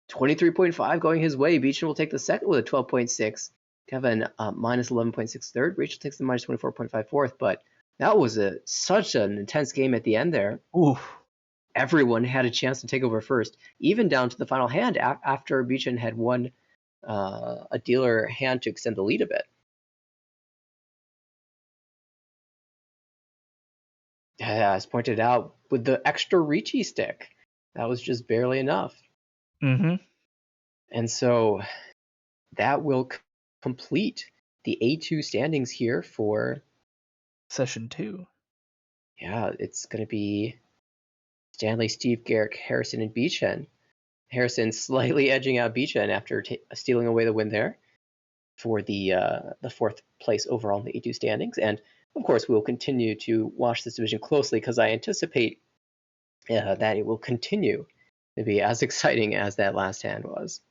23.5 going his way. Beechin will take the second with a 12.6. Kevin minus 11.6 third. Rachel takes the minus 24.5 fourth. But that was such an intense game at the end there. Ooh. Everyone had a chance to take over first, even down to the final hand after Beechin had won a dealer hand to extend the lead a bit. As pointed out, with the extra reachy stick, that was just barely enough. Mm-hmm. And so that will complete the A2 standings here for Session 2. Yeah, it's going to be Stanley, Steve, Garrick, Harrison, and Beechin. Harrison slightly edging out Beechin after stealing away the win there for the 4th place overall in the A2 standings. And of course, we will continue to watch this division closely because I anticipate that it will continue to be as exciting as that last hand was.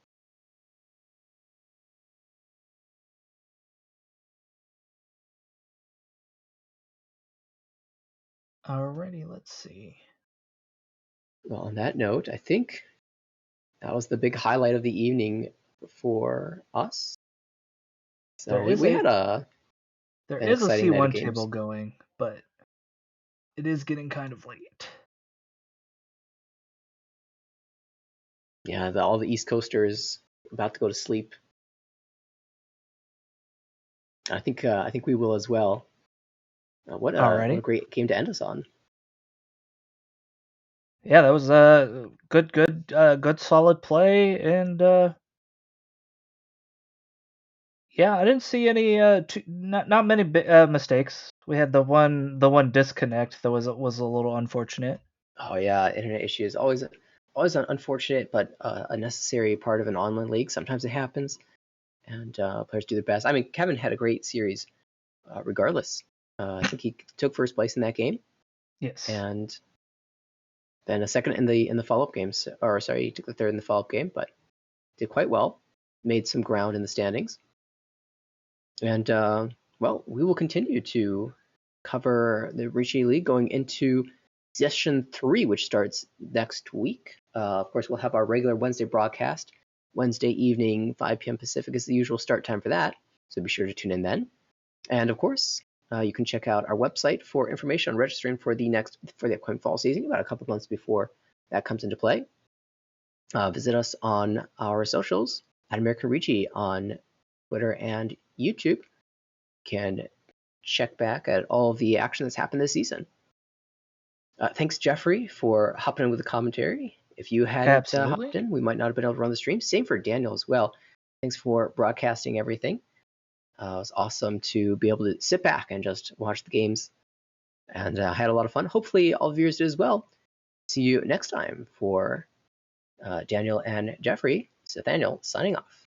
Alrighty, let's see. Well, on that note, I think that was the big highlight of the evening for us. So we had There an is a exciting night of C1 games. table going, but it is getting kind of late. Yeah, all the East Coasters about to go to sleep. I think we will as well. What a great game to end us on. Yeah, that was good solid play, and yeah, I didn't see any not many mistakes. We had the one disconnect that was a little unfortunate. Oh yeah, internet issues always an unfortunate but a necessary part of an online league. Sometimes it happens, and players do their best. I mean, Kevin had a great series, regardless. I think he took first place in that game. Yes. And then a second in the follow-up games, or sorry, he took the third in the follow-up game, but did quite well. Made some ground in the standings. And well, we will continue to cover the Rishi League going into session 3, which starts next week. Of course, we'll have our regular Wednesday broadcast. Wednesday evening, 5 p.m. Pacific is the usual start time for that, so be sure to tune in then. And of course, you can check out our website for information on registering for the upcoming fall season, about a couple months before that comes into play. Visit us on our socials at American Ricci on Twitter and YouTube. Can check back at all of the action that's happened this season. Thanks, Jeffrey, for hopping in with the commentary. If you hadn't hopped in, we might not have been able to run the stream. Same for Daniel as well. Thanks for broadcasting everything. It was awesome to be able to sit back and just watch the games. And I had a lot of fun. Hopefully all viewers did as well. See you next time for Daniel and Jeffrey. Nathaniel signing off.